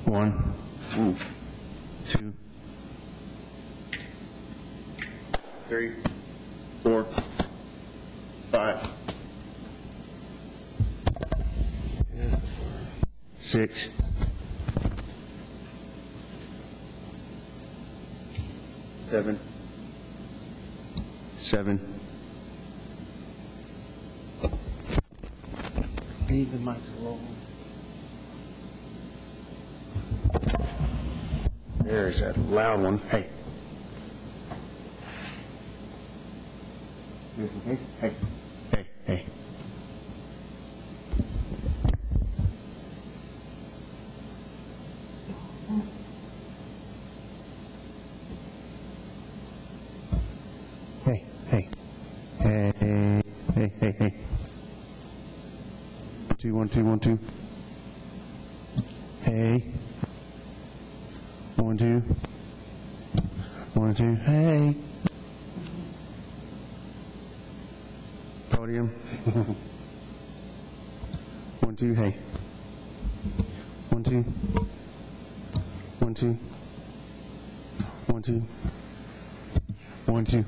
1, 2, 3, 4, 5, 6, 7, 7. Leave the mic roll. There's that loud one. Hey. Hey. Hey. Hey. Hey. Hey. Hey. Hey. Hey. Hey. 2, 1, 2, 1, 2. Hey. 1, 2. 1, 2. Hey. Podium. 1, 2. Hey. 1, 2. 1, 2. 1, 2. 1, 2.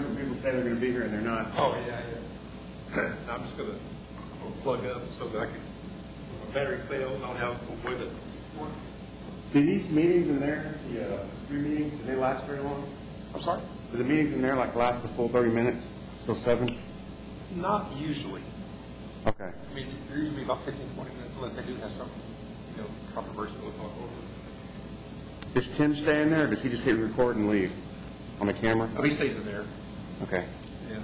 when people say they're going to be here and they're not. Oh, yeah. I'm just going to plug up so that I can, when my battery fails, I'll have a way to work. Do these meetings in there, the 3 meetings, do they last very long? I'm sorry? Do the meetings in there like last the full 30 minutes till 7? Not usually. Okay. I mean, they're usually about 15, 20 minutes unless I do have something, controversial to talk over. Does Tim stay in there, or does he just hit record and leave on the camera? Oh, he stays in there. Okay. Yeah.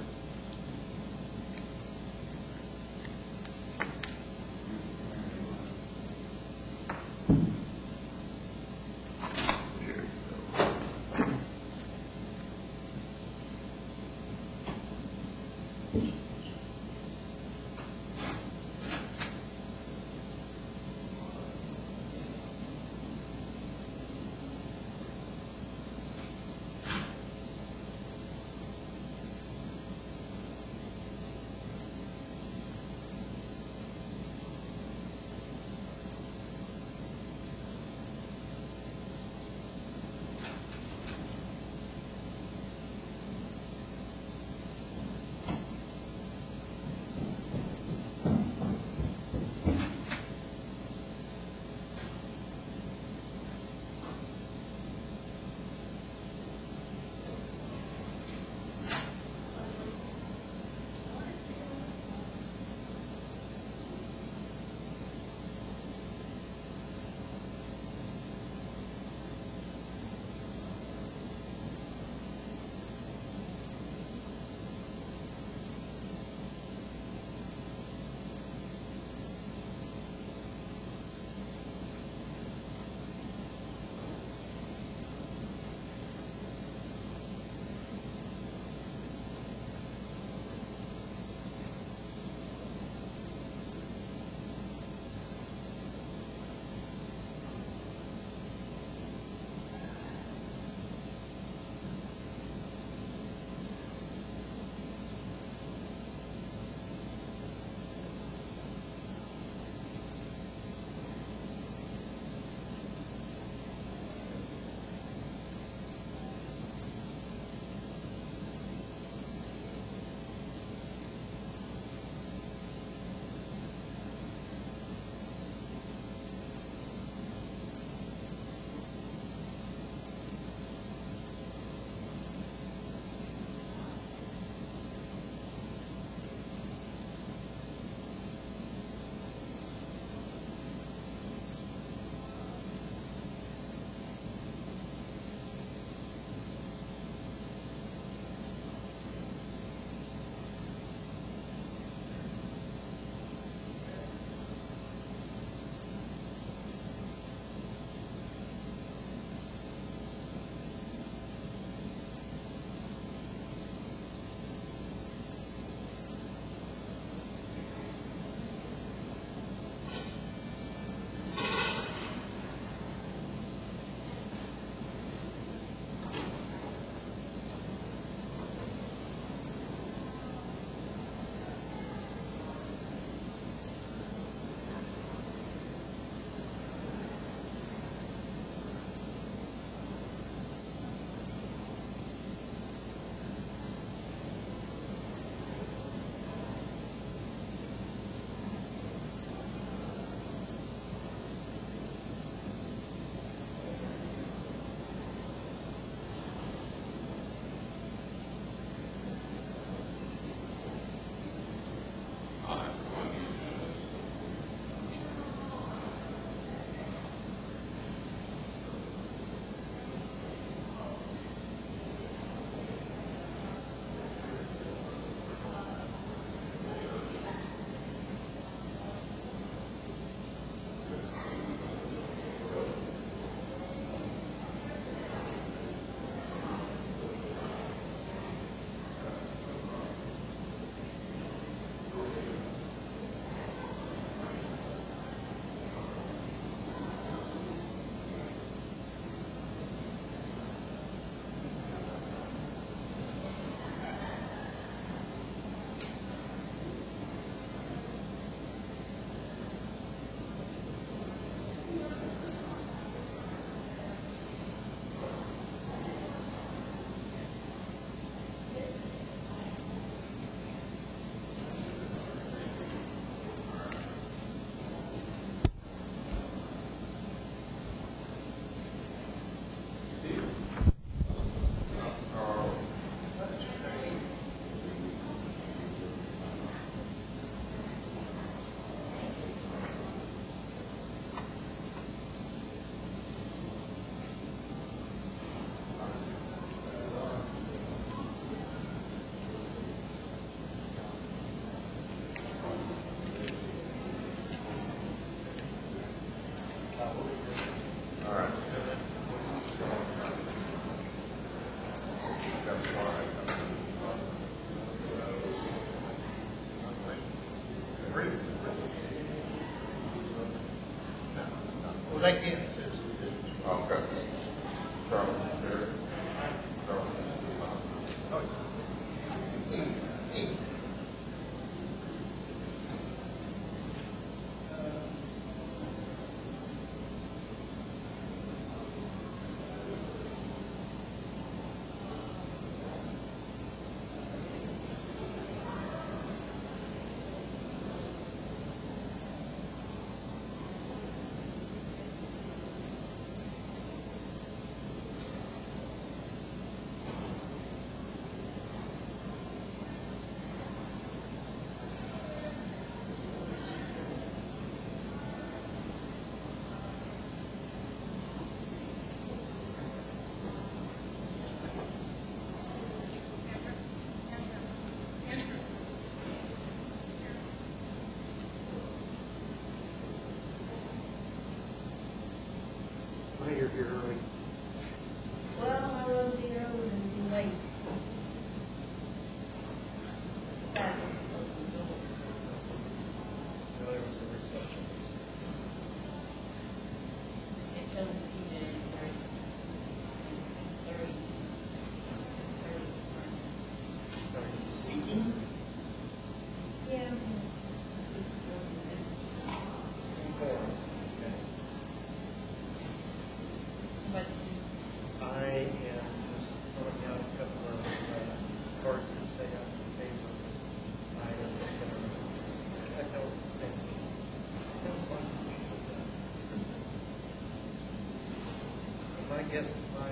I guess my,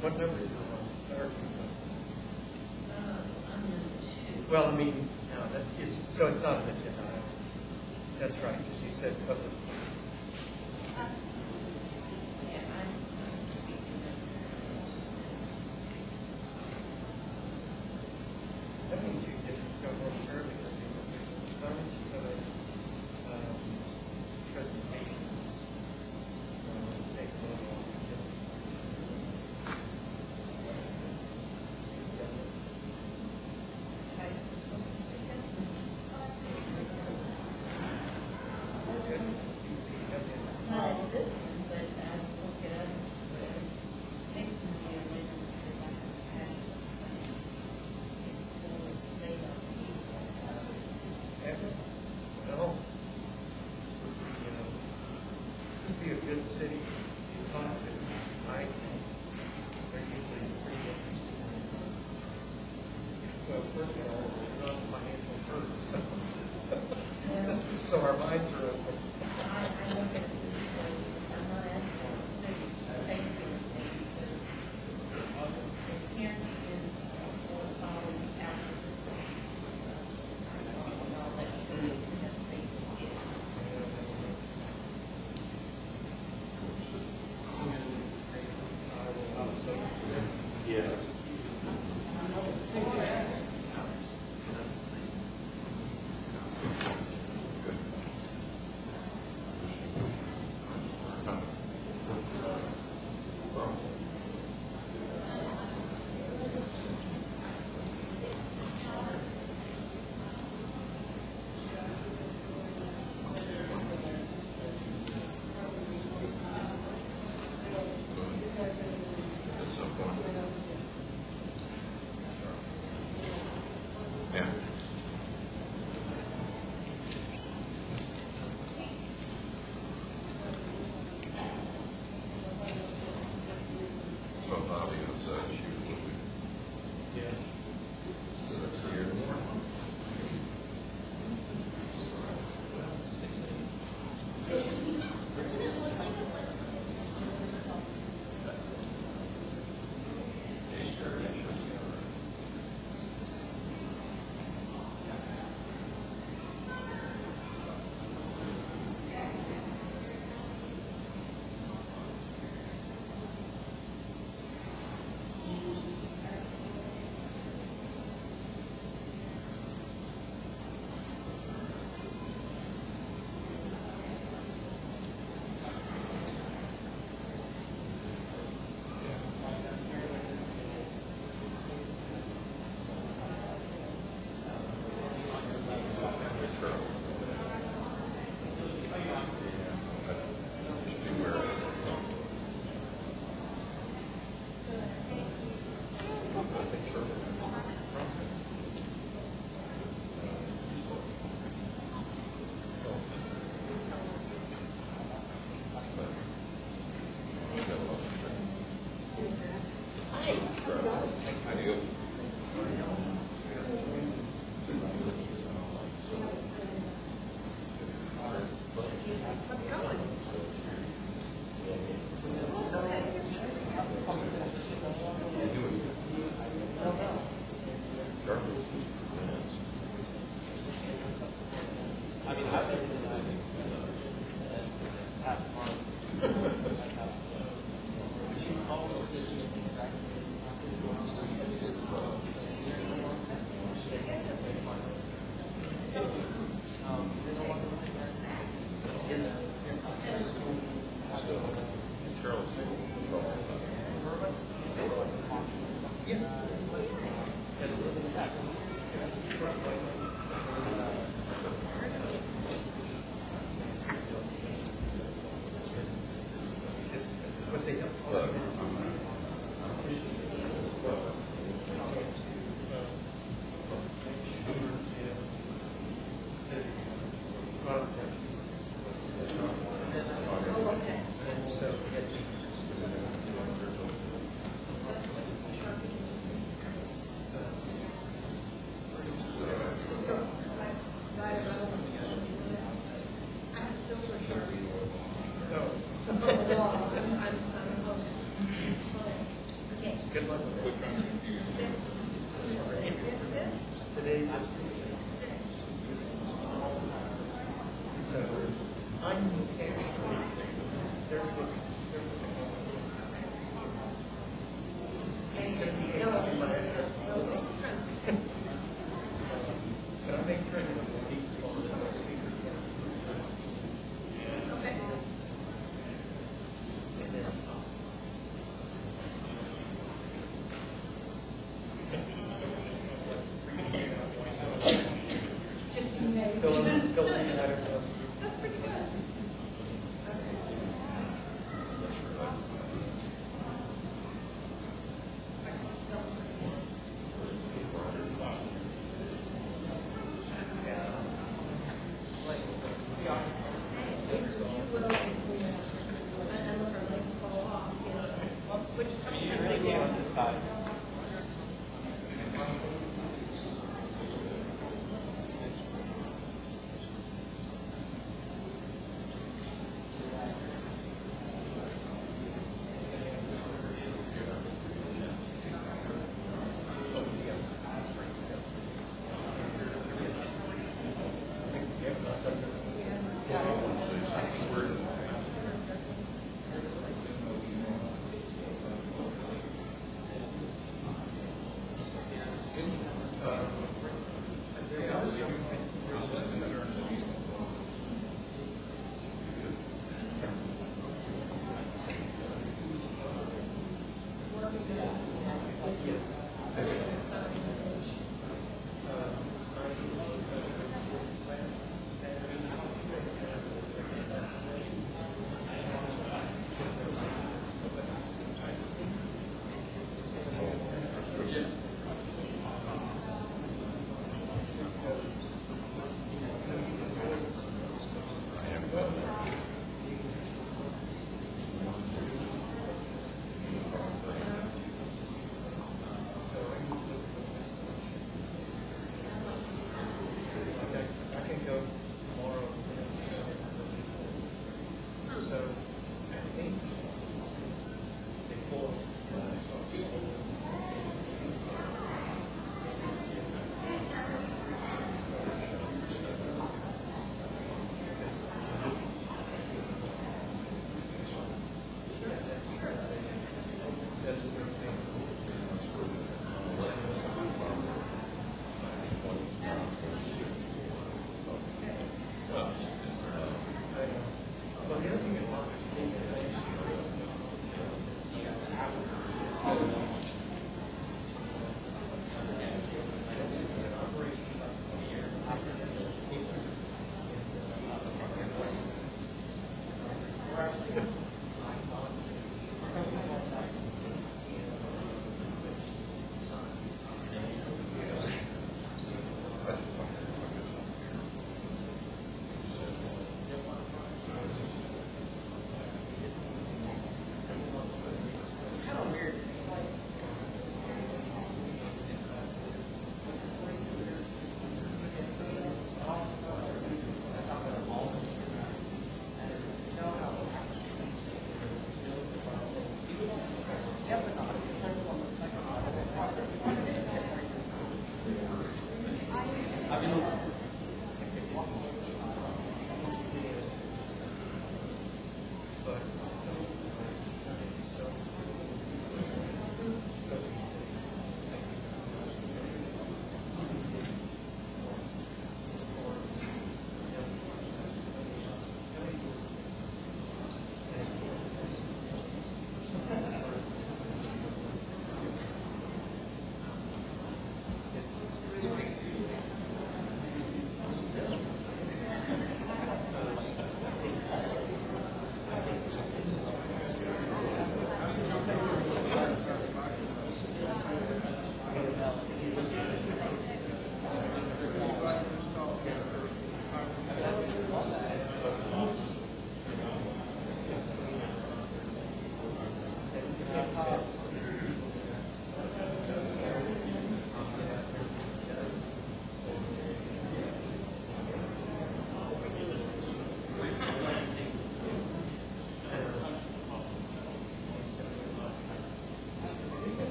what number is it on? I'm number two. Well, I mean, no, that is, so it's not an agenda item. That's right, because you said public. Yeah, I'm speaking of. That means you get to go more early. Why don't you go to presentations? Take a little while. Not this one, but I just looked it up. I think it's going to be a winner because I have passion. It's still state of people. Excellent. Well, you know, it'd be a good city to talk to, right? They're usually pretty interesting. Well, first of all, we're not financial hurt, so our minds are open. I look at it this way, I'm not asking the city to pay for anything because the parents can afford following after the and all that, you have safety kids. Yeah. Yeah. So Bobby was, she was, Yeah. 6 years.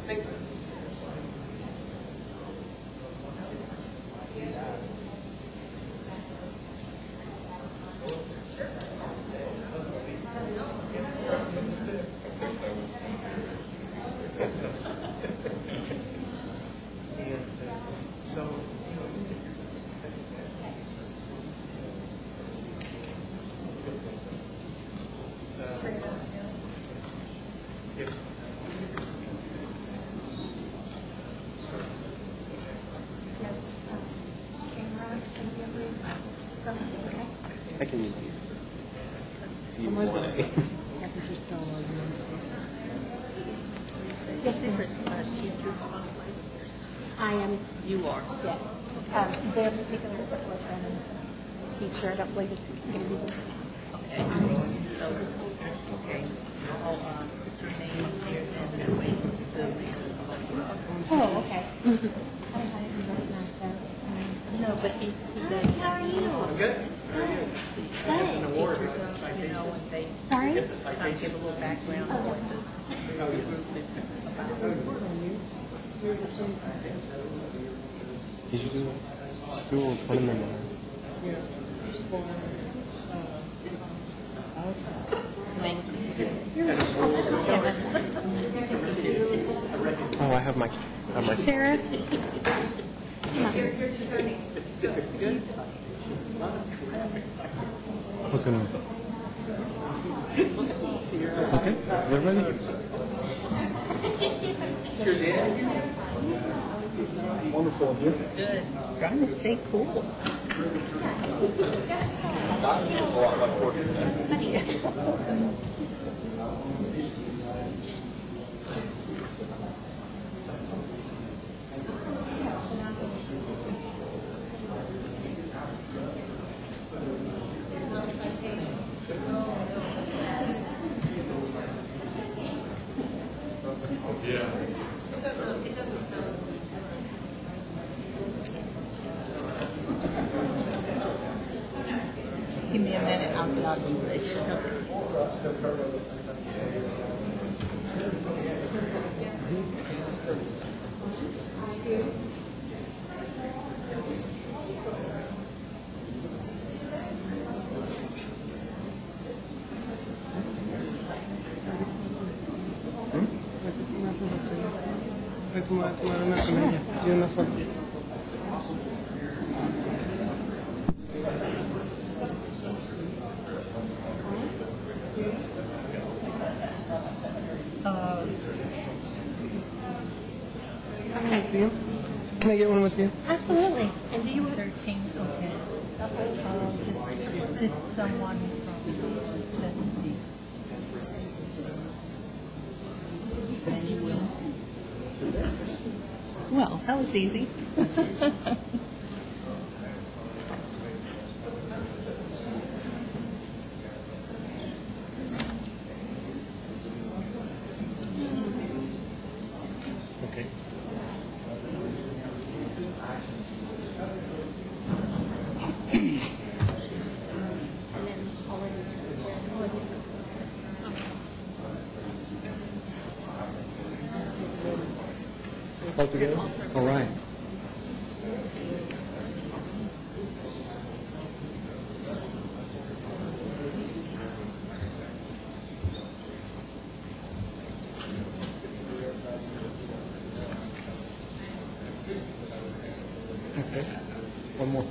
I can use Yes, different teachers. I am. You are. Yeah. Their particular teacher, I don't believe it's going to be the same. Okay. So, okay. I'll put your name here and that way the Oh, okay. I didn't recognize that. No, but he does. How are you? I'm good. Good. Award. You know, when they Sorry? kind of give a little background on what the Did you do that? Do a tournament. Oh, I have my. Sarah? What's going on? Okay, we're ready. Wonderful of you. good. Trying to stay cool. Give me a minute, I'll get out of the way. Can I get one with you? Absolutely. And do you 13? Okay. Just someone from Chesapeake. And you will. Well, that was easy. Okay. And then All together? All right. Okay. One more.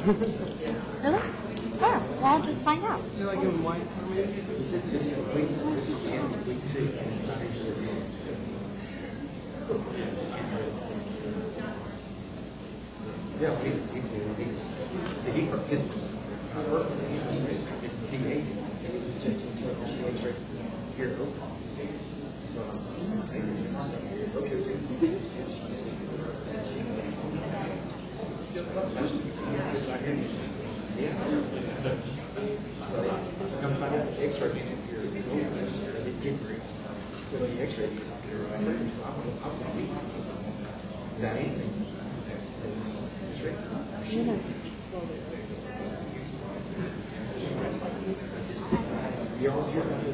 Really? Oh, well, I'll just find out. You like him white for me? You said 6 weeks, this is January, week 6, and it's not actually in. Yeah, he's his birthday, he ate it, and it was just right here, so, come find out the X-ray in here. So the X-ray is up here, right? I'm gonna be. Is that anything? You always hear about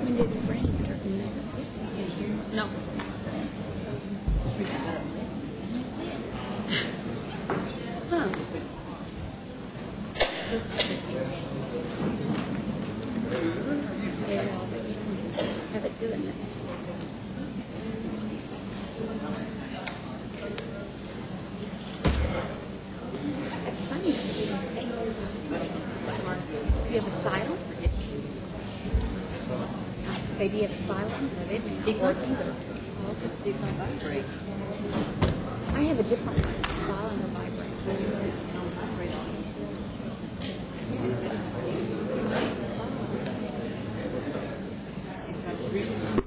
When did it rain? No. Huh. Yeah, have it doing it. That's funny. You have asylum? Maybe you have asylum? It's not either. It's on vibrate. I have a different one. Asylum or vibrate. On vibrate on. It's not real.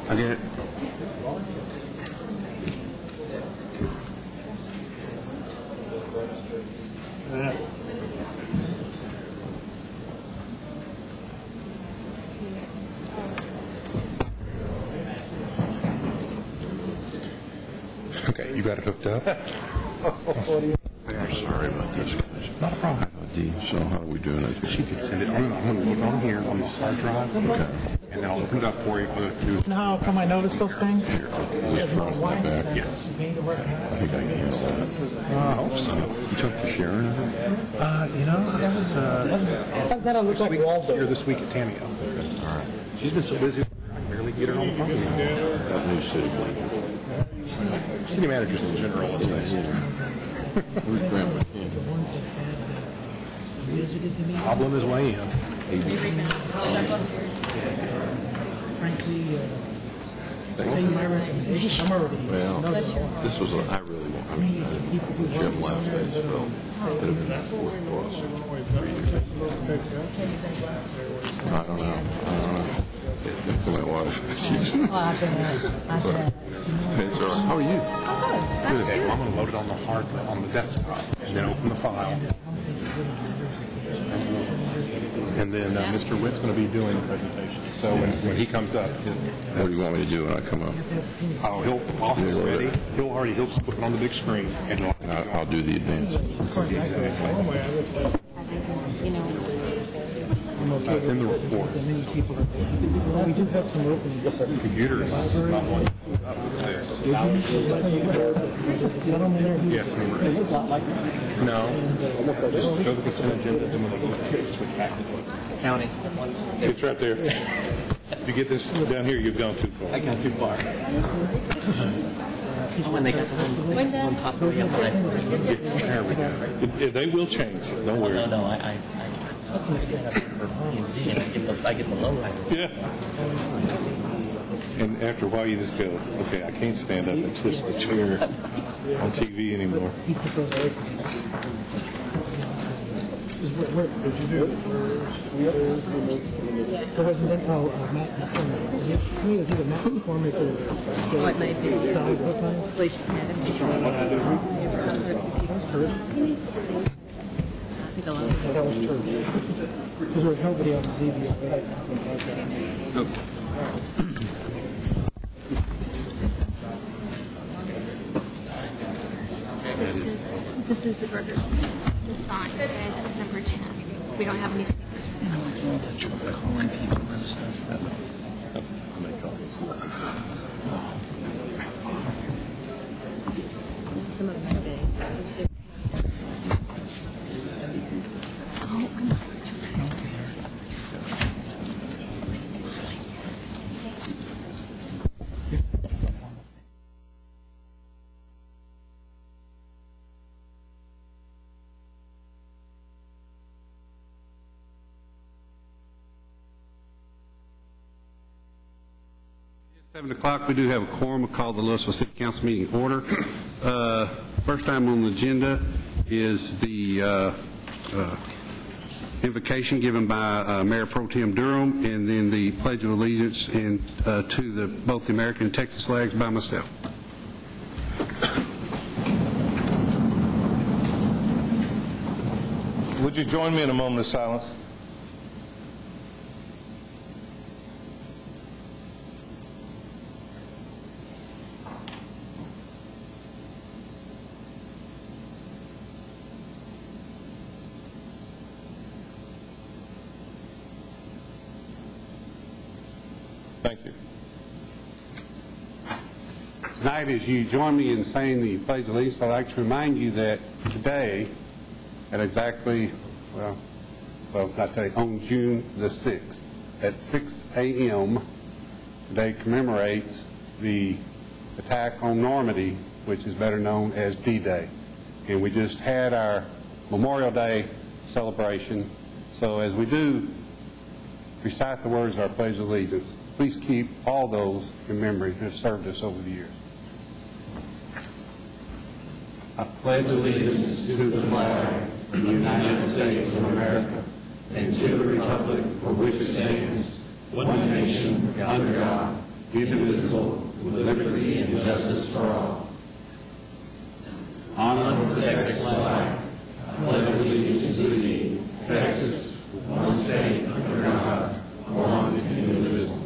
I get it. Okay, you got it hooked up? I'm sorry about this, guys. Not a problem. So how are we doing it? She could send it. I'm going to look on here on the slide drive. Okay. And then I'll open it up for you. All you have to do is How come I noticed those things? This front and back. yes. I think I can handle that. I hope so. You talked to Sharon? You know, I was That looks like here Waldo. this week at Tamio. All right. She's been so busy, I can barely get her on the phone. That new city blanket. City managers in general, let's face it. Who's Grant McKinney? Problem is way in. Frankly, my recommendation, I'm already. Well, this was, I really want, I mean, Jim left, I just felt it would have been worth for us. I don't know. Look at my wife. It's all right. How are you? Good. I'm going to load it on the on the desktop, and then open the file. And then Mr. Witt's going to be doing the presentation. So when he comes up, What do you want me to do when I come up? I'll have it ready. He'll put it on the big screen, and I'll do the advance. You know, I'm okay It's in the with it. report. There are many people that, well, we do have some openings. Computer is not one up there. Is that on there? Yes, number 8. No. Go to the consent agenda, then we'll switch back. County. It's right there. If you get this down here, you've gone too far. I got too far. Oh, and they got the one on top of the There we go. They will change. Don't worry. No, I set up for P&Z and I get the low rider. Yeah. And after a while, you just go, okay, I can't stand up and twist the chair on TV anymore. He put those away. Where did you do it? There wasn't that, Matt McCormick. To me, it was either Matt McCormick or... Oh, it may be. Sally Brookline. Lisa Academy. I think a lot of That was true. Because there was nobody on the ZBA. This is the burger, the sign, okay, that's number 10. We don't have any speakers for that. some of them are big. Oh, I'm sorry. It's 7 o'clock. We do have a quorum. We'll call the Louisville City Council meeting order. First item on the agenda is the invocation given by Mayor Pro Tem Durham, and then the Pledge of Allegiance and to both the American and Texas flags by myself. Would you join me in a moment of silence? Thank you. Tonight, as you join me in saying the Pledge of Allegiance, I'd like to remind you that today, at exactly, not today, on June the 6th, at 6 a.m., today commemorates the attack on Normandy, which is better known as D-Day. And we just had our Memorial Day celebration. So as we do recite the words of our Pledge of Allegiance, please keep all those in memory who have served us over the years. I pledge allegiance to the flag of the United States of America and to the republic for which it stands, one nation, under God, indivisible, with liberty and justice for all. Honor the Texas flag. I pledge allegiance to thee, Texas, one state, under God, one and indivisible.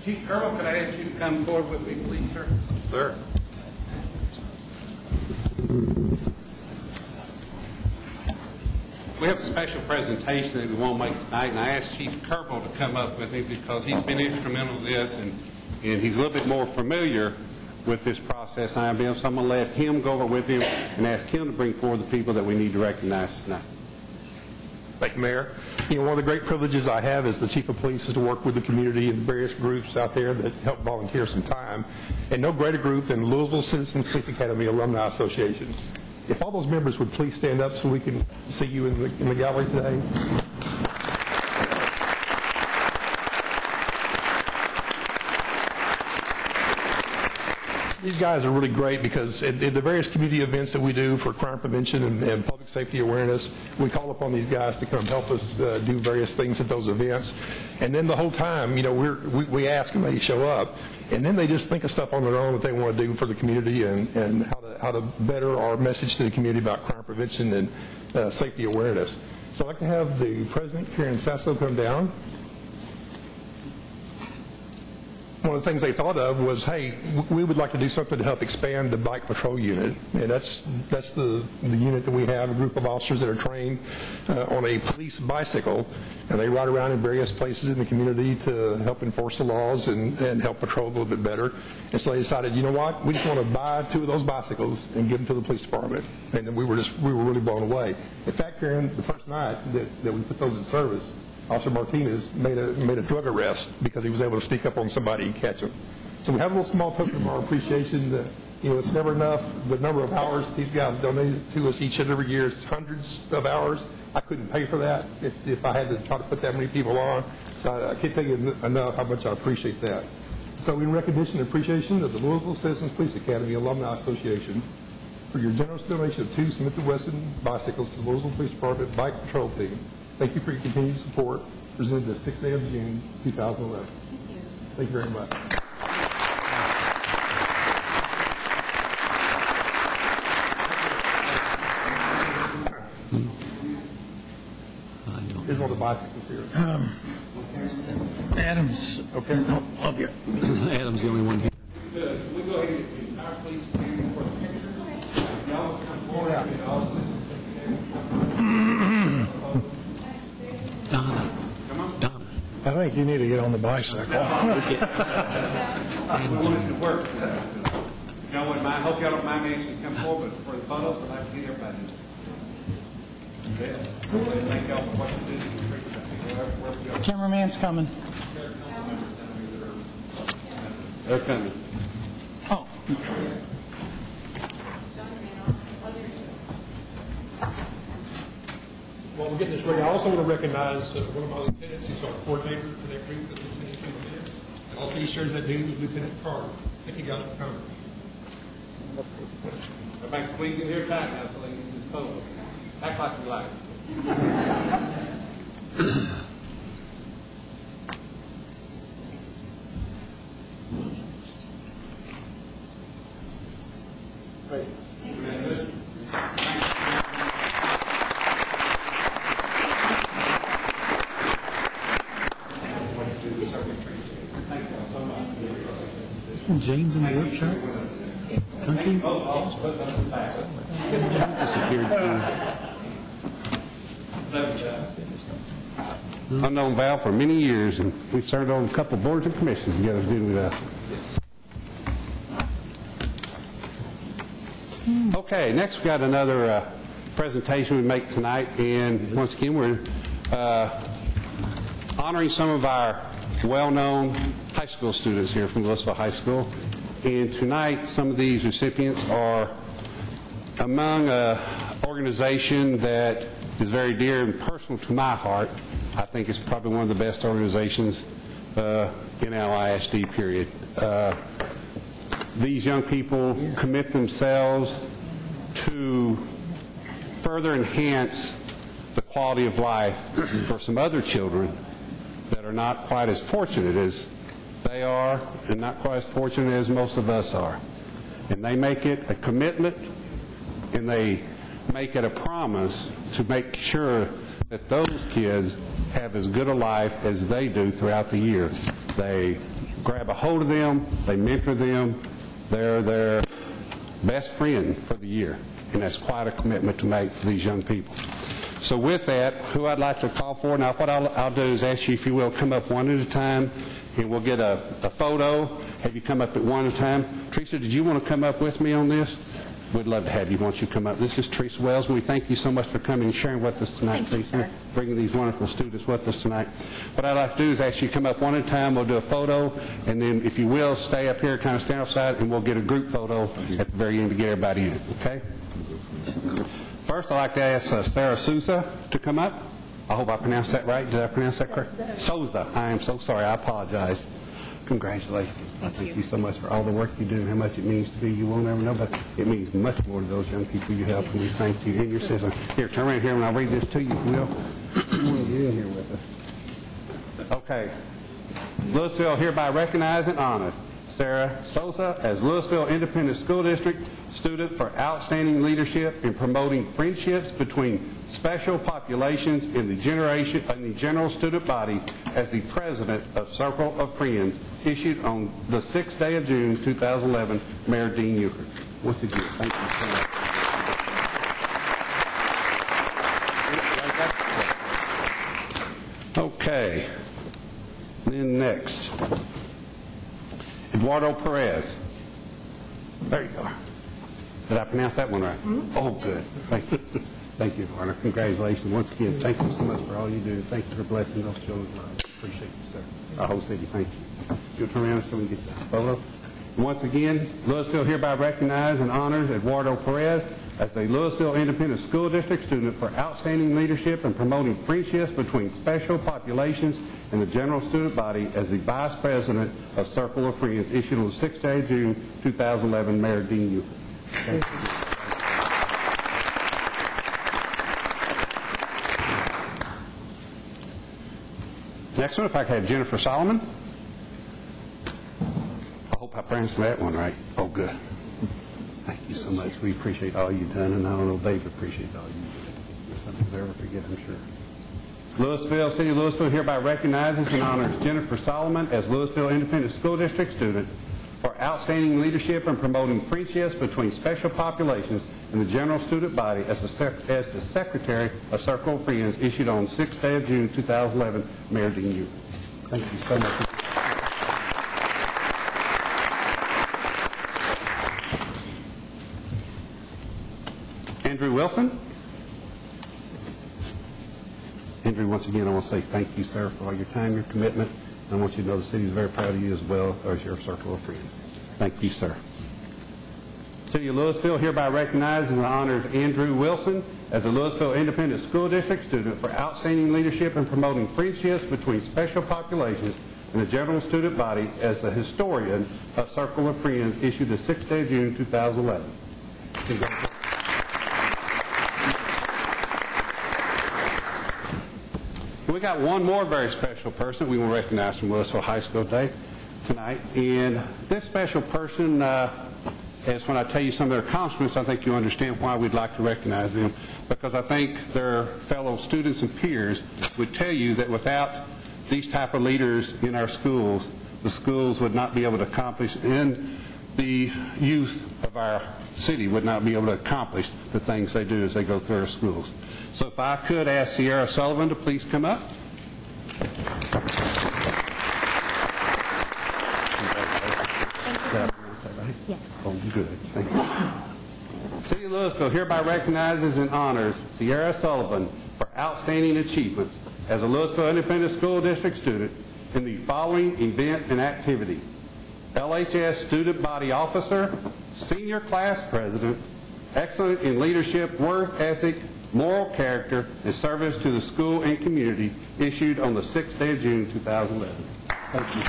Chief Kerwell, could I ask you to come forward with me, please, sir? Sir. We have a special presentation that we want to make tonight, and I asked Chief Kerwell to come up with me because he's been instrumental in this, and he's a little bit more familiar with this process than I am. So I'm going to let him go over with him and ask him to bring forward the people that we need to recognize tonight. Thank you, Mayor. One of the great privileges I have as the Chief of Police is to work with the community and various groups out there that help volunteer some time. And no greater group than Louisville Citizen Police Academy Alumni Association. If all those members would please stand up so we can see you in the gallery today. These guys are really great because at the various community events that we do for crime prevention and public safety awareness, we call upon these guys to come help us do various things at those events. And then the whole time, you know, we ask them, they show up, and then they just think of stuff on their own that they want to do for the community and how to better our message to the community about crime prevention and safety awareness. So I'd like to have the president, Karen Sasso, come down. One of the things they thought of was, hey, we would like to do something to help expand the bike patrol unit. And that's the unit that we have, a group of officers that are trained on a police bicycle, and they ride around in various places in the community to help enforce the laws and help patrol a little bit better. And so they decided, you know what, we just want to buy 2 of those bicycles and give them to the police department. And then we were really blown away. In fact, Karen, the first night that we put those in service, Officer Martinez made a drug arrest because he was able to sneak up on somebody and catch him. So we have a little small token of our appreciation that, you know, it's never enough. The number of hours these guys donate to us each and every year is hundreds of hours. I couldn't pay for that if I had to try to put that many people on. So I can't tell you enough how much I appreciate that. So in recognition and appreciation of the Louisville Citizens Police Academy Alumni Association for your generous donation of 2 Smith & Wesson bicycles to the Louisville Police Department Bike Patrol Team. Thank you for your continued support. Presented the 6th day of June, 2011. Thank you very much. Here's one of the bicycles here. Adams. Okay. I'll be Adam's the only one here. Good. We go ahead and get the entire police community for the picture. Y'all come forward and all this. Donna. I think you need to get on the bicycle. I wanted to work. Y'all wouldn't mind. I hope y'all don't mind me asking to come forward, but for the photos, I'd like to get everybody. Okay. Thank y'all for what you do. Cameraman's coming. They're coming. Oh. While we're getting this ready, I also want to recognize one of my lieutenants. He's our coordinator for that group that Lieutenant Kim did. And also he shares that duty with Lieutenant Carter. I think he got it covered. Everybody squeeze in here tight now so they can get this photo. Act like you like it. Isn't James in the workshop? Country? Disappeared. I've known Val for many years, and we've served on a couple of boards and commissions together, didn't we, Val? Okay, next we've got another presentation we make tonight, and once again we're honoring some of our well-known high school students here from Louisville High School. And tonight, some of these recipients are among an organization that is very dear and personal to my heart. I think it's probably one of the best organizations in our ISD period. These young people commit themselves to further enhance the quality of life for some other children that are not quite as fortunate as they are and not quite as fortunate as most of us are. And they make it a commitment and they make it a promise to make sure that those kids have as good a life as they do throughout the year. They grab a hold of them, they mentor them, they're their best friend for the year. And that's quite a commitment to make for these young people. So with that, who I'd like to call for, now what I'll do is ask you, if you will, come up one at a time, and we'll get a photo, have you come up at one at a time. Teresa, did you want to come up with me on this? We'd love to have you once you come up. This is Teresa Wells, and we thank you so much for coming and sharing with us tonight, Teresa, bringing these wonderful students with us tonight. What I'd like to do is actually come up one at a time, we'll do a photo, and then if you will, stay up here, kind of stand outside, and we'll get a group photo at the very end to get everybody in, okay? First, I'd like to ask Sarah Souza to come up. I hope I pronounced that right. Did I pronounce that correct? Souza. I am so sorry. I apologize. Congratulations. Thank you so much for all the work you do and how much it means to me. You won't ever know, but it means much more to those young people you help, and we thank you and your citizens. Here, turn around here when I read this to you, Will. You're in here with us. Okay. Louisville hereby recognize and honor Sarah Sosa as Louisville Independent School District student for outstanding leadership in promoting friendships between special populations in the general student body as the president of Circle of Friends, issued on the 6th day of June, 2011, Mayor Dean Euchre. Once again, thank you so much. Okay. Then next, Eduardo Perez. There you go. Did I pronounce that one right? Oh, good. Thank you. Thank you, Eduardo. Congratulations. Once again, thank you so much for all you do. Thank you for blessing those children's lives. Appreciate you, sir. Our whole city, thank you. You'll turn around so we can get the photo. Once again, Louisville hereby recognizes and honors Eduardo Perez as a Louisville Independent School District student for outstanding leadership in promoting friendships between special populations in the general student body as the Vice President of Circle of Friends, issued on the 6th day of June, 2011, Mayor Dean Euchre. Thank you. Next one, if I could have Jennifer Solomon. I hope I pronounced that one right. Oh, good. Thank you so much. We appreciate all you've done, and I don't know Dave appreciates all you do. It's something we'll never forget, I'm sure. Louisville, City of Louisville hereby recognizes and honors Jennifer Solomon as Louisville Independent School District student for outstanding leadership in promoting friendships between special populations in the general student body as the Secretary of Circle of Friends, issued on 6th day of June, 2011, Mayor Dean Euchre. Thank you so much. Andrew Wilson. Andrew, once again, I want to say thank you, sir, for all your time, your commitment. And I want you to know the city is very proud of you as well as your Circle of Friends. Thank you, sir. City of Louisville hereby recognizes and honors Andrew Wilson as a Louisville Independent School District student for outstanding leadership in promoting friendships between special populations in the general student body as the historian of Circle of Friends, issued the 6th day of June, 2011. Congratulations. We got one more very special person we will recognize from Louisville High School Day tonight. And this special person, as when I tell you some of their accomplishments, I think you understand why we'd like to recognize them. Because I think their fellow students and peers would tell you that without these type of leaders in our schools, the schools would not be able to accomplish, and the youth of our city would not be able to accomplish the things they do as they go through our schools. So if I could ask Sierra Sullivan to please come up. Yes. Oh, good. Thank you. City of Louisville hereby recognizes and honors Sierra Sullivan for outstanding achievements as a Louisville Independent School District student in the following event and activity: LHS Student Body Officer, Senior Class President, excellent in leadership, work ethic, moral character, and service to the school and community, issued on the 6th day of June, 2011. Thank you.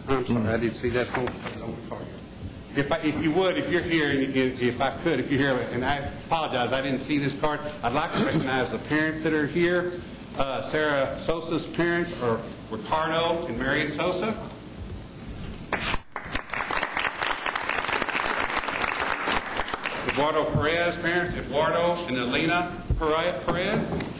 I'm sorry, I didn't see that on the card. If you would, if you're here, and if I could, if you're here, and I apologize, I didn't see this card. I'd like to recognize the parents that are here. Sarah Sosa's parents are Ricardo and Marion Sosa. Eduardo Perez parents, Eduardo and Elena Perez.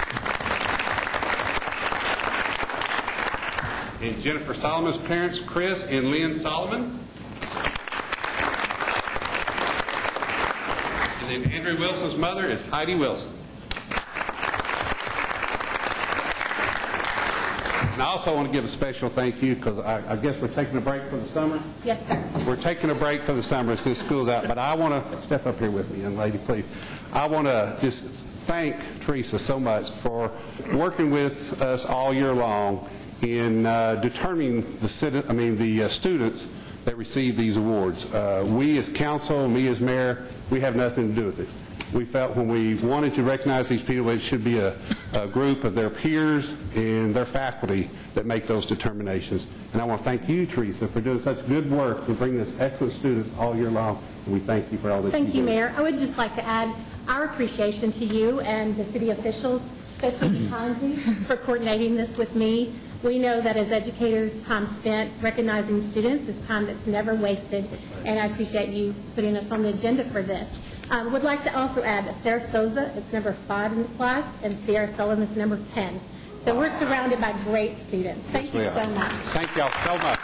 And Jennifer Solomon's parents, Chris and Lynn Solomon. And then Andrew Wilson's mother is Heidi Wilson. And I also want to give a special thank you because I guess we're taking a break for the summer. Yes, sir. We're taking a break for the summer since school's out, but I want to step up here with me, young lady, please. I want to just thank Teresa so much for working with us all year long in determining the students that receive these awards. We as council, me as mayor, we have nothing to do with it. We felt when we wanted to recognize these people, it should be a group of their peers and their faculty that make those determinations. And I want to thank you, Teresa, for doing such good work and bringing us excellent students all year long. And we thank you for all that you do. Thank you, Mayor. I would just like to add our appreciation to you and the city officials, especially Hansi, for coordinating this with me. We know that as educators, time spent recognizing students is time that's never wasted, and I appreciate you putting us on the agenda for this. Would like to also add that Sarah Souza is number 5 in the class, and Sierra Sullivan is number 10. So we're surrounded by great students. Thank you so much. Thank y'all so much.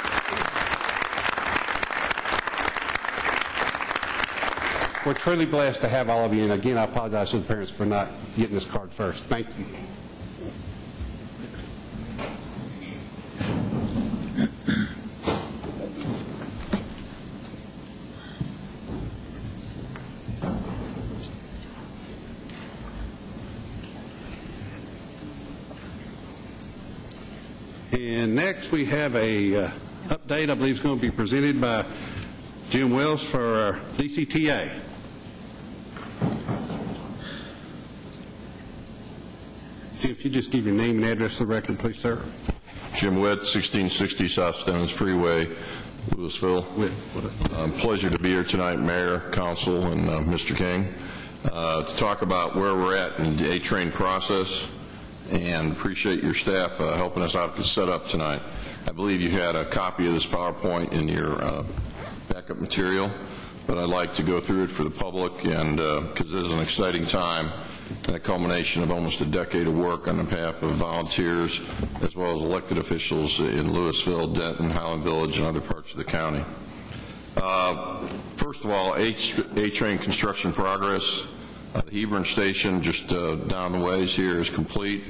We're truly blessed to have all of you, and again, I apologize to the parents for not getting this card first. Thank you. And next we have a update I believe is going to be presented by Jim Wells for our DCTA. Jim, if you just give your name and address for the record, please, sir. Jim Witt, 1660 South Stevens Freeway, Louisville. Pleasure to be here tonight, Mayor, Council, and Mr. King, to talk about where we're at in the A-Train process, and appreciate your staff helping us out to set up tonight. I believe you had a copy of this PowerPoint in your backup material, but I'd like to go through it for the public, and because this is an exciting time and a culmination of almost a decade of work on behalf of volunteers as well as elected officials in Louisville, Denton, Highland Village, and other parts of the county. First of all, A-Train construction progress. The Hebron station just down the ways here is complete.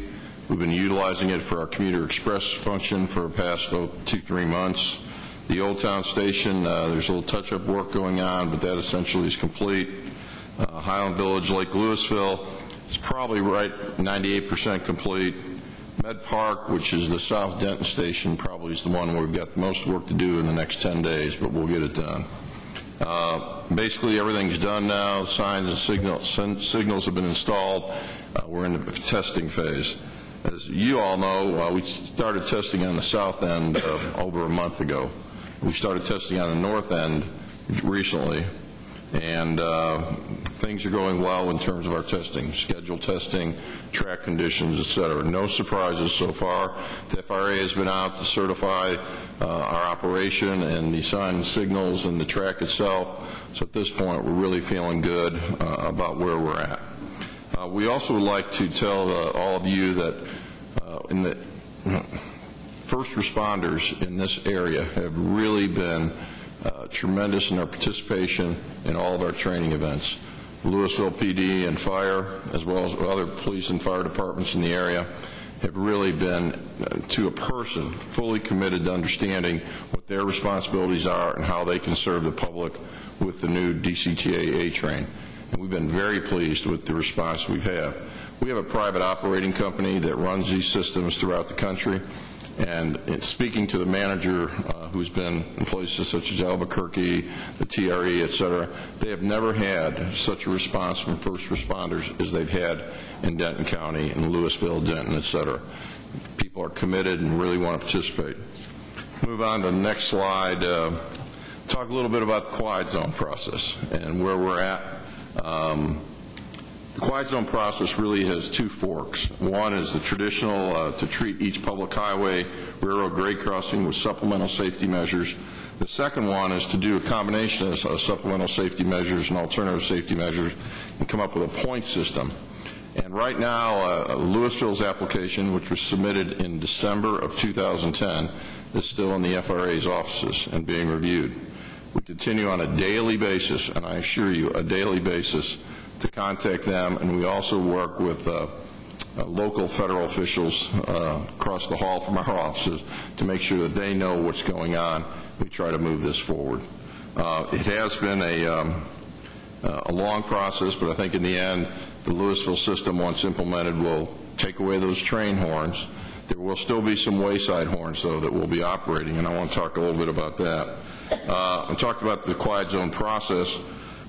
We've been utilizing it for our commuter express function for the past 2-3 months. The Old Town station, there's a little touch-up work going on, but that essentially is complete. Highland Village, Lake Louisville is probably right 98% complete. Med Park, which is the South Denton station, probably is the one where we've got the most work to do in the next 10 days, but we'll get it done. Basically, everything's done now. Signs and signals have been installed. We're in the testing phase. As you all know, we started testing on the south end over a month ago. We started testing on the north end recently, and things are going well in terms of our testing, scheduled testing, track conditions, et cetera. No surprises so far. The FRA has been out to certify our operation and the signs, signals, and the track itself. So at this point, we're really feeling good about where we're at. We also would like to tell all of you that in the first responders in this area have really been tremendous in their participation in all of our training events. Louisville PD and Fire, as well as other police and fire departments in the area, have really been, to a person, fully committed to understanding what their responsibilities are and how they can serve the public with the new DCTA A-Train. And we've been very pleased with the response we've had. We have a private operating company that runs these systems throughout the country, and speaking to the manager who's been in places such as Albuquerque, the TRE, et cetera, they have never had such a response from first responders as they've had in Denton County, in Louisville, Denton, et cetera. People are committed and really want to participate. Move on to the next slide. Talk a little bit about the Quiet Zone process and where we're at. The Quiet Zone process really has two forks. One is the traditional to treat each public highway, railroad grade crossing with supplemental safety measures. The second one is to do a combination of supplemental safety measures and alternative safety measures and come up with a point system. And right now, Louisville's application, which was submitted in December of 2010, is still in the FRA's offices and being reviewed. We continue on a daily basis, and I assure you, a daily basis, to contact them, and we also work with local federal officials across the hall from our offices to make sure that they know what's going on. We try to move this forward. It has been a long process, but I think in the end, the Louisville system, once implemented, will take away those train horns. There will still be some wayside horns, though, that will be operating, and I want to talk a little bit about that. I talked about the quiet zone process.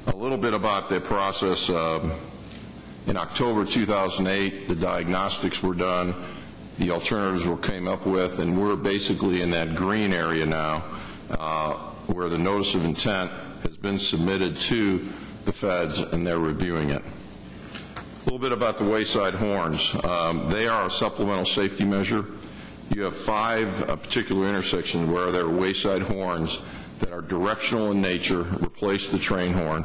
A little bit about the process. In October 2008, the diagnostics were done, the alternatives were came up with, and we're basically in that green area now where the notice of intent has been submitted to the feds and they're reviewing it. A little bit about the wayside horns. They are a supplemental safety measure. You have 5 particular intersections where there are wayside horns that are directional in nature, replace the train horn.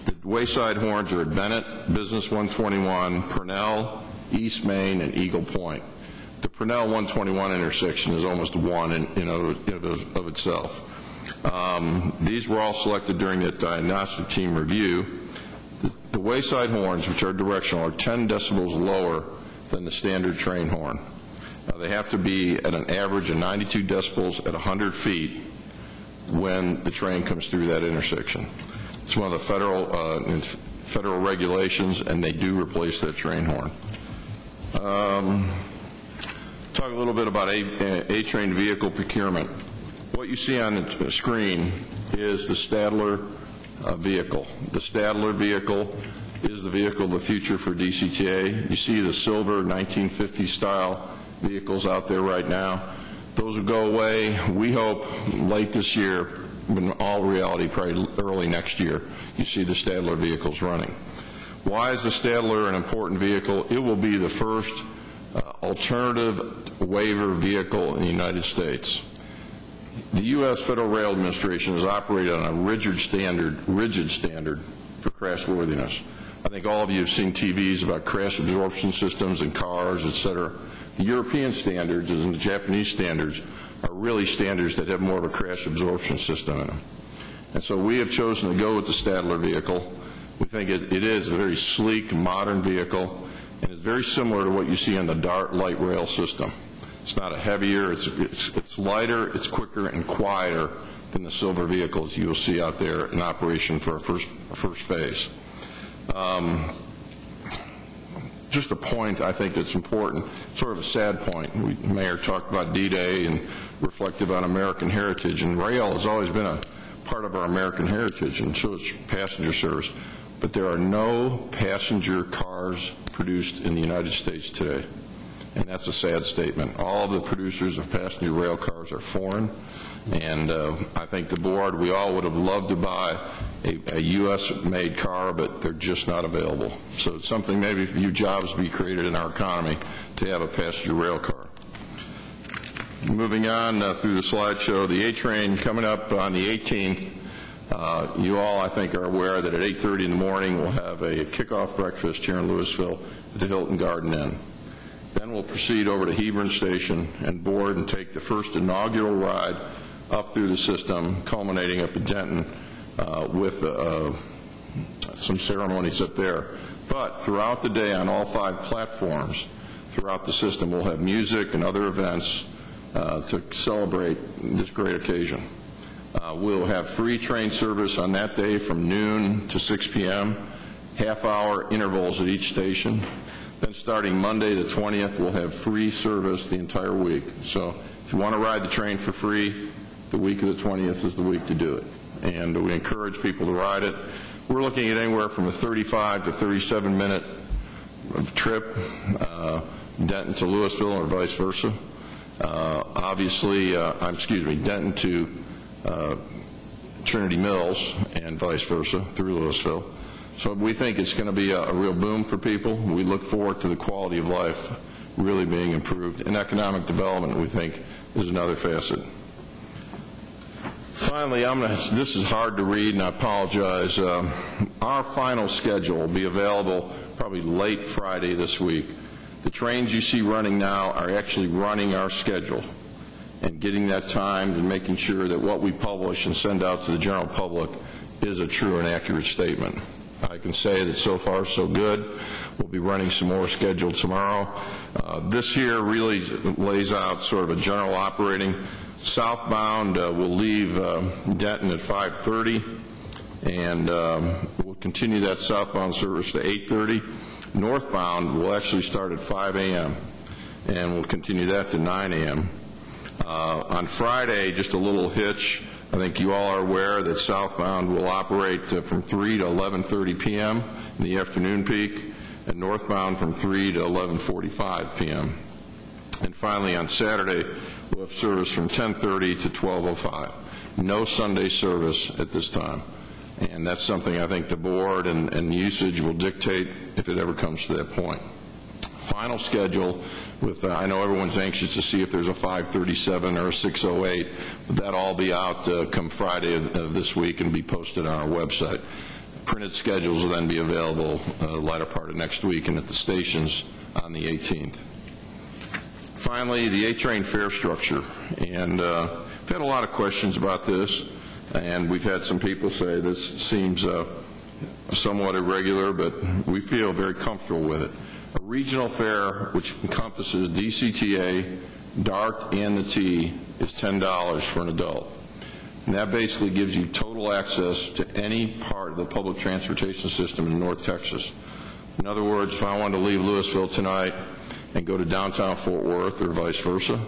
The wayside horns are at Bennett, Business 121, Purnell, East Main, and Eagle Point. The Purnell 121 intersection is almost one in of itself. These were all selected during the diagnostic team review. The wayside horns, which are directional, are 10 decibels lower than the standard train horn. They have to be at an average of 92 decibels at 100 feet when the train comes through that intersection. It's one of the federal regulations, and they do replace that train horn. Talk a little bit about A-train vehicle procurement. What you see on the screen is the Stadler vehicle. The Stadler vehicle is the vehicle of the future for DCTA. You see the silver 1950 style vehicles out there right now. Those will go away, we hope, late this year, but in all reality, probably early next year, you see the Stadler vehicles running. Why is the Stadler an important vehicle? It will be the first alternative waiver vehicle in the United States. The U.S. Federal Rail Administration has operated on a rigid standard for crashworthiness. I think all of you have seen TVs about crash absorption systems in cars, et cetera. The European standards and the Japanese standards are really standards that have more of a crash absorption system in them. And so we have chosen to go with the Stadler vehicle. We think it is a very sleek, modern vehicle, and it's very similar to what you see on the DART light rail system. It's not a heavier, it's lighter, it's quicker and quieter than the silver vehicles you will see out there in operation for a first phase. Just a point I think that's important, sort of a sad point. Mayor talked about D-Day and reflective on American heritage, and rail has always been a part of our American heritage, and so it's passenger service. But there are no passenger cars produced in the United States today, and that's a sad statement. All of the producers of passenger rail cars are foreign, and I think the board, we all would have loved to buy a U.S.-made car, but they're just not available. So it's something maybe for few jobs be created in our economy to have a passenger rail car. Moving on through the slideshow, the A-Train coming up on the 18th. You all, I think, are aware that at 8:30 in the morning we'll have a kickoff breakfast here in Louisville at the Hilton Garden Inn. Then we'll proceed over to Hebron Station and board and take the first inaugural ride up through the system, culminating up at Denton with some ceremonies up there. But throughout the day on all 5 platforms throughout the system, we'll have music and other events to celebrate this great occasion. We'll have free train service on that day from noon to 6 p.m., half-hour intervals at each station. Then starting Monday the 20th, we'll have free service the entire week. So if you want to ride the train for free, the week of the 20th is the week to do it. And we encourage people to ride it. We're looking at anywhere from a 35 to 37-minute trip, Denton to Louisville or vice versa. Denton to Trinity Mills and vice versa through Louisville. So we think it's going to be a real boom for people. We look forward to the quality of life really being improved. And economic development, we think, is another facet. Finally, this is hard to read, and I apologize. Our final schedule will be available probably late Friday this week. The trains you see running now are actually running our schedule and getting that timed and making sure that what we publish and send out to the general public is a true and accurate statement. I can say that so far so good. We'll be running some more scheduled tomorrow. This here really lays out sort of a general operating. Southbound will leave Denton at 5:30, and we'll continue that southbound service to 8:30. Northbound will actually start at 5 a.m., and we'll continue that to 9 a.m. On Friday, just a little hitch. I think you all are aware that southbound will operate from 3 to 11:30 p.m. in the afternoon peak, and northbound from 3 to 11:45 p.m. And finally, on Saturday, we'll have service from 10:30 to 12:05. No Sunday service at this time. And that's something I think the board and usage will dictate if it ever comes to that point. Final schedule with, I know everyone's anxious to see if there's a 5:37 or a 6:08, but that'll all be out come Friday of this week and be posted on our website. Printed schedules will then be available the latter part of next week and at the stations on the 18th. Finally, the A-Train fare structure. And we've had a lot of questions about this, and we've had some people say this seems somewhat irregular, but we feel very comfortable with it. A regional fare, which encompasses DCTA, DART, and the T, is $10 for an adult. And that basically gives you total access to any part of the public transportation system in North Texas. In other words, if I wanted to leave Louisville tonight and go to downtown Fort Worth or vice versa,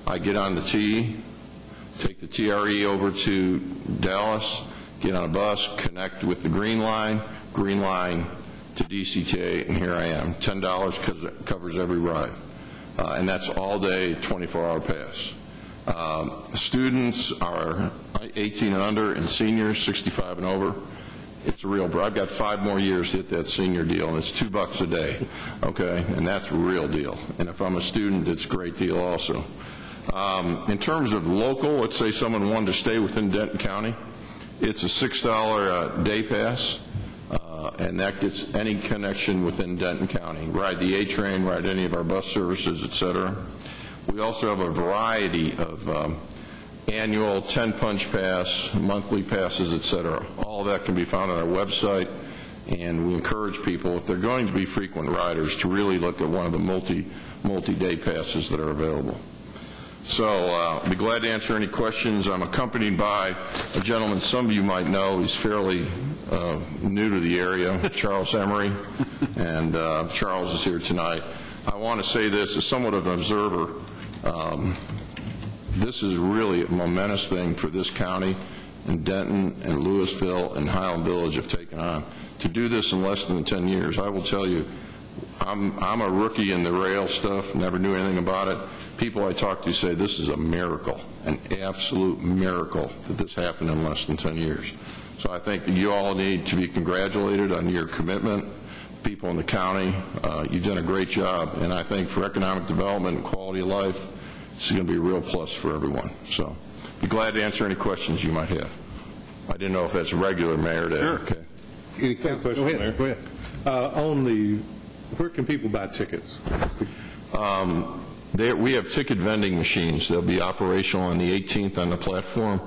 I get on the T, take the TRE over to Dallas, get on a bus, connect with the Green Line to DCTA, and here I am. $10 covers every ride. And that's all day, 24-hour pass. Students are 18 and under, and seniors 65 and over. It's a real, I've got 5 more years to hit that senior deal, and it's $2 a day, okay? And that's a real deal. And if I'm a student, it's a great deal also. In terms of local, let's say someone wanted to stay within Denton County, it's a $6 day pass, and that gets any connection within Denton County. Ride the A-Train, ride any of our bus services, et cetera. We also have a variety of annual 10-punch pass, monthly passes, et cetera. All of that can be found on our website, and we encourage people, if they're going to be frequent riders, to really look at one of the multi-day passes that are available. So I'll be glad to answer any questions. I'm accompanied by a gentleman some of you might know. He's fairly new to the area, Charles Emery, and Charles is here tonight. I want to say this as somewhat of an observer. This is really a momentous thing for this county, and Denton and Louisville and Highland Village have taken on. To do this in less than 10 years, I will tell you, I'm a rookie in the rail stuff, never knew anything about it. People I talk to say this is a miracle, an absolute miracle that this happened in less than 10 years. So I think you all need to be congratulated on your commitment. People in the county, you've done a great job, and I think for economic development and quality of life, it's going to be a real plus for everyone. So be glad to answer any questions you might have. I didn't know if that's regular, Mayor. Sure. Okay. Any questions? Go ahead, Mayor. Go ahead. Where can people buy tickets? We have ticket vending machines. They'll be operational on the 18th on the platform,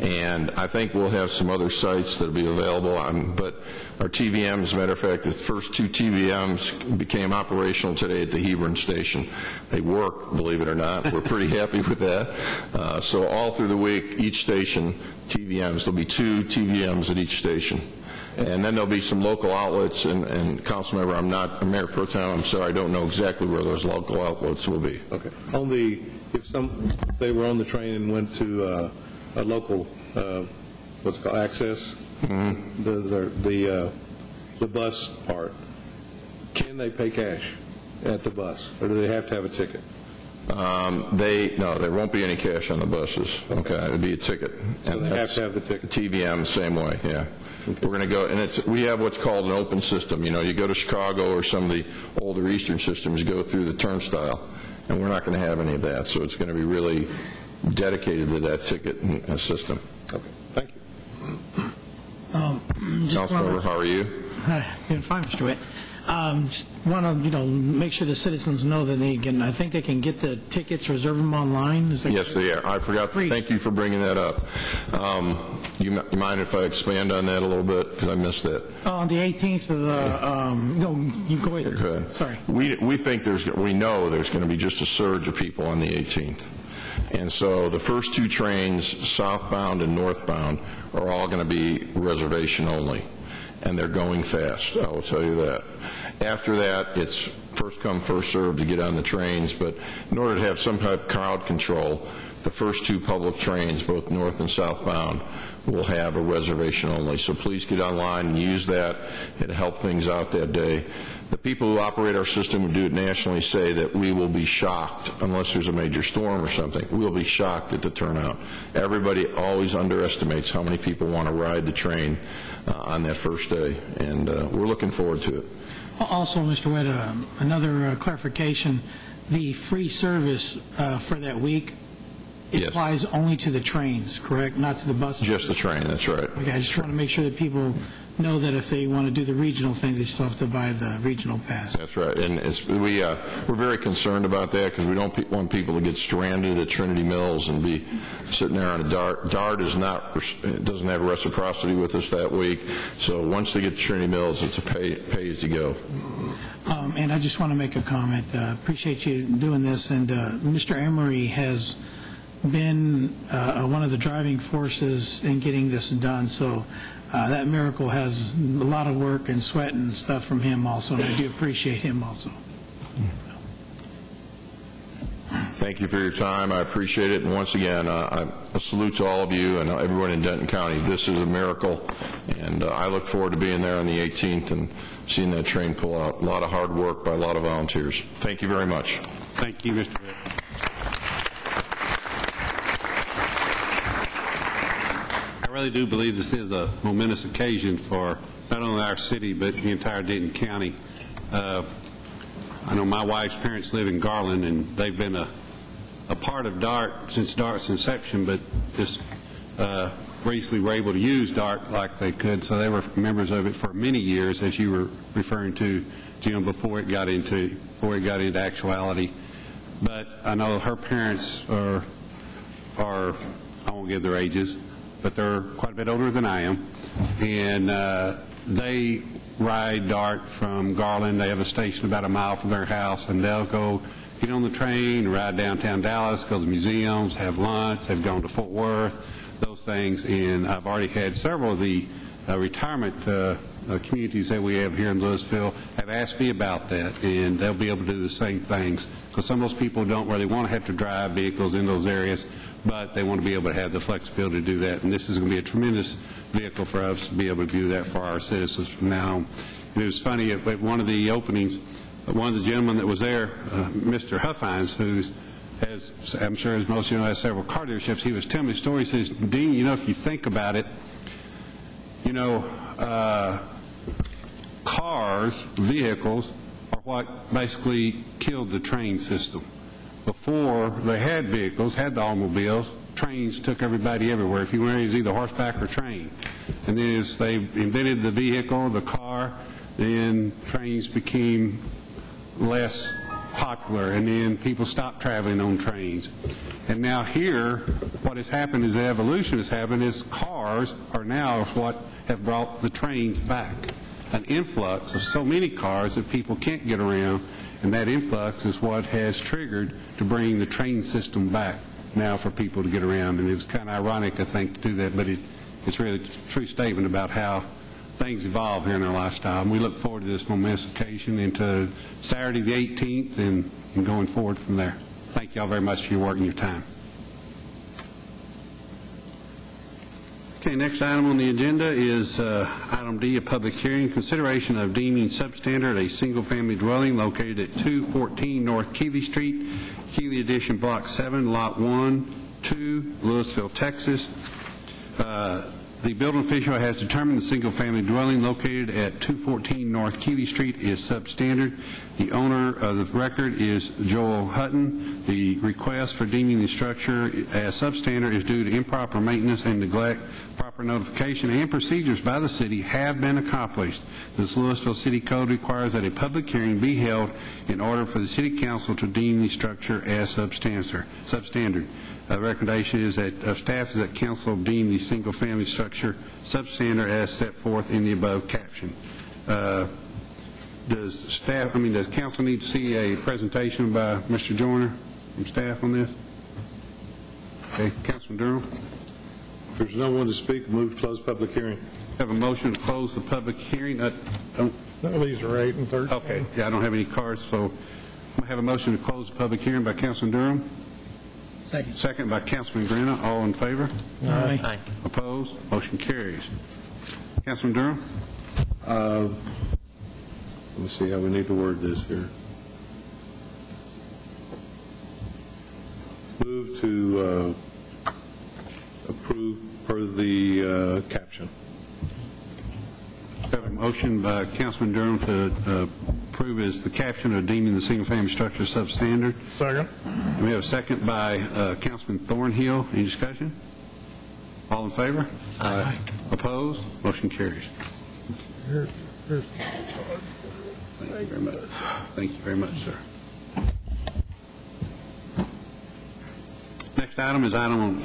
and I think we'll have some other sites that will be available. But our TVMs, as a matter of fact, the first 2 TVMs became operational today at the Hebron station. They work, believe it or not. We're pretty happy with that. So all through the week, each station, TVMs, there'll be 2 TVMs at each station. And then there'll be some local outlets, and Councilmember, I'm not a Mayor Pro Tem, I'm sorry, I don't know exactly where those local outlets will be. Okay. If they were on the train and went to a local, what's it called, access, the bus part, can they pay cash at the bus, or do they have to have a ticket? No, there won't be any cash on the buses. Okay, it'll be a ticket. So they have to have the ticket. TVM, same way, yeah. Okay. We're going to go, and we have what's called an open system. You know, you go to Chicago or some of the older Eastern systems, go through the turnstile, and we're not going to have any of that. So it's going to be really dedicated to that ticket system. Okay, thank you. Councilmember, how are you? Doing fine, Mr. Witt. Just want to, make sure the citizens know that I think they can get the tickets, reserve them online. Is that Yes, they are. I forgot. Thank you for bringing that up. You mind if I expand on that a little bit, because I missed that? On the 18th of the, no, you go ahead. Go ahead. Sorry. We think we know there's going to be just a surge of people on the 18th. And so the first two trains, southbound and northbound, are all going to be reservation only. And they're going fast, I will tell you that. After that, it's first come, first served to get on the trains, but in order to have some type of crowd control, the first two public trains, both north and southbound, will have a reservation only. So please get online and use that. It'll help things out that day. The people who operate our system who do it nationally say that we will be shocked, unless there's a major storm or something, we'll be shocked at the turnout. Everybody always underestimates how many people want to ride the train on that first day, and we're looking forward to it. Also, Mr. Webb, another clarification, the free service for that week, it Yes. applies only to the trains, correct? Not to the buses? Just the train, that's right. Okay, I just want to make sure that people know that if they want to do the regional thing, they still have to buy the regional pass. That's right, and we're very concerned about that because we don't want people to get stranded at Trinity Mills and be sitting there on a DART. DART doesn't have reciprocity with us that week, so once they get to Trinity Mills, it's a pay as you go. And I just want to make a comment. Appreciate you doing this, and Mr. Emery has been one of the driving forces in getting this done, so that miracle has a lot of work and sweat and stuff from him also, and I do appreciate him also. Thank you for your time. I appreciate it. And once again, a salute to all of you and everyone in Denton County. This is a miracle, and I look forward to being there on the 18th and seeing that train pull out. A lot of hard work by a lot of volunteers. Thank you very much. Thank you, Mr. Webb. I really do believe this is a momentous occasion for not only our city, but the entire Denton County. I know my wife's parents live in Garland, and they've been a part of DART since DART's inception, but just recently were able to use DART like they could, so they were members of it for many years, as you were referring to, Jim, before it got into actuality. But I know her parents are I won't give their ages, but they're quite a bit older than I am, and they ride DART from Garland. They have a station about a mile from their house, and they'll go get on the train, ride downtown Dallas, go to the museums, have lunch. They've gone to Fort Worth, those things, and I've already had several of the retirement communities that we have here in Louisville have asked me about that, and they'll be able to do the same things, because some of those people don't really want to have to drive vehicles in those areas, but they want to be able to have the flexibility to do that, and this is going to be a tremendous vehicle for us to be able to do that for our citizens from now on. And it was funny, at one of the openings, one of the gentlemen that was there, Mr. Huffines, who has, I'm sure as most of you know, has several car dealerships, he was telling me a story. He says, Dean, if you think about it, cars, vehicles, are what basically killed the train system. Before they had vehicles, had the automobiles, trains took everybody everywhere. If you went, it was either horseback or train. And then as they invented the vehicle, the car, then trains became less popular, and then people stopped traveling on trains. And now here, what has happened is the evolution has happened is cars are now what have brought the trains back. An influx of so many cars that people can't get around, and that influx is what has triggered to bring the train system back now for people to get around. And it was kind of ironic, I think, to do that, but it's really a true statement about how things evolve here in our lifestyle. And we look forward to this momentous occasion into Saturday the 18th and going forward from there. Thank you all very much for your work and your time. Okay, next item on the agenda is item D, a public hearing, consideration of deeming substandard a single-family dwelling located at 214 North Keeley Street, Keeley Edition, Block 7, Lot 1, 2, Louisville, Texas. The building official has determined the single-family dwelling located at 214 North Keeley Street is substandard. The owner of the record is Joel Hutton. The request for deeming the structure as substandard is due to improper maintenance and neglect prior proper notification and procedures by the city have been accomplished. This Louisville City Code requires that a public hearing be held in order for the City Council to deem the structure as substandard. The recommendation is that staff is that council deem the single-family structure substandard as set forth in the above caption. Does council need to see a presentation by Mr. Joyner from staff on this? Okay, Councilman Durham. If there's no one to speak, move to close public hearing. Have a motion to close the public hearing. These are 8 and 13. Okay, yeah, I don't have any cards, so I have a motion to close the public hearing by Councilman Durham. Second by Councilman Grena. All in favor? Aye. Opposed? Motion carries. Councilman Durham? Let me see how we need to word this here. Move to approve per the caption. Have a motion by Councilman Durham to approve as the caption of deeming the single-family structure substandard. Second. And we have a second by Councilman Thornhill. Any discussion? All in favor? Aye. Opposed? Motion carries. Here's Thank you very much. Thank you very much, sir. Next item is item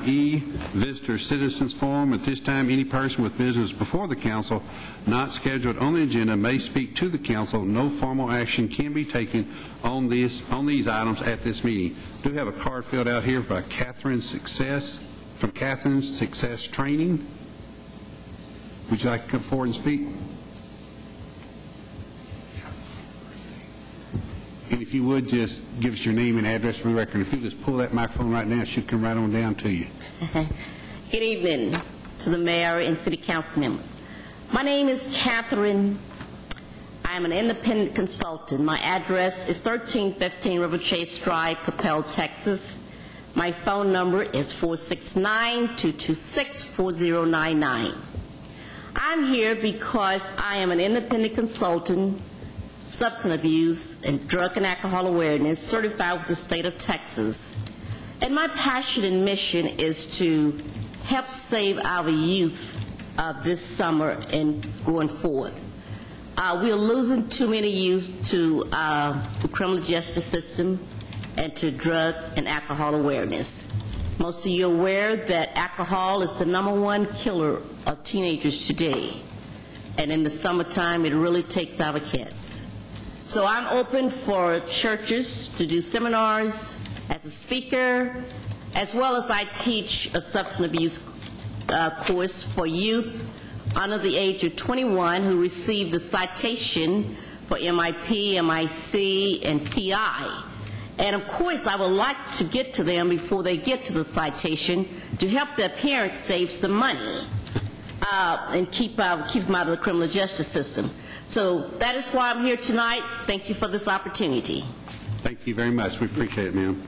E, Visitor Citizens Forum. At this time, any person with business before the council not scheduled on the agenda may speak to the council. No formal action can be taken on these items at this meeting. We do have a card filled out here by Catherine's Success Training. Would you like to come forward and speak? And if you would, just give us your name and address for the record. If you just pull that microphone right now, it should come right on down to you. Good evening to the mayor and city council members. My name is Catherine. I am an independent consultant. My address is 1315 River Chase Drive, Capel, Texas. My phone number is 469-226-4099. I'm here because I am an independent consultant, substance abuse and drug and alcohol awareness, certified with the state of Texas. And my passion and mission is to help save our youth this summer and going forward. We are losing too many youth to the criminal justice system and to drug and alcohol awareness. Most of you are aware that alcohol is the #1 killer of teenagers today. And in the summertime, it really takes our kids. So I'm open for churches to do seminars as a speaker, as well as I teach a substance abuse course for youth under the age of 21 who receive the citation for MIP, MIC, and PI. And of course, I would like to get to them before they get to the citation to help their parents save some money and keep them out of the criminal justice system. So that is why I'm here tonight. Thank you for this opportunity. Thank you very much. We appreciate it, ma'am.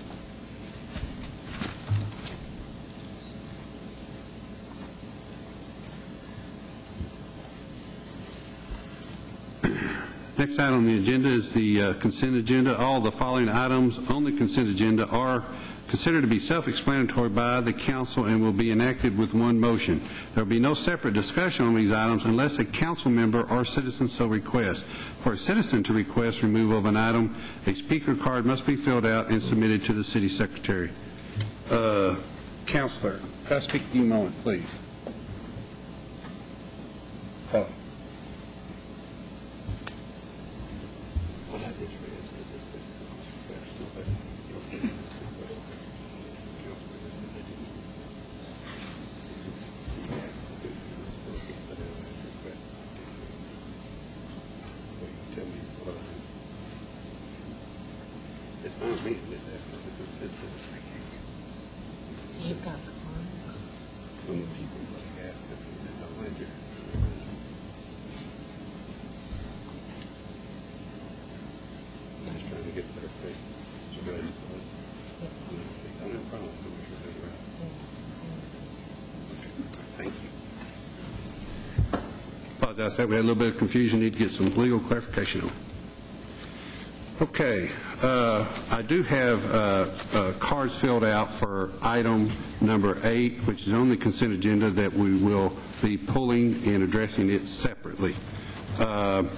Next item on the agenda is the consent agenda. All the following items on the consent agenda are considered to be self-explanatory by the council and will be enacted with one motion. There will be no separate discussion on these items unless a council member or citizen so requests. For a citizen to request removal of an item, a speaker card must be filled out and submitted to the city secretary. Councilor, can I speak to you a moment, please? It's not me, it's So you've got the card? when the people must ask if it's a ledger. I'm just trying to get better pay. So go ahead. I don't have a problem. Thank you. Apologize that we had a little bit of confusion. Need to get some legal clarification on. Okay, I do have cards filled out for item number 8, which is on the consent agenda, that we will be pulling and addressing it separately. But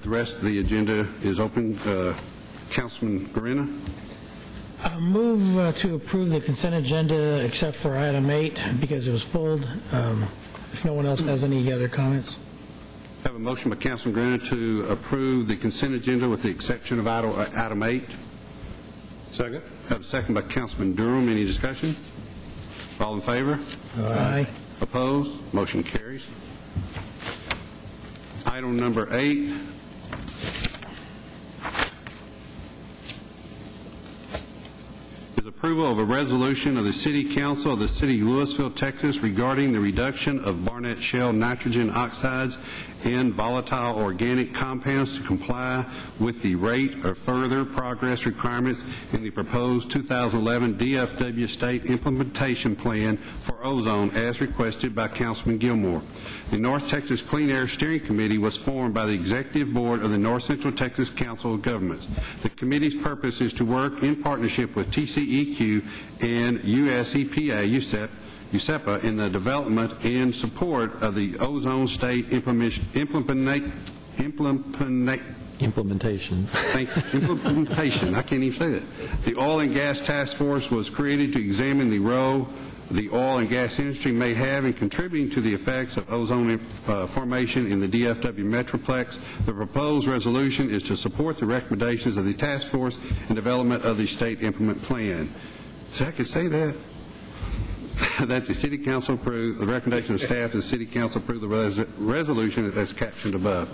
the rest of the agenda is open. Councilman Guarina? I move to approve the consent agenda except for item 8 because it was pulled. If no one else has any other comments. I have a motion by Councilman Guarina to approve the consent agenda with the exception of item 8. Second. I have a second by Councilman Durham. Any discussion? All in favor? Aye. Opposed? Motion carries. Item number 8. Is approval of a resolution of the City Council of the City of Louisville, Texas regarding the reduction of Barnett Shale nitrogen oxides and volatile organic compounds to comply with the rate or further progress requirements in the proposed 2011 DFW State Implementation Plan for Ozone as requested by Councilman Gilmore. The North Texas Clean Air Steering Committee was formed by the Executive Board of the North Central Texas Council of Governments. The committee's purpose is to work in partnership with TCEQ and US EPA, USEPA, in the development and support of the Ozone State implementation. Implementation. I can't even say that. The Oil and Gas Task Force was created to examine the role the oil and gas industry may have in contributing to the effects of ozone formation in the DFW Metroplex. The proposed resolution is to support the recommendations of the task force in development of the state implement plan. So I could say that. That the City Council approve the recommendation of staff and the City Council approve the resolution as captioned above.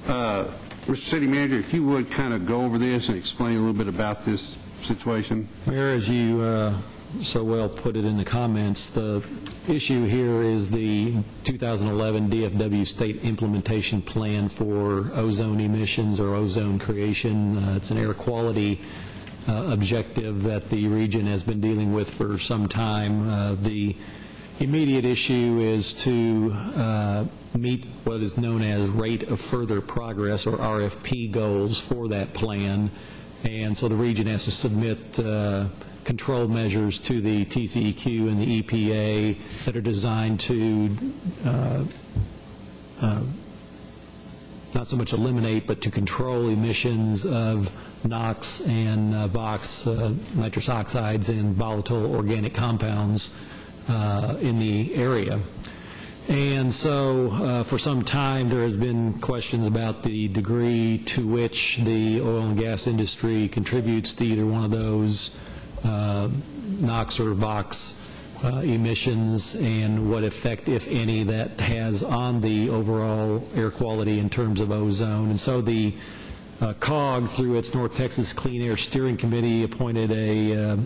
Mr. City Manager, if you would kind of go over this and explain a little bit about this situation. Mayor, as you so well put it in the comments, the issue here is the 2011 DFW State Implementation Plan for ozone emissions or ozone creation. It's an air quality objective that the region has been dealing with for some time. The immediate issue is to meet what is known as rate of further progress, or RFP, goals for that plan. And so the region has to submit control measures to the TCEQ and the EPA that are designed to not so much eliminate, but to control emissions of NOx and VOx, nitrous oxides, and volatile organic compounds in the area. And so for some time there has been questions about the degree to which the oil and gas industry contributes to either one of those NOx or VOx emissions, and what effect, if any, that has on the overall air quality in terms of ozone. And so the COG, through its North Texas Clean Air Steering Committee, appointed a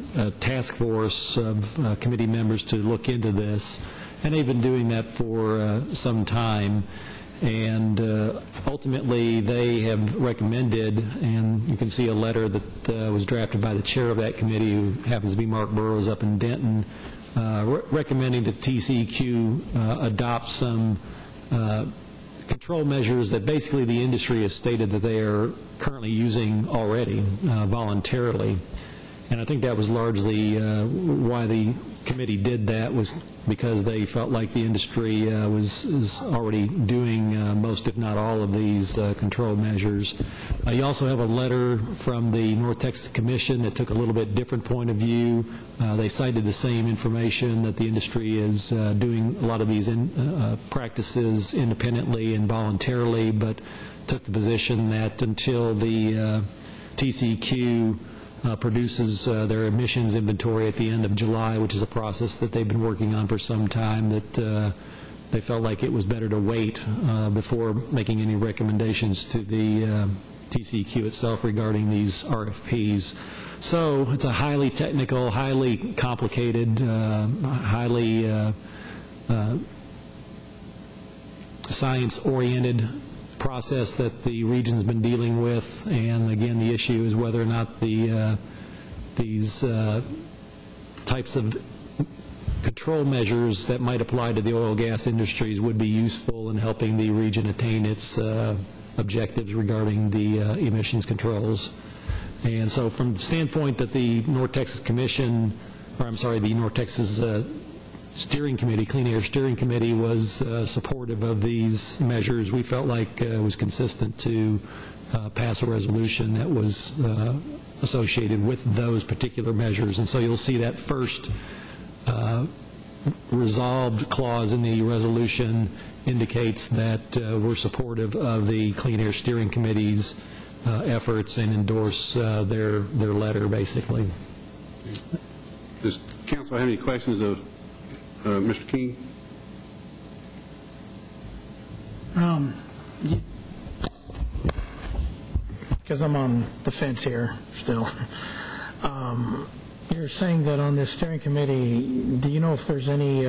task force of committee members to look into this, and they've been doing that for some time. And ultimately they have recommended, and you can see a letter that was drafted by the chair of that committee, who happens to be Mark Burrows up in Denton, recommending that TCEQ adopt some control measures that basically the industry has stated that they are currently using already voluntarily. And I think that was largely why the committee did that, was because they felt like the industry is already doing most, if not all, of these control measures. You also have a letter from the North Texas Commission that took a little bit different point of view. They cited the same information, that the industry is doing a lot of these practices independently and voluntarily, but took the position that until the TCEQ produces their emissions inventory at the end of July, which is a process that they've been working on for some time, that they felt like it was better to wait before making any recommendations to the TCEQ itself regarding these RFPs. So it's a highly technical, highly complicated, highly science-oriented process that the region's been dealing with, and again the issue is whether or not these types of control measures that might apply to the oil gas industries would be useful in helping the region attain its objectives regarding the emissions controls. And so from the standpoint that the North Texas Commission, or I'm sorry, the North Texas Steering Committee, Clean Air Steering Committee was supportive of these measures, we felt like it was consistent to pass a resolution that was associated with those particular measures. And so you'll see that first resolved clause in the resolution indicates that we're supportive of the Clean Air Steering Committee's efforts and endorse their letter, basically. Does council have any questions of Mr. King? Because I'm on the fence here still. You're saying that on this steering committee, do you know if there's any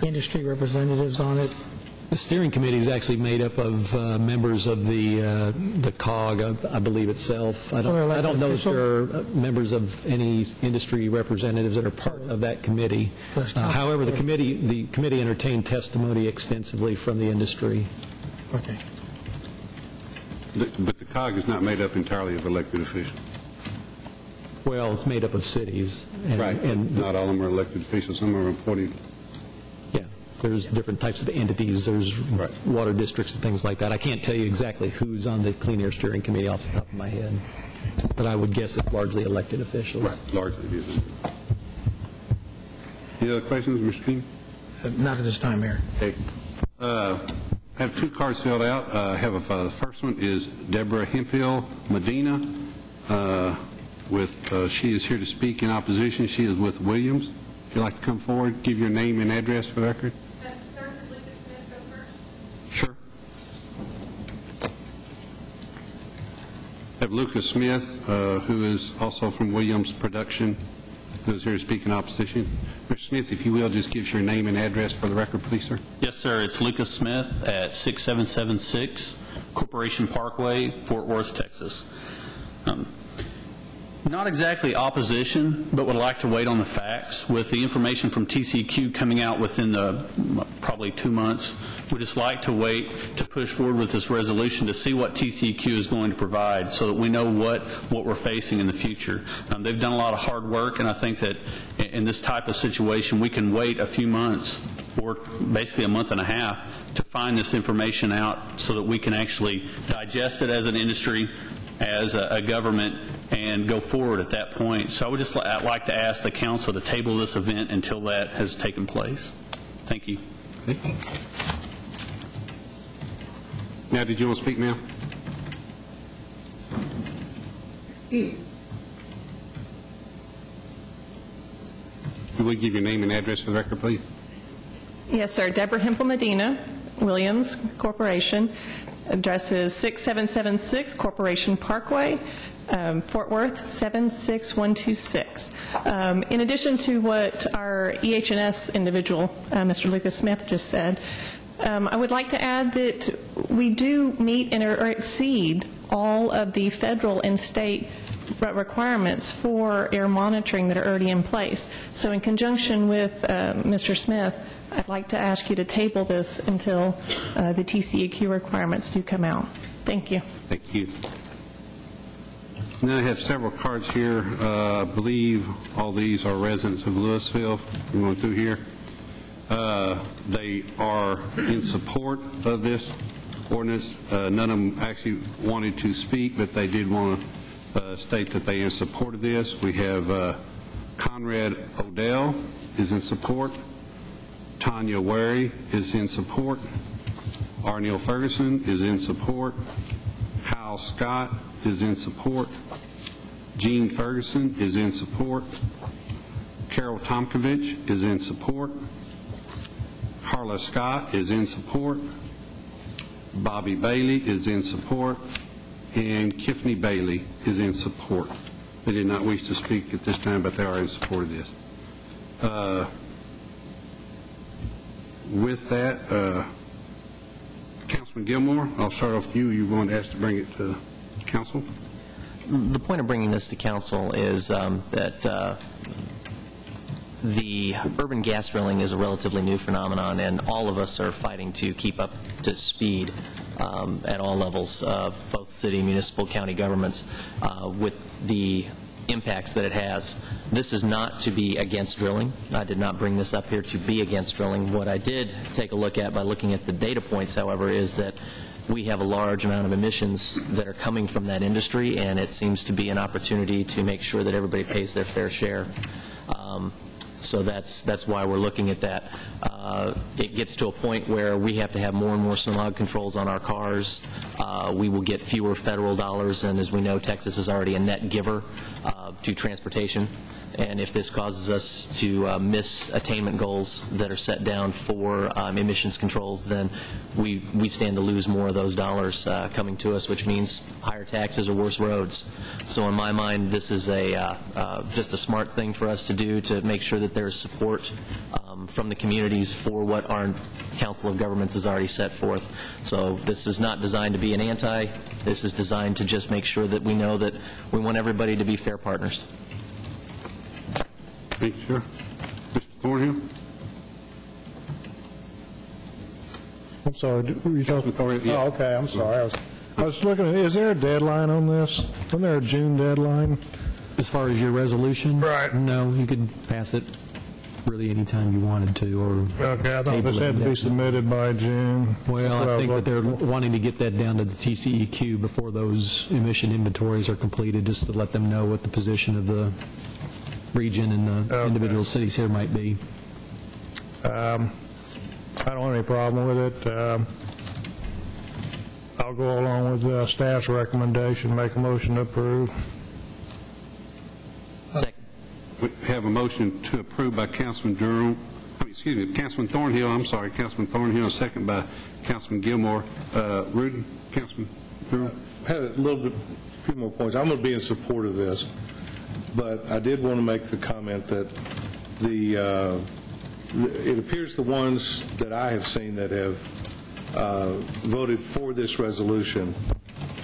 industry representatives on it? The steering committee is actually made up of members of the COG, I believe itself. I don't know if there are members of any industry representatives that are part of that committee. However, the committee entertained testimony extensively from the industry. Okay. But the COG is not made up entirely of elected officials. Well, it's made up of cities. Right. And not all of them are elected officials. Some are appointed. Yeah. There's different types of entities. There's water districts and things like that. I can't tell you exactly who's on the Clean Air Steering Committee off the top of my head, but I would guess it's largely elected officials. Right. Largely it is. Any other questions, Mr. King? Not at this time, Mayor. Okay. I have two cards filled out. The first one is Deborah Hemphill Medina. She is here to speak in opposition. She is with Williams. If you'd like to come forward, give your name and address for the record. Sir, could Lucas Smith go first? Sure. I have Lucas Smith, who is also from Williams Production, who is here to speak in opposition. Mr. Smith, if you will, just give us your name and address for the record, please, sir. Yes, sir. It's Lucas Smith at 6776 Corporation Parkway, Fort Worth, Texas. Not exactly opposition, but would like to wait on the facts. With the information from TCEQ coming out within probably 2 months, we'd just like to wait to push forward with this resolution to see what TCEQ is going to provide so that we know what we're facing in the future. They've done a lot of hard work, and I think that in this type of situation, we can wait a few months or basically a month and a half to find this information out so that we can actually digest it as an industry, as a government, and go forward at that point. So I would just like to ask the council to table this event until that has taken place. Thank you. Now, did you want to speak now? You will give your name and address for the record, please? Yes, sir. Deborah Hemphill Medina, Williams Corporation. Address is 6776 Corporation Parkway, Fort Worth 76126. In addition to what our EH&S individual, Mr. Lucas Smith, just said, I would like to add that we do meet or exceed all of the federal and state requirements for air monitoring that are already in place. So in conjunction with Mr. Smith, I'd like to ask you to table this until the TCEQ requirements do come out. Thank you. Thank you. Now I have several cards here. I believe all these are residents of Louisville. We're going through here. They are in support of this ordinance. None of them actually wanted to speak, but they did want to state that they are in support of this. We have Conrad Odell is in support. Tanya Wary is in support. Arnell Ferguson is in support. Hal Scott is in support. Gene Ferguson is in support. Carol Tomkovich is in support. Carla Scott is in support. Bobby Bailey is in support. And Kiffney Bailey is in support. They did not wish to speak at this time, but they are in support of this. With that, Councilman Gilmore, I'll start off with you. You want to ask to bring it to council? The point of bringing this to council is that the urban gas drilling is a relatively new phenomenon, and all of us are fighting to keep up to speed at all levels, both city, municipal, county governments, with the impacts that it has. This is not to be against drilling. I did not bring this up here to be against drilling. What I did take a look at by looking at the data points, however, is that we have a large amount of emissions that are coming from that industry, and it seems to be an opportunity to make sure that everybody pays their fair share. So that's why we're looking at that. It gets to a point where we have to have more and more smog controls on our cars. We will get fewer federal dollars, and as we know, Texas is already a net giver to transportation. And if this causes us to miss attainment goals that are set down for emissions controls, then we stand to lose more of those dollars coming to us, which means higher taxes or worse roads. So in my mind, this is just a smart thing for us to do to make sure that there's support from the communities for what our Council of Governments has already set forth. So this is not designed to be an anti. This is designed to just make sure that we know that we want everybody to be fair partners. Thank you, sir. Mr. Thornhill? I'm sorry, were you talking? Yeah. Oh, okay, I'm sorry. I was looking at, is there a deadline on this? Isn't there a June deadline? As far as your resolution? Right. No, you could pass it really any time you wanted to, or... Okay, I thought this had to be submitted by June. Well, I think that they're wanting to get that down to the TCEQ before those emission inventories are completed, just to let them know what the position of the region and the individual cities here might be. I don't have any problem with it. I'll go along with staff's recommendation, make a motion to approve. Second. We have a motion to approve by Councilman Durham. Councilman Thornhill, I'm sorry, Councilman Thornhill, second by Councilman Gilmore. Rudin, Councilman Durham? I had a few more points. I'm going to be in support of this, but I did want to make the comment that it appears the ones that I have seen that have voted for this resolution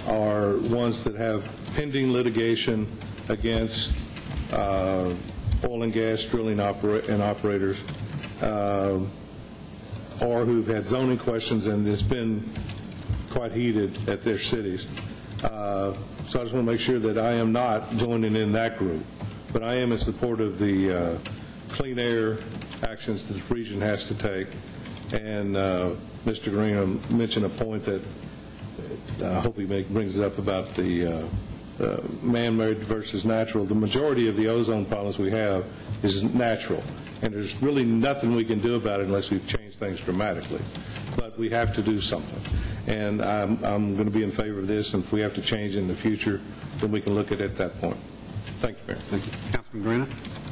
are ones that have pending litigation against oil and gas drilling and operators, or who've had zoning questions, and it's been quite heated at their cities. So I just want to make sure that I am not joining in that group, but I am in support of the clean air actions that the region has to take. And Mr. Green mentioned a point that I hope he brings it up about the man-made versus natural. The majority of the ozone problems we have is natural, and there's really nothing we can do about it unless we change things dramatically. But we have to do something. And I'm going to be in favor of this, and if we have to change in the future, then we can look at it at that point. Thank you, Mayor. Thank you. Councilman Green?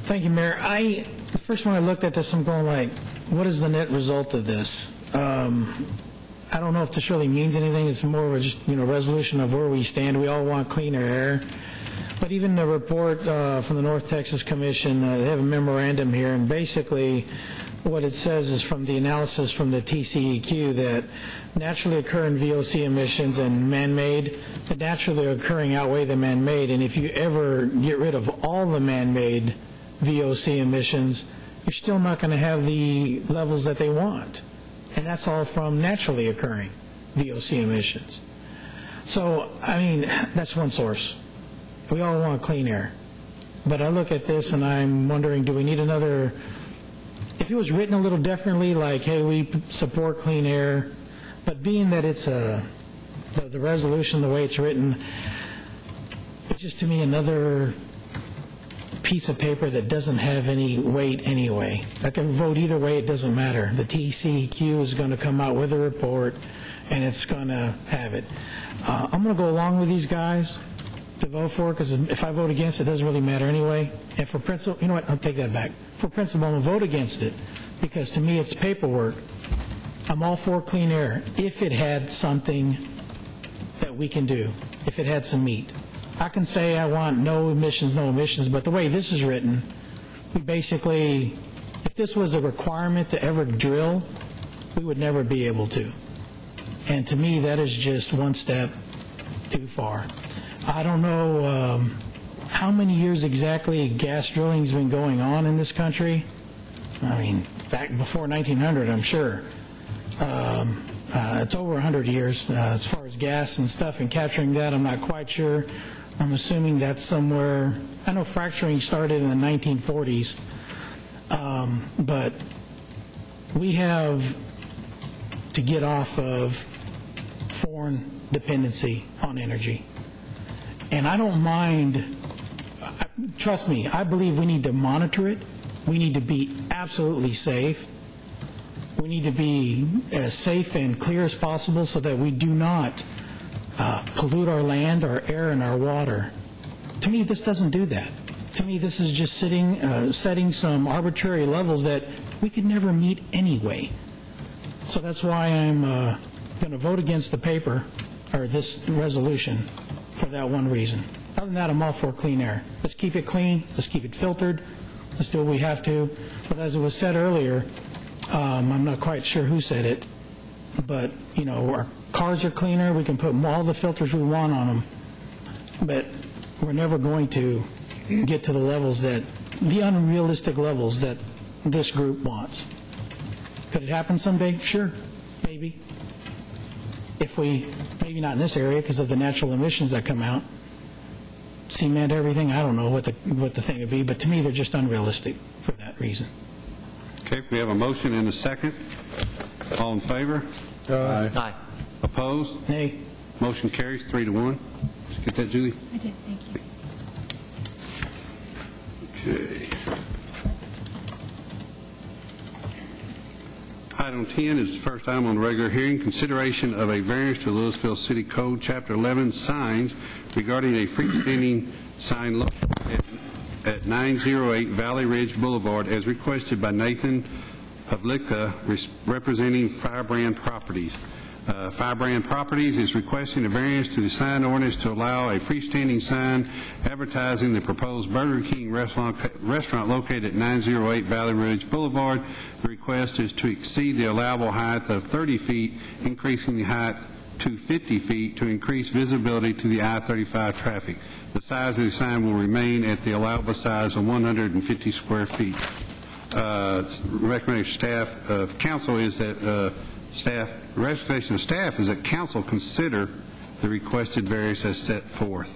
Thank you, Mayor. First, when I looked at this, I'm going like, what is the net result of this? I don't know if this really means anything. It's more of a just resolution of where we stand. We all want cleaner air. But even the report from the North Texas Commission, they have a memorandum here, and basically what it says is from the analysis from the TCEQ that naturally occurring VOC emissions and man-made, the naturally occurring outweigh the man-made, and if you ever get rid of all the man-made VOC emissions, you're still not going to have the levels that they want. And that's all from naturally occurring VOC emissions. So, I mean, that's one source. We all want clean air. But I look at this and I'm wondering, do we need another, if it was written a little differently, like, hey, we support clean air, but being that it's the resolution, the way it's written, it's just to me another piece of paper that doesn't have any weight anyway. I can vote either way, it doesn't matter. The TCEQ is going to come out with a report, and it's going to have it. I'm going to go along with these guys to vote for it, because if I vote against it, it doesn't really matter anyway. And for principle, you know what, I'll take that back. For principle, I'm going to vote against it, because to me it's paperwork. I'm all for clean air if it had something that we can do, if it had some meat. I can say I want no emissions, but the way this is written, we basically, if this was a requirement to ever drill, we would never be able to. And to me, that is just one step too far. I don't know how many years exactly gas drilling has been going on in this country. I mean, back before 1900, I'm sure. It's over 100 years as far as gas and stuff, and capturing that, I'm not quite sure. I'm assuming that's somewhere, I know fracturing started in the 1940s, but we have to get off of foreign dependency on energy. And I don't mind, trust me, I believe we need to monitor it. We need to be absolutely safe. We need to be as safe and clear as possible so that we do not pollute our land, our air, and our water. To me, this doesn't do that. To me, this is just setting some arbitrary levels that we could never meet anyway. So that's why I'm going to vote against the paper, or this resolution, for that one reason. Other than that, I'm all for clean air. Let's keep it clean. Let's keep it filtered. Let's do what we have to. But as it was said earlier, I'm not quite sure who said it, but, you know, our cars are cleaner. We can put all the filters we want on them. But we're never going to get to the levels that, the unrealistic levels that this group wants. Could it happen someday? Sure, maybe. If we, maybe not in this area because of the natural emissions that come out, cement everything, I don't know what the thing would be, but to me they're just unrealistic for that reason. Okay, we have a motion and a second. All in favor? Aye. Opposed? Nay. Motion carries 3-1. Did you get that, Julie? I did, thank you. Okay. Item 10 is the first item on the regular hearing, consideration of a variance to Louisville City Code, Chapter 11, signs regarding a freestanding sign located at 908 Valley Ridge Boulevard as requested by Nathan Havlicka, representing Firebrand Properties. Firebrand Properties is requesting a variance to the sign ordinance to allow a freestanding sign advertising the proposed Burger King restaurant located at 908 Valley Ridge Boulevard. The request is to exceed the allowable height of 30 feet, increasing the height to 50 feet to increase visibility to the I-35 traffic. The size of the sign will remain at the allowable size of 150 square feet. Recommendation staff of council is that recommendation of staff is that council consider the requested variance as set forth.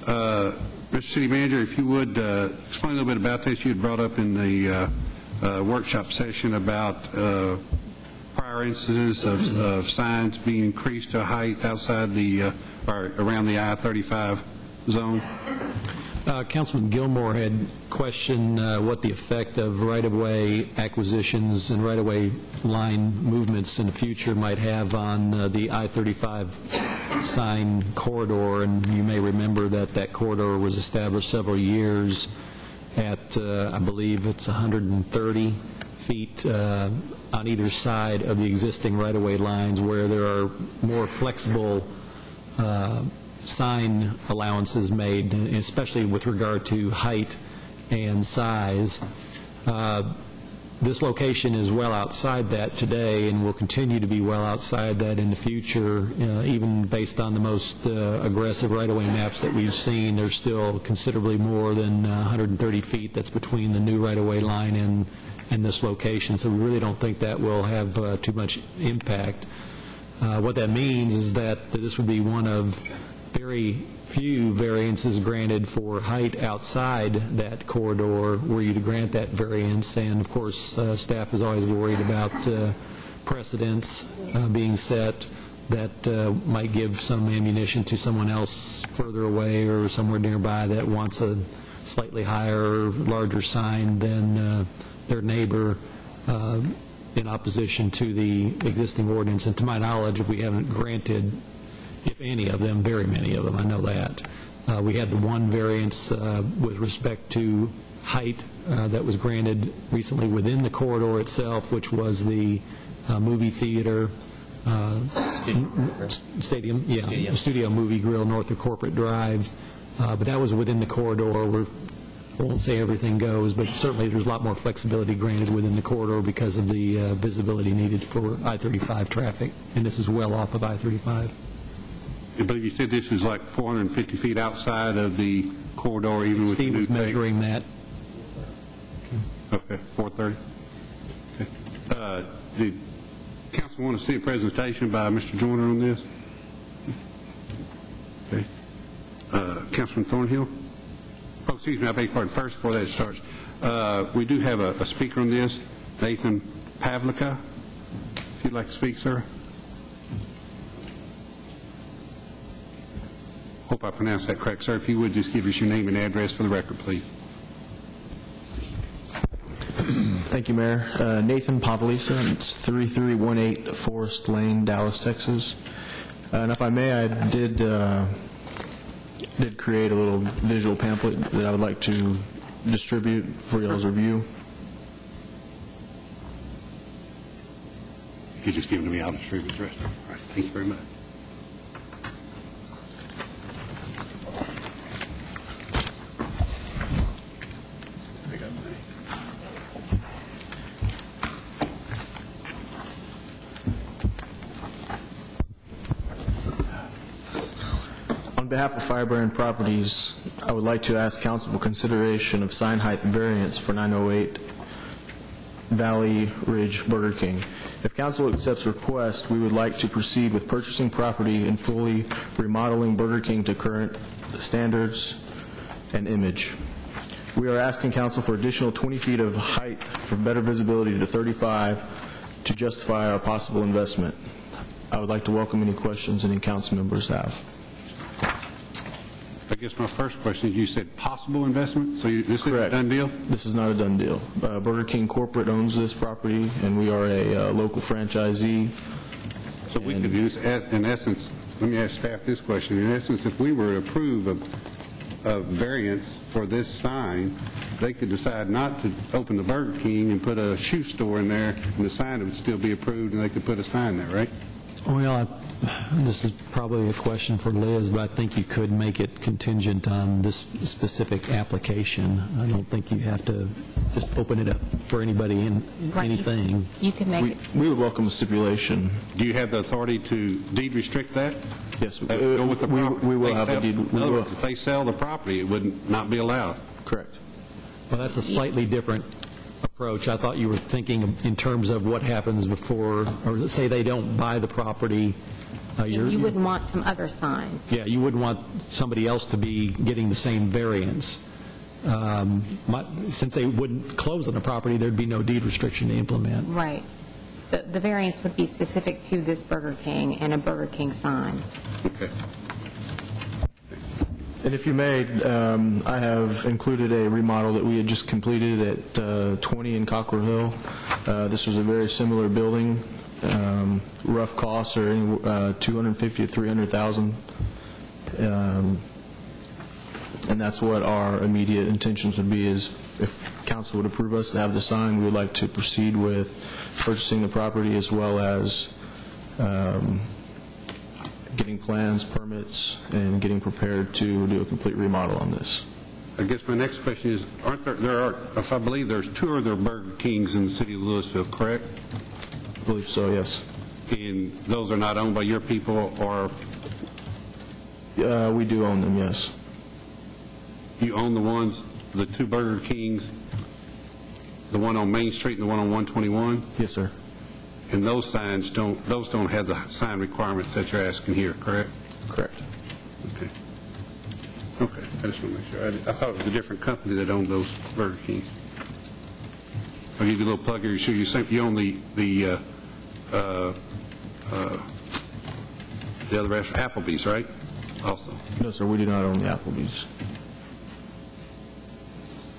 Mr. City Manager, if you would explain a little bit about this. You had brought up in the workshop session about prior instances of signs being increased to a height outside the or around the I-35 zone. Councilman Gilmore had questioned what the effect of right-of-way acquisitions and right-of-way line movements in the future might have on the I-35 sign corridor, and you may remember that that corridor was established several years at, I believe it's 130 feet on either side of the existing right-of-way lines, where there are more flexible sign allowances made, especially with regard to height and size. This location is well outside that today and will continue to be well outside that in the future, even based on the most aggressive right-of-way maps that we've seen. There's still considerably more than 130 feet that's between the new right-of-way line and this location, so we really don't think that will have too much impact. What that means is that this would be one of very few variances granted for height outside that corridor were you to grant that variance, and of course staff is always worried about precedents being set that might give some ammunition to someone else further away or somewhere nearby that wants a slightly higher, larger sign than their neighbor in opposition to the existing ordinance. And to my knowledge, we haven't granted, if any of them, very many of them, I know that. We had the one variance with respect to height that was granted recently within the corridor itself, which was the movie theater, Studio Movie Grill north of Corporate Drive. But that was within the corridor where I won't say everything goes, but certainly there's a lot more flexibility granted within the corridor because of the visibility needed for I-35 traffic, and this is well off of I-35. But you said this is like 450 feet outside of the corridor, even with Steve the new was measuring that. Okay, 430. Did council want to see a presentation by Mr. Joyner on this? Okay. Councilman Thornhill? Oh, excuse me, I beg your pardon. First, before that starts, we do have a speaker on this, Nathan Pavlica. If you'd like to speak, sir. Hope I pronounced that correct, sir. If you would, just give us your name and address for the record, please. Thank you, Mayor. Nathan Pavlisa, it's 3318 Forest Lane, Dallas, Texas. And if I may, I did create a little visual pamphlet that I would like to distribute for y'all's review. If you just give it to me, I'll distribute the rest. All right, thank you very much. On behalf of Firebrand Properties, I would like to ask council for consideration of sign height variance for 908 Valley Ridge Burger King. If council accepts request, we would like to proceed with purchasing property and fully remodeling Burger King to current standards and image. We are asking council for additional 20 feet of height for better visibility to 35 to justify our possible investment. I would like to welcome any questions any council members have. I guess my first question is, you said possible investment? So this is a done deal? This is not a done deal. Burger King Corporate owns this property, and we are a local franchisee. So we could use, in essence, let me ask staff this question. In essence, if we were to approve a variance for this sign, they could decide not to open the Burger King and put a shoe store in there, and the sign would still be approved, and they could put a sign there, right? Well, this is probably a question for Liz, but I think you could make it contingent on this specific application. I don't think you have to just open it up for anybody and anything. You can make it. We would welcome a stipulation. Do you have the authority to deed restrict that? Yes, Go with the property. we will have a deed. In other words, if they sell the property, it would not be allowed. Correct. Well, that's a slightly different approach. I thought you were thinking in terms of what happens before, or let's say they don't buy the property. You wouldn't want some other sign. Yeah, you wouldn't want somebody else to be getting the same variance. Since they wouldn't close on the property, there'd be no deed restriction to implement. Right. The variance would be specific to this Burger King and a Burger King sign. Okay. And if you may, I have included a remodel that we had just completed at 20 in Cockrell Hill. This was a very similar building. Rough costs are $250,000 to $300,000, and that's what our immediate intentions would be. Is if council would approve us to have the sign, we would like to proceed with purchasing the property as well as getting plans, permits, and getting prepared to do a complete remodel on this. I guess my next question is, aren't there are, if I believe there's two other Burger Kings in the city of Louisville, correct? I believe so, yes. And those are not owned by your people, or? We do own them, yes. You own the two Burger Kings, the one on Main Street and the one on 121? Yes, sir. And those signs don't have the sign requirements that you're asking here, correct? Correct. Okay. Okay, I just want to make sure. I thought it was a different company that owned those Burger Kings. I'll give you a little plug here. You own the other restaurant, Applebee's, right? Also. No, sir, we do not own the Applebee's.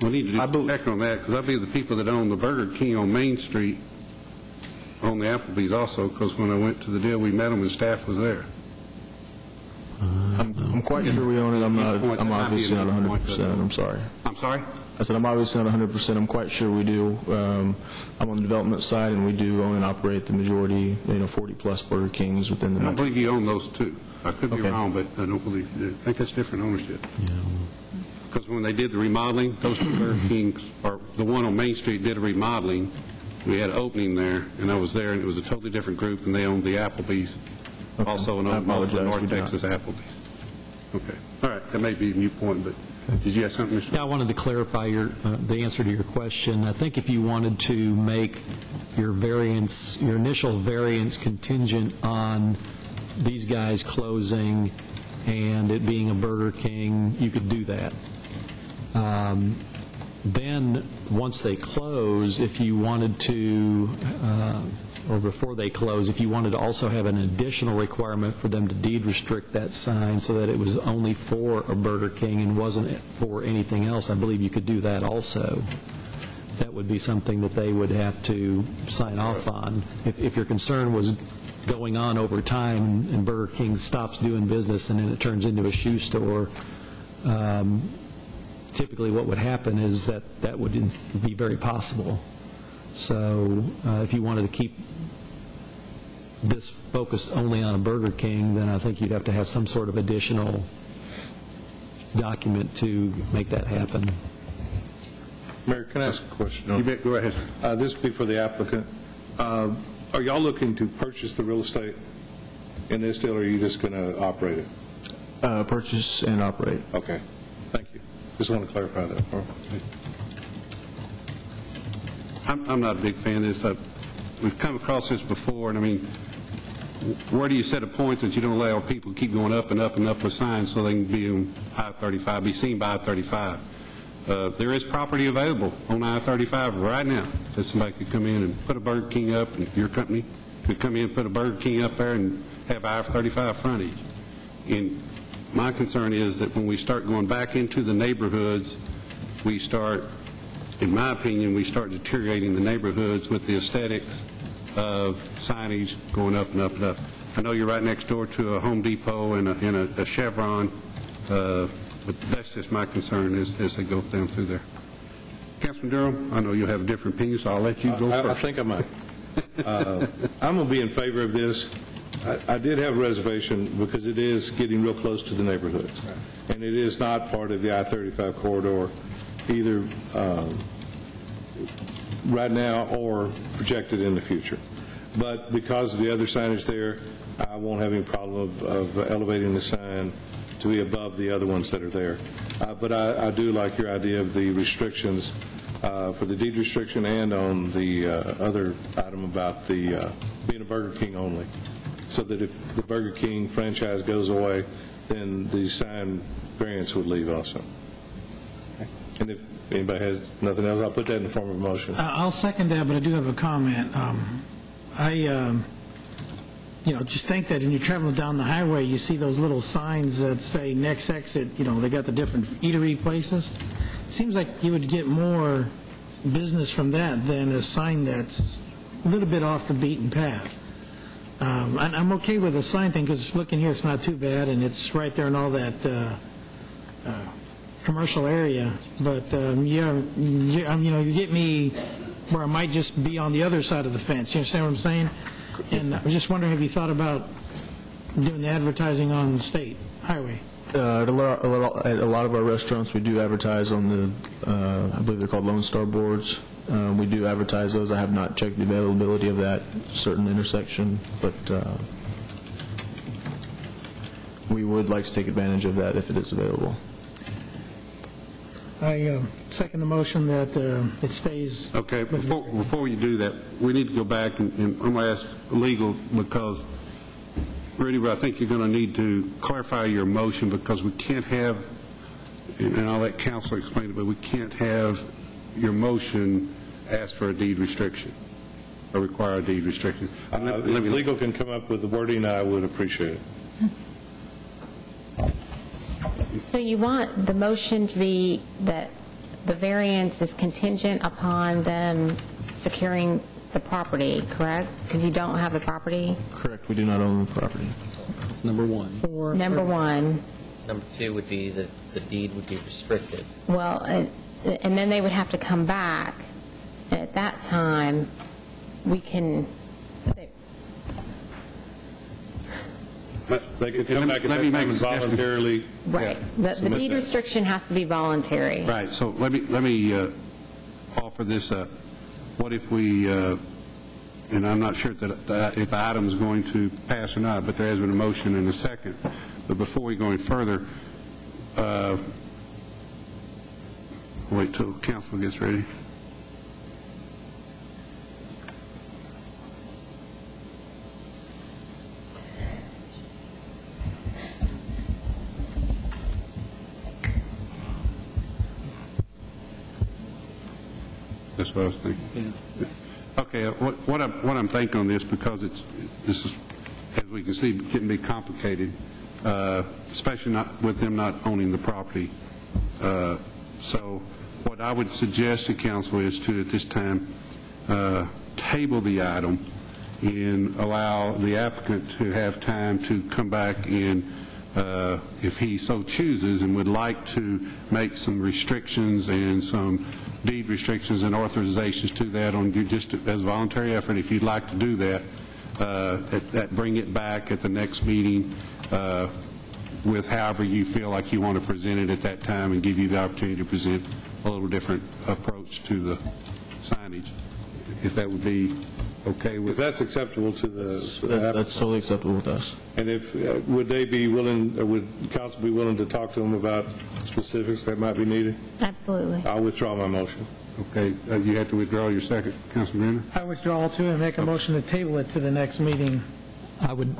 We need to do check on that, because I believe the people that own the Burger King on Main Street own the Applebee's also, because when I went to the deal, we met them and staff was there. I'm quite sure we own it. I'm obviously not 100%. I'm sorry. I'm sorry? I said I'm obviously not 100%. I'm quite sure we do. I'm on the development side, and we do own and operate the majority, 40-plus Burger Kings within the metro. I believe you own those too. I could be wrong, but I don't believe you do. I think that's different ownership. Because when they did the remodeling, those two Burger Kings, or the one on Main Street did a remodeling. We had an opening there, and I was there, and it was a totally different group, and they owned the Applebee's. Okay. Also, and owned the North Texas Applebee's. Okay. All right. That may be a new point, but Did you have something, Mr.? Yeah, I wanted to clarify the answer to your question. I think if you wanted to make your initial variance contingent on these guys closing and it being a Burger King, you could do that. Then, once they close, if you wanted to, or before they close, if you wanted to also have an additional requirement for them to deed restrict that sign so that it was only for a Burger King and wasn't for anything else, I believe you could do that also. That would be something that they would have to sign off on. If your concern was going on over time and Burger King stops doing business and then it turns into a shoe store, typically what would happen is that would be very possible. So if you wanted to keep this focused only on a Burger King, then I think you'd have to have some sort of additional document to make that happen. Mayor, can I ask a question? You bet. Go ahead. This would be for the applicant. Are y'all looking to purchase the real estate in this deal, or are you just going to operate it? Purchase and operate. Okay. Thank you. Just want to clarify that for me. I'm not a big fan of this. We've come across this before, and I mean, where do you set a point that you don't allow people to keep going up and up and up with signs so they can be on I-35, be seen by I-35? There is property available on I-35 right now that somebody could come in and put a Burger King up, and your company could come in and put a Burger King up there and have I-35 frontage. And my concern is that when we start going back into the neighborhoods, we start, in my opinion, we start deteriorating the neighborhoods with the aesthetics of signage going up and up and up. I know you're right next door to a Home Depot and a Chevron, but that's just my concern as they go down through there. Councilman Durham, I know you have a different opinion, so I'll let you go first. I think I might. I'm going to be in favor of this. I did have a reservation because it is getting real close to the neighborhoods. And it is not part of the I-35 corridor either right now or projected in the future. But because of the other signage there, I won't have any problem of elevating the sign to be above the other ones that are there. But I do like your idea of the restrictions for the deed restriction and on the other item about the being a Burger King only, so that if the Burger King franchise goes away, then the sign variance would leave also. And if anybody has nothing else, I'll put that in the form of a motion. I'll second that, but I do have a comment. Just think that when you're traveling down the highway, you see those little signs that say next exit, they got the different eatery places. Seems like you would get more business from that than a sign that's a little bit off the beaten path. I'm okay with the sign thing because looking here, it's not too bad, and it's right there in all that commercial area. But you get me where I might just be on the other side of the fence. You understand what I'm saying? And I was just wondering, have you thought about doing the advertising on the state highway? At a lot of our restaurants, we do advertise on the, I believe they're called Lone Star boards. We do advertise those. I have not checked the availability of that certain intersection, but we would like to take advantage of that if it is available. I second the motion that it stays. Okay, before you do that, we need to go back and I'm going to ask legal because, Rudy, I think you're going to need to clarify your motion because we can't have, and I'll let counsel explain it, but we can't have your motion ask for a deed restriction or require a deed restriction. If legal can come up with the wording, I would appreciate it. So you want the motion to be that the variance is contingent upon them securing the property, correct? Because you don't have the property? Correct. We do not own the property. That's number one. Number one. Number two would be that the deed would be restricted. Well, and then they would have to come back. And at that time, we can... They could come back at that time and voluntarily. Right. The deed restriction has to be voluntary. Right. So let me offer this up. What if we, and I'm not sure that if the item is going to pass or not, but there has been a motion in a second. But before we go any further, Wait till council gets ready. That's what I was thinking. Okay, what I'm thinking on this, because this is, as we can see, can be complicated, especially not with them not owning the property. So what I would suggest to council is to, at this time, table the item and allow the applicant to have time to come back and, if he so chooses and would like to make some restrictions and some deed restrictions and authorizations to that on just as a voluntary effort, if you'd like to do that, bring it back at the next meeting with however you feel like you want to present it at that time, and give you the opportunity to present a little different approach to the signage, if that would be okay with... If that's acceptable to the... That's totally acceptable with us. And if, would they be willing, or would council be willing to talk to them about specifics that might be needed? Absolutely. I'll withdraw my motion. Okay, you have to withdraw your second, Councilman Brenner? I withdraw too and make a motion to table it to the next meeting. I would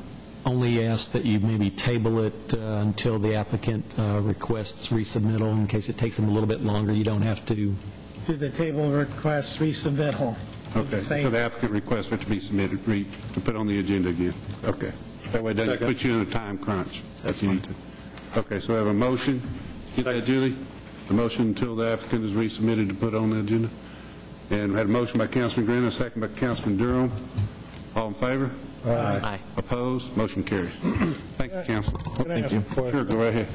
only ask that you maybe table it until the applicant requests resubmittal. In case it takes them a little bit longer, you don't have to. Do the table request resubmittal. Okay, so the applicant requests for it to be submitted, to put on the agenda again. Okay. That way it doesn't put you in a time crunch. That's fine. Okay, so I have a motion. Get that, Julie? A motion until the applicant is resubmitted to put on the agenda. And we had a motion by Councilman Green, a second by Councilman Durham. All in favor? Aye. Opposed? Motion carries. Thank you, Council. Thank you. Sure, go right ahead.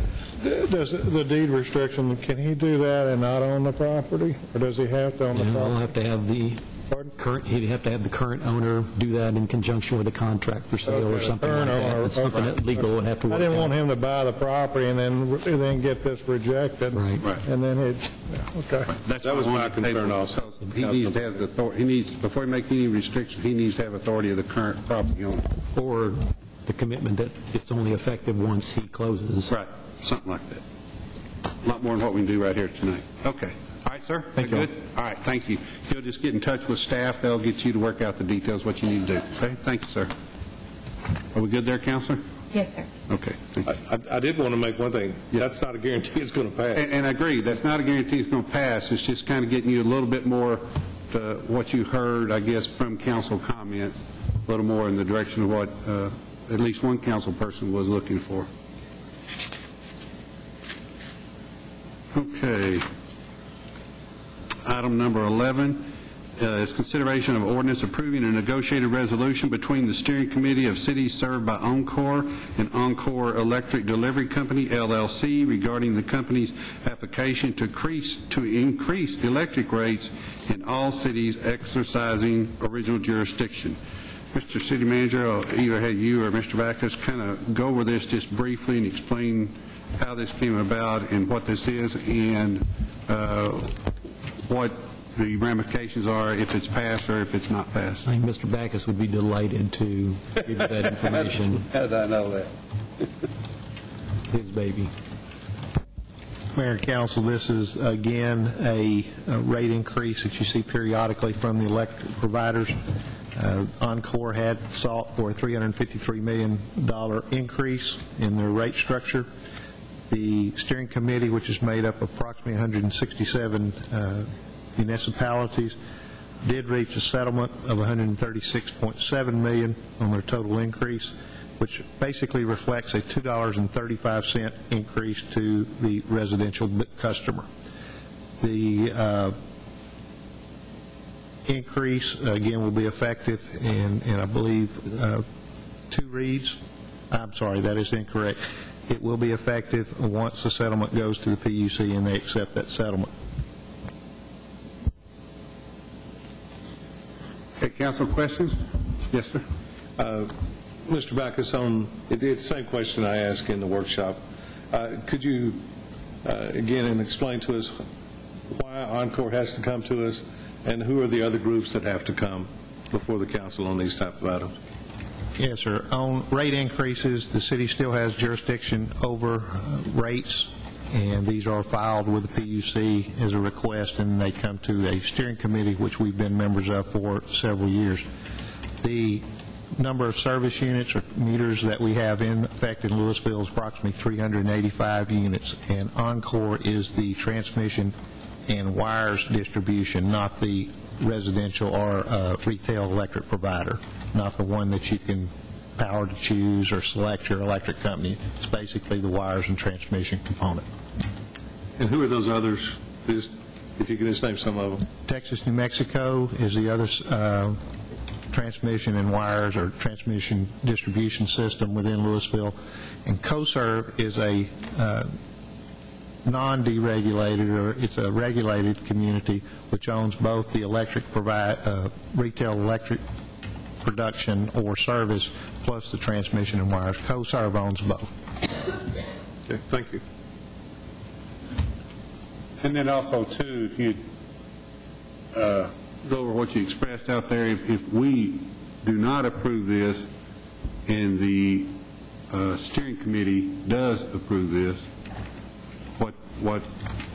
Does the deed restriction, can he do that and not own the property? Or does he have to own the property? He'll have to have the current, he'd have to have the current owner do that in conjunction with a contract for sale or something like that. It's something that legal would have to work out. I didn't want him to buy the property and then get this rejected. Right. And then okay. That was my concern also. He needs to have the authority, before he makes any restrictions, he needs to have authority of the current property owner. Or the commitment that it's only effective once he closes. Right, something like that. A lot more than what we can do right here tonight. Okay. All right, sir? Thank you. Good? All right, thank you. If you'll just get in touch with staff, they'll get you to work out the details, what you need to do. Okay? Thank you, sir. Are we good there, Counselor? Yes, sir. Okay. Thank you. I did want to make one thing. That's not a guarantee it's going to pass. And I agree. That's not a guarantee it's going to pass. It's just kind of getting you a little bit more to what you heard, I guess, from council comments, a little more in the direction of what at least one council person was looking for. Okay. Item number 11 is consideration of ordinance approving a negotiated resolution between the steering committee of cities served by Encore and Encore Electric Delivery Company, LLC, regarding the company's application to increase electric rates in all cities exercising original jurisdiction. Mr. City Manager, I'll either have you or Mr. Backus kind of go over this just briefly and explain how this came about and what this is and what the ramifications are if it's passed or if it's not passed. I think Mr. Backus would be delighted to give you that information. How did I know that? It's his baby. Mayor and Council, this is, again, a rate increase that you see periodically from the electric providers. Encore had sought for a $353 million increase in their rate structure. The steering committee, which is made up of approximately 167 municipalities, did reach a settlement of $136.7 million on their total increase, which basically reflects a $2.35 increase to the residential customer. The increase, again, will be effective in I believe, 2 reads. I'm sorry, that is incorrect. It will be effective once the settlement goes to the PUC and they accept that settlement. Okay, Council, questions? Yes, sir. Mr. Backus, it's the same question I asked in the workshop. Could you, again, explain to us why Encore has to come to us and who are the other groups that have to come before the council on these type of items? Yes, sir. On rate increases, the city still has jurisdiction over rates and these are filed with the PUC as a request, and they come to a steering committee, which we've been members of for several years. The number of service units or meters that we have in effect in Louisville is approximately 385 units, and Encore is the transmission and wires distribution, not the residential or retail electric provider, not the one that you can power to choose or select your electric company. It's basically the wires and transmission component. And who are those others? Just, if you could just name some of them. Texas, New Mexico is the other transmission and wires or transmission distribution system within Louisville. And CoServe is a non-deregulated, or it's a regulated community which owns both the electric retail electric production or service plus the transmission and wires. CoServe owns both. Okay, thank you. And then also, too, if you go over what you expressed out there, if we do not approve this and the steering committee does approve this, what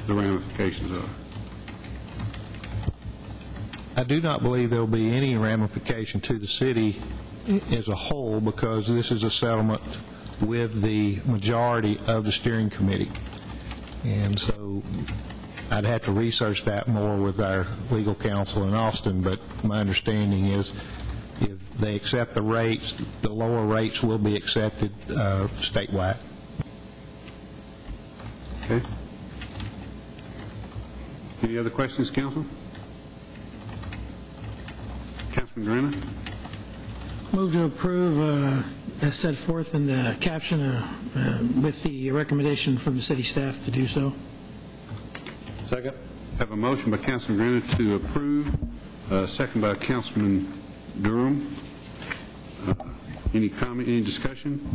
the ramifications are? I do not believe there will be any ramification to the city as a whole, because this is a settlement with the majority of the steering committee. And so I'd have to research that more with our legal counsel in Austin, but my understanding is if they accept the rates, the lower rates will be accepted statewide. Okay. Any other questions, Council? Councilman Grena? Move to approve as set forth in the caption with the recommendation from the city staff to do so. Second. Have a motion by Councilman Grena to approve, second by Councilman Durham. Any comment, any discussion?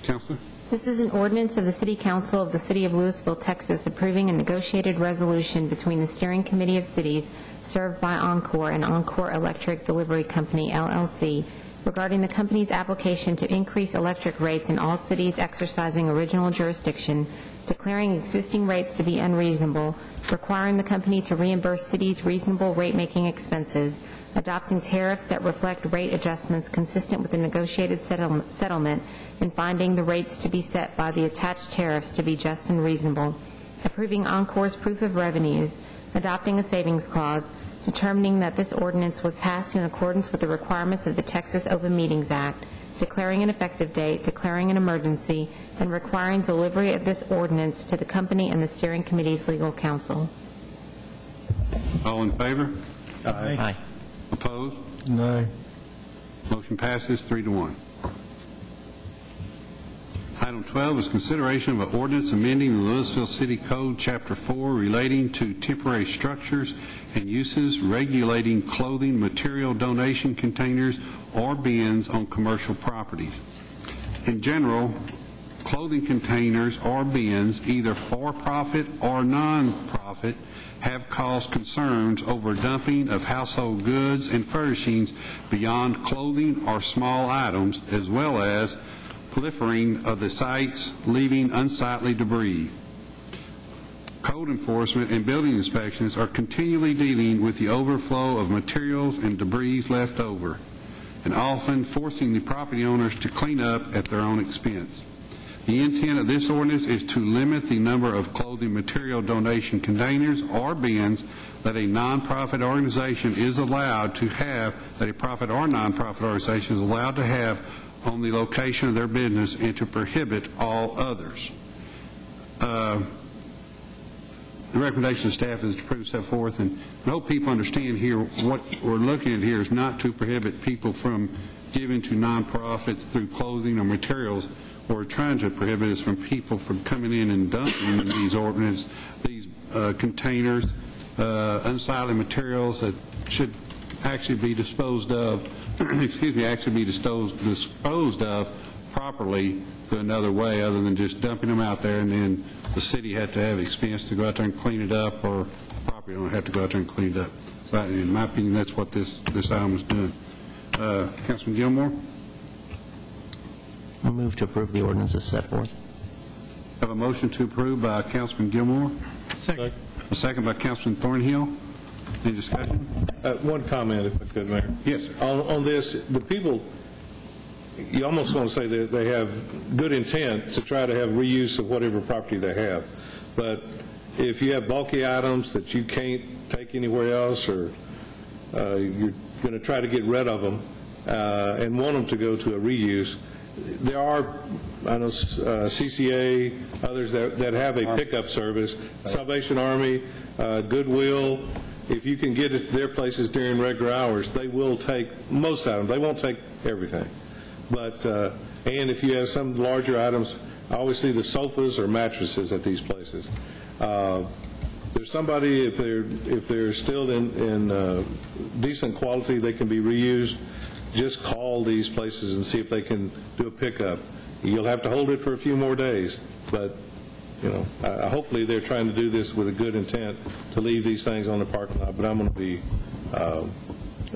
Councilor? This is an ordinance of the City Council of the City of Louisville, Texas, approving a negotiated resolution between the Steering Committee of Cities served by Encore and Encore Electric Delivery Company, LLC, regarding the company's application to increase electric rates in all cities exercising original jurisdiction, declaring existing rates to be unreasonable, requiring the company to reimburse cities reasonable rate-making expenses, adopting tariffs that reflect rate adjustments consistent with the negotiated settlement, and finding the rates to be set by the attached tariffs to be just and reasonable, approving Encore's proof of revenues, adopting a savings clause, determining that this ordinance was passed in accordance with the requirements of the Texas Open Meetings Act, declaring an effective date, declaring an emergency, and requiring delivery of this ordinance to the company and the steering committee's legal counsel. All in favor? Aye. Aye. Opposed? No. Motion passes 3-1. Item 12 is consideration of an ordinance amending the Louisville City Code, Chapter 4, relating to temporary structures and uses, regulating clothing material donation containers or bins on commercial properties. In general, clothing containers or bins, either for-profit or non-profit, have caused concerns over dumping of household goods and furnishings beyond clothing or small items, as well as proliferating of the sites, leaving unsightly debris. Code enforcement and building inspections are continually dealing with the overflow of materials and debris left over, and often forcing the property owners to clean up at their own expense. The intent of this ordinance is to limit the number of clothing material donation containers or bins that a nonprofit organization is allowed to have, that a profit or nonprofit organization is allowed to have on the location of their business, and to prohibit all others. The recommendation of staff is to approve, set forth, and I hope people understand here what we're looking at here is not to prohibit people from giving to nonprofits through clothing or materials. What we're trying to prohibit is from people from coming in and dumping these ordinance, these containers, unsightly materials that should actually be disposed of, actually be disposed of properly to another way other than just dumping them out there, and then the city had to have expense to go out there and clean it up, or the property owner had to go out there and clean it up. So in my opinion, that's what this item is doing. Councilman Gilmore? I move to approve the ordinance as set forth. Have a motion to approve by Councilman Gilmore. Second. A second by Councilman Thornhill. Any discussion? One comment, if I could, Mayor. Yes, sir. On this, the people, you almost want to say that they have good intent to try to have reuse of whatever property they have. But if you have bulky items that you can't take anywhere else, or you're going to try to get rid of them and want them to go to a reuse, there are, I know, CCA, others that have a pickup service, Salvation Army, Goodwill. If you can get it to their places during regular hours, they will take most items. They won't take everything. But, and if you have some larger items, I always see the sofas or mattresses at these places. There's somebody, if they're still in decent quality, they can be reused. Just call these places and see if they can do a pickup. You'll have to hold it for a few more days, but hopefully they're trying to do this with a good intent to leave these things on the parking lot. But I'm going to be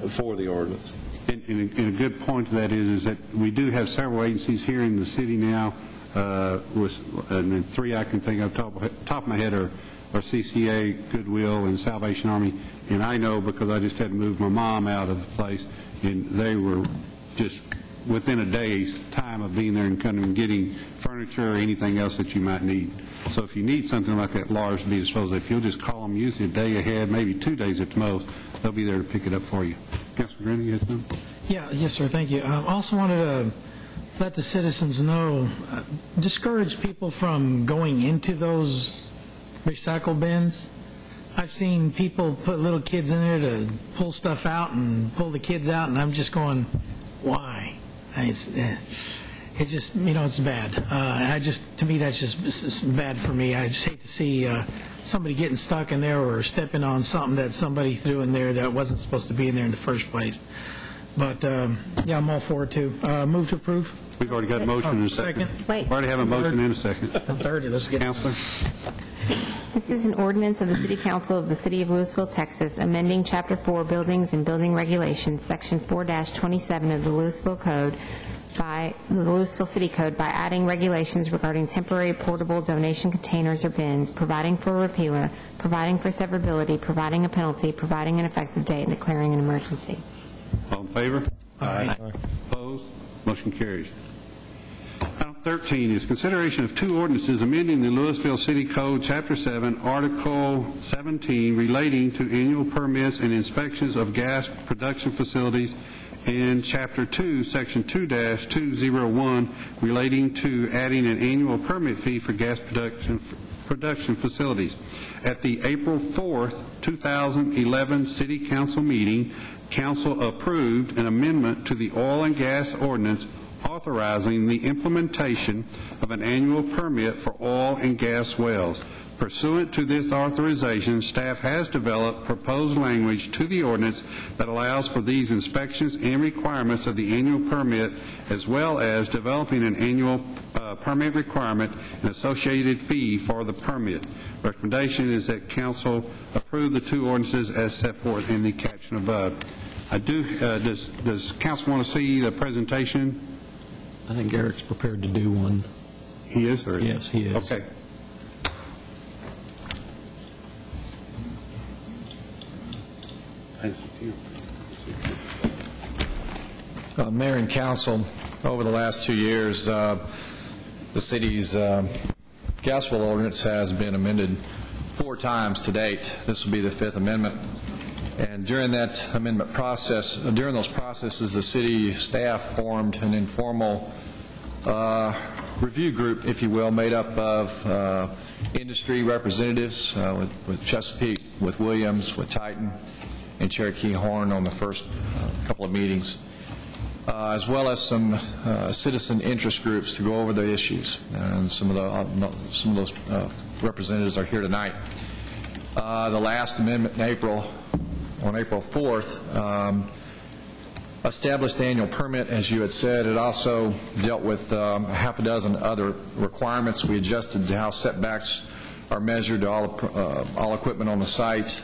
for the ordinance. And a good point to that is that we do have several agencies here in the city now, and then three I can think of top of my head are CCA, Goodwill, and Salvation Army. And I know because I just had to move my mom out of the place, and they were just within a day's time of being there and coming and getting furniture or anything else that you might need. So if you need something like that large to be disposed of, if you'll just call them usually a day ahead, maybe 2 days at the most, they'll be there to pick it up for you. Councilman Green, you had something? Yes, sir. Thank you. I also wanted to let the citizens know, discourage people from going into those recycle bins. I've seen people put little kids in there to pull stuff out and pull the kids out, and I'm just going, why? It's just, it's bad. To me, that's just bad for me. I just hate to see somebody getting stuck in there or stepping on something that somebody threw in there that wasn't supposed to be in there in the first place. But, I'm all for it, too. Move to approve. We've already got a motion and a second. Wait. We already have a motion and a second. Third, let's get Counselor? This is an ordinance of the City Council of the City of Louisville, Texas, amending Chapter 4 Buildings and Building Regulations, Section 4-27 of the Louisville Code, by the Louisville City Code by adding regulations regarding temporary portable donation containers or bins, providing for a repealer, providing for severability, providing a penalty, providing an effective date, and declaring an emergency. All in favor? Aye. Opposed? Motion carries. Item 13 is consideration of two ordinances amending the Louisville City Code, Chapter 7, Article 17, relating to annual permits and inspections of gas production facilities, and Chapter 2, Section 2-201, relating to adding an annual permit fee for gas production facilities. At the April 4th, 2011 City Council meeting, Council approved an amendment to the oil and gas ordinance authorizing the implementation of an annual permit for oil and gas wells. Pursuant to this authorization, staff has developed proposed language to the ordinance that allows for these inspections and requirements of the annual permit, as well as developing an annual permit requirement and associated fee for the permit. Recommendation is that Council approve the two ordinances as set forth in the caption above. Does Council want to see the presentation? I think Eric's prepared to do one. He is? Or yes, he is. Okay. Mayor and Council, over the last 2 years, the city's gas well ordinance has been amended 4 times to date. This will be the 5th amendment. And during that amendment process, during those processes, the city staff formed an informal review group, if you will, made up of industry representatives with Chesapeake, with Williams, with Titan, and Cherokee Horn on the first couple of meetings, as well as some citizen interest groups to go over the issues. And some of those representatives are here tonight. The last amendment in April, on April 4th, established the annual permit, as you had said. It also dealt with half a dozen other requirements. We adjusted how setbacks are measured to all equipment on the site.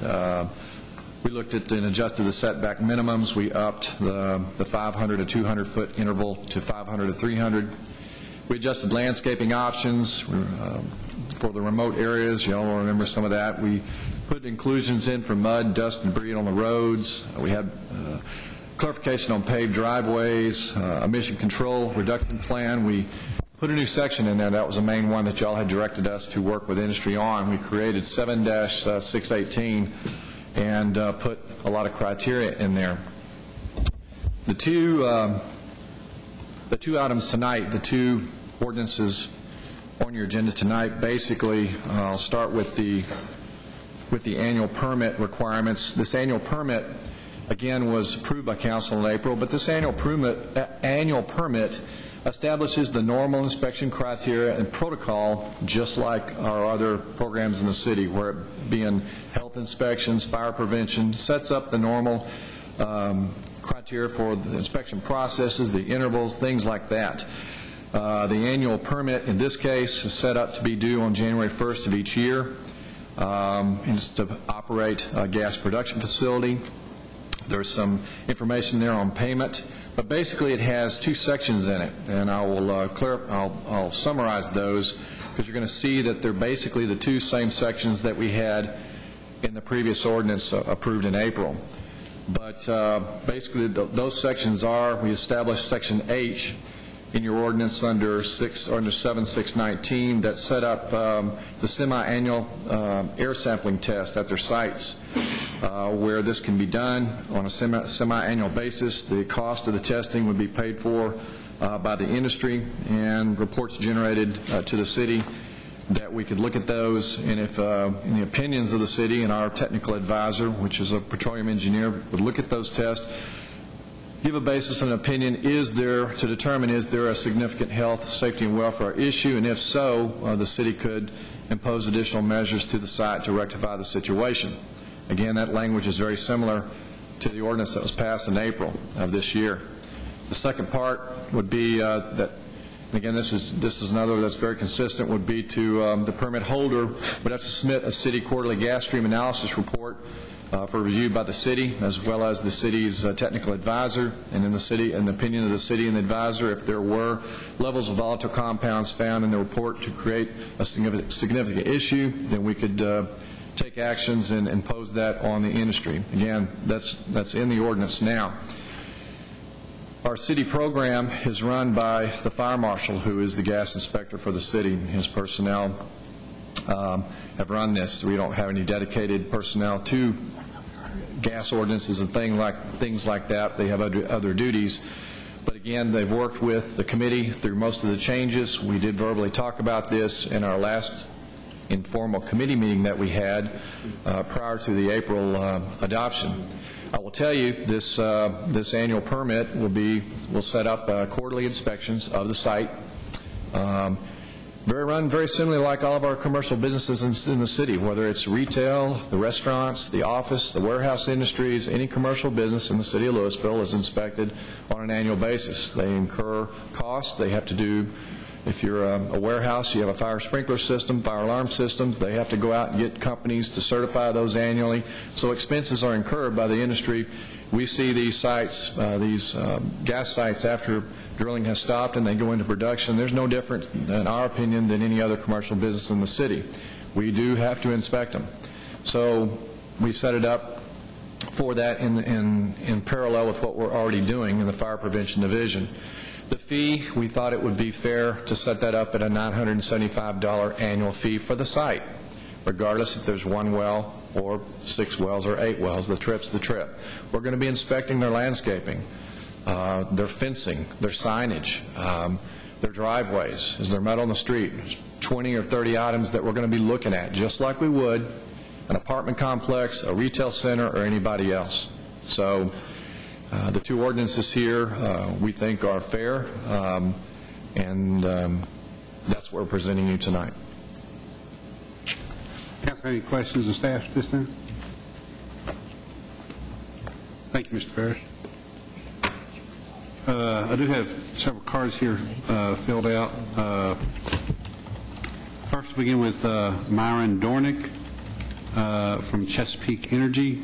We looked at and adjusted the setback minimums. We upped the 500 to 200 foot interval to 500 to 300. We adjusted landscaping options for the remote areas. You all will remember some of that. We put inclusions in for mud, dust, and debris on the roads. We had clarification on paved driveways, emission control reduction plan. We put a new section in there. That was the main one that y'all had directed us to work with industry on. We created 7-618 and put a lot of criteria in there. The two items tonight, the two ordinances on your agenda tonight, basically, I'll start with the annual permit requirements. This annual permit, again, was approved by council in April, but this annual permit establishes the normal inspection criteria and protocol, just like our other programs in the city, where it being health inspections, fire prevention, sets up the normal criteria for the inspection processes, the intervals, things like that. The annual permit in this case is set up to be due on January 1st of each year. It's to operate a gas production facility. There's some information there on payment, but basically it has two sections in it, and I will I'll summarize those, because you're going to see that they're basically the two same sections that we had in the previous ordinance approved in April. But basically those sections are, we established Section H in your ordinance under 7619 that set up the semi-annual air sampling test at their sites, where this can be done on a semi-annual basis. The cost of the testing would be paid for by the industry, and reports generated to the city that we could look at those, and if in the opinions of the city and our technical advisor, which is a petroleum engineer, would look at those tests, give a basis and opinion, to determine is there a significant health, safety, and welfare issue, and if so, the city could impose additional measures to the site to rectify the situation. Again, that language is very similar to the ordinance that was passed in April of this year. The second part would be that, again, this is another that's very consistent, would be to the permit holder would have to submit a city quarterly gas stream analysis report for review by the city, as well as the city's technical advisor, and in the opinion of the city and the advisor, if there were levels of volatile compounds found in the report to create a significant issue, then we could take actions and impose that on the industry. Again, that's in the ordinance now. Our city program is run by the fire marshal, who is the gas inspector for the city. His personnel have run this. We don't have any dedicated personnel to gas ordinances and things like that. They have other duties. But again, they've worked with the committee through most of the changes. We did verbally talk about this in our last informal committee meeting that we had prior to the April adoption. I will tell you, this annual permit will set up quarterly inspections of the site. Very similarly like all of our commercial businesses in the city, whether it's retail, the restaurants, the office, the warehouse industries, any commercial business in the city of Louisville is inspected on an annual basis. They incur costs. They have to do, if you're a warehouse, you have a fire sprinkler system, fire alarm systems. They have to go out and get companies to certify those annually. So expenses are incurred by the industry. We see these sites, gas sites, after drilling has stopped and they go into production, there's no difference, in our opinion, than any other commercial business in the city. We do have to inspect them. So we set it up for that in parallel with what we're already doing in the Fire Prevention Division. The fee, we thought it would be fair to set that up at a $975 annual fee for the site, regardless if there's one well or 6 wells or 8 wells. The trip's the trip. We're going to be inspecting their landscaping, their fencing, their signage, their driveways. Is there metal on the street? There's 20 or 30 items that we're going to be looking at, just like we would an apartment complex, a retail center, or anybody else. So the two ordinances here we think are fair, and that's what we're presenting you tonight. Council, any questions of staff at this time? Thank you, Mr. Parrish. I do have several cards here filled out. First, we'll begin with Myron Dornick from Chesapeake Energy.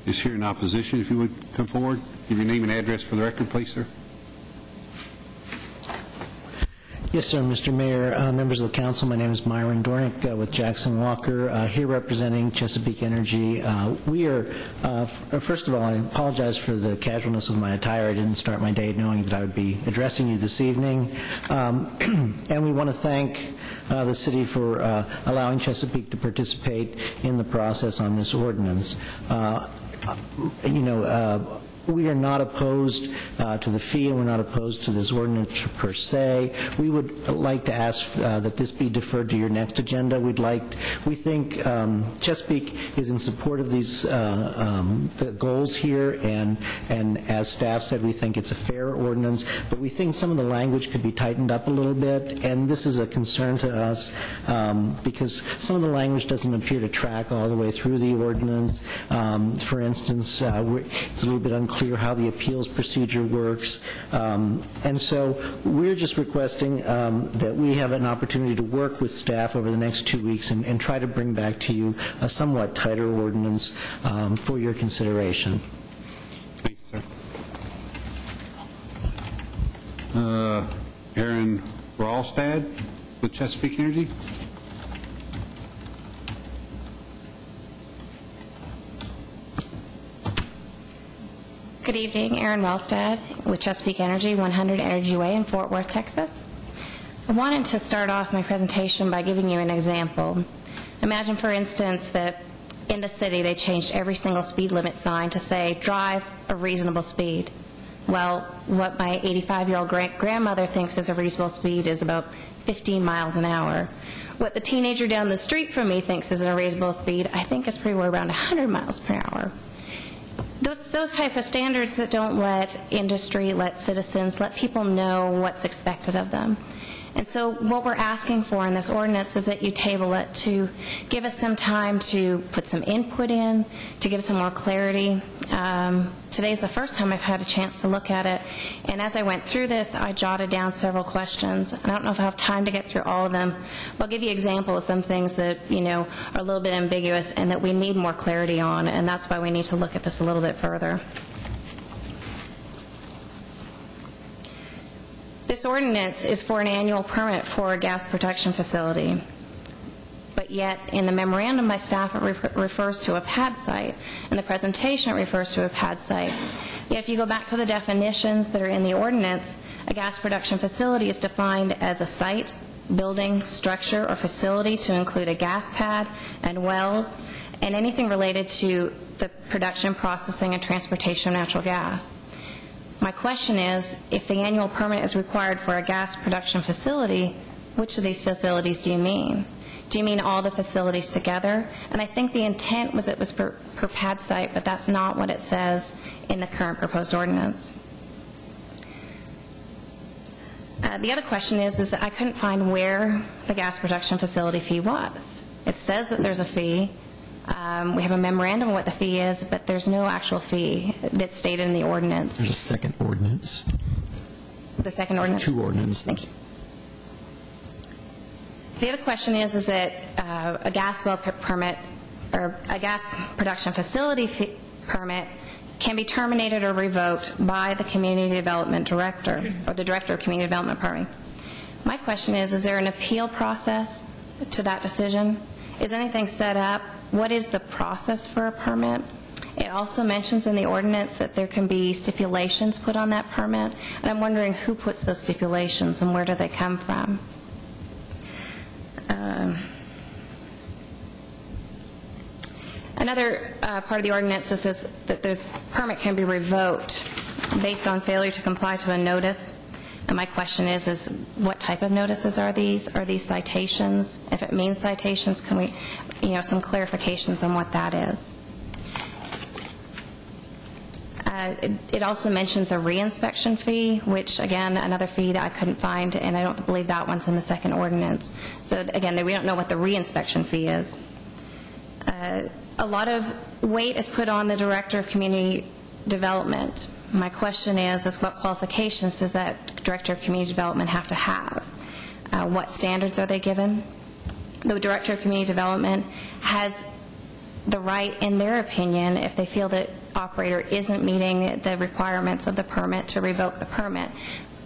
Is here in opposition. If you would come forward, give your name and address for the record, please, sir. Yes, sir, Mr. Mayor, members of the council, my name is Myron Dornick with Jackson Walker, here representing Chesapeake Energy. We are, first of all, I apologize for the casualness of my attire. I didn't start my day knowing that I would be addressing you this evening. And we want to thank the city for allowing Chesapeake to participate in the process on this ordinance. We are not opposed to the fee, and we're not opposed to this ordinance per se. We would like to ask that this be deferred to your next agenda. We think Chesapeake is in support of these the goals here, and as staff said, we think it's a fair ordinance, but we think some of the language could be tightened up a little bit, and this is a concern to us because some of the language doesn't appear to track all the way through the ordinance. For instance, it's a little bit unclear how the appeals procedure works. And so we're just requesting that we have an opportunity to work with staff over the next 2 weeks and try to bring back to you a somewhat tighter ordinance for your consideration. Thank you, sir. Aaron Ralstad with Chesapeake Energy. Good evening, Erin Wellstad with Chesapeake Energy, 100 Energy Way in Fort Worth, Texas. I wanted to start off my presentation by giving you an example. Imagine, for instance, that in the city they changed every single speed limit sign to say, drive a reasonable speed. Well, what my 85-year-old grandmother thinks is a reasonable speed is about 15 miles an hour. What the teenager down the street from me thinks is a reasonable speed, I think it's pretty well around 100 miles per hour. Those type of standards that don't let industry, let citizens, let people know what's expected of them. And so what we're asking for in this ordinance is that you table it to give us some time to put some input in, to give some more clarity. Today's the first time I've had a chance to look at it, and as I went through this, I jotted down several questions. I don't know if I have time to get through all of them, but I'll give you an example of some things that, are a little bit ambiguous and that we need more clarity on, and that's why we need to look at this a little bit further. This ordinance is for an annual permit for a gas protection facility, but yet in the memorandum by staff it refers to a pad site, and the presentation refers to a pad site. Yet if you go back to the definitions that are in the ordinance, a gas production facility is defined as a site, building, structure, or facility to include a gas pad and wells, and anything related to the production, processing, and transportation of natural gas. My question is, if the annual permit is required for a gas production facility, which of these facilities do you mean? Do you mean all the facilities together? And I think the intent was it was per pad site, but that's not what it says in the current proposed ordinance. The other question is that I couldn't find where the gas production facility fee was. It says that there's a fee. We have a memorandum of what the fee is, but there's no actual fee that's stated in the ordinance. There's a second ordinance. The second ordinance? Two ordinances. Thank you. The other question is that a gas well permit or a gas production facility permit can be terminated or revoked by the community development director or the director of community development, pardon me. My question is there an appeal process to that decision? Is anything set up? What is the process for a permit? It also mentions in the ordinance that there can be stipulations put on that permit, and I'm wondering who puts those stipulations and where do they come from? Another part of the ordinance says that this permit can be revoked based on failure to comply to a notice. And my question is what type of notices are these? Are these citations? If it means citations, can we, some clarifications on what that is? It also mentions a reinspection fee, which, again, another fee that I couldn't find, and I don't believe that one's in the second ordinance. So, again, we don't know what the reinspection fee is. A lot of weight is put on the Director of Community Development. My question is what qualifications does that Director of Community Development have to have? What standards are they given? The Director of Community Development has the right, in their opinion, if they feel that operator isn't meeting the requirements of the permit, to revoke the permit.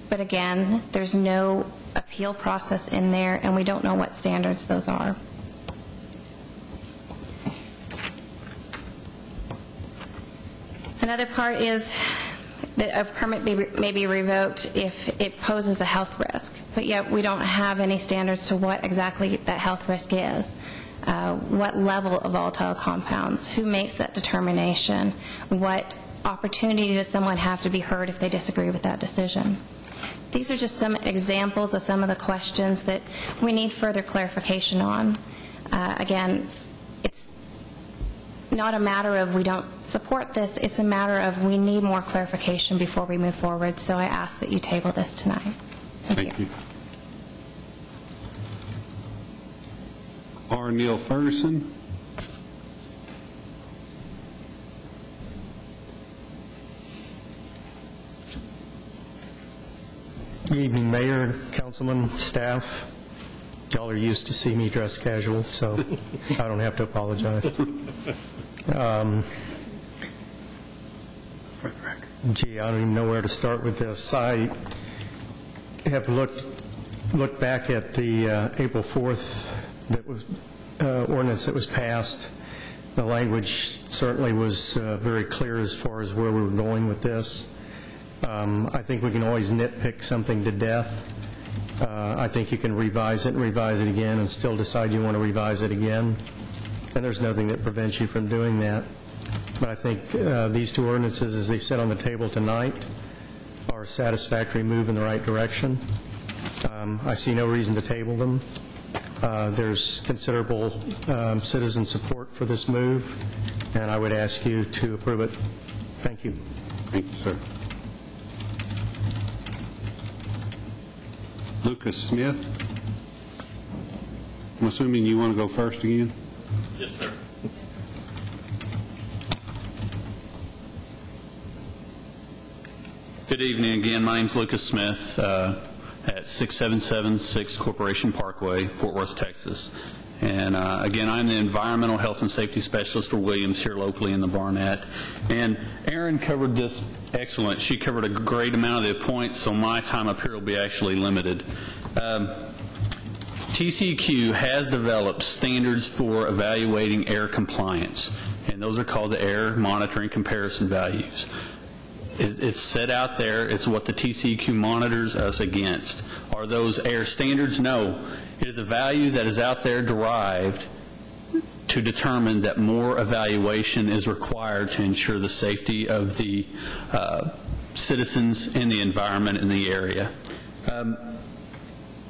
But again, there's no appeal process in there, and we don't know what standards those are. Another part is that a permit may be revoked if it poses a health risk, but yet we don't have any standards to what exactly that health risk is. What level of volatile compounds, who makes that determination, what opportunity does someone have to be heard if they disagree with that decision. These are just some examples of some of the questions that we need further clarification on. Again, it's not a matter of we don't support this, it's a matter of we need more clarification before we move forward, so I ask that you table this tonight. Thank you. R. Neil Ferguson. Good evening, Mayor, Councilman, staff. Y'all are used to see me dressed casual, so I don't have to apologize. Gee, I don't even know where to start with this. I have looked back at the April 4th ordinance that was passed. The language certainly was very clear as far as where we were going with this. I think we can always nitpick something to death. I think you can revise it and revise it again and still decide you want to revise it again. And there's nothing that prevents you from doing that. But I think these two ordinances, as they sit on the table tonight, are a satisfactory move in the right direction. I see no reason to table them. There's considerable citizen support for this move, and I would ask you to approve it. Thank you. Thank you, sir. Lucas Smith. I'm assuming you want to go first again? Yes, sir. Good evening again. My name's Lucas Smith at 6776 Corporation Parkway, Fort Worth, Texas. And again, I'm the Environmental Health and Safety Specialist for Williams here locally in the Barnett. And Erin covered this excellent. She covered a great amount of the points, so my time up here will be actually limited. TCEQ has developed standards for evaluating air compliance, and those are called the Air Monitoring Comparison Values. It's set out there. It's what the TCEQ monitors us against. Are those air standards? No. It is a value that is out there derived to determine that more evaluation is required to ensure the safety of the citizens and the environment in the area.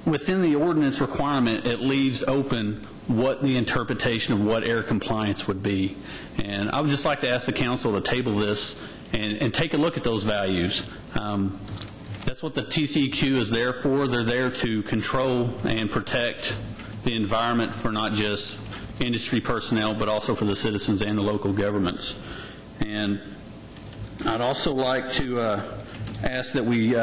Within the ordinance requirement, it leaves open what the interpretation of what air compliance would be. And I would just like to ask the council to table this and take a look at those values. That's what the TCEQ is there for. They're there to control and protect the environment for not just industry personnel, but also for the citizens and the local governments. And I'd also like to ask that we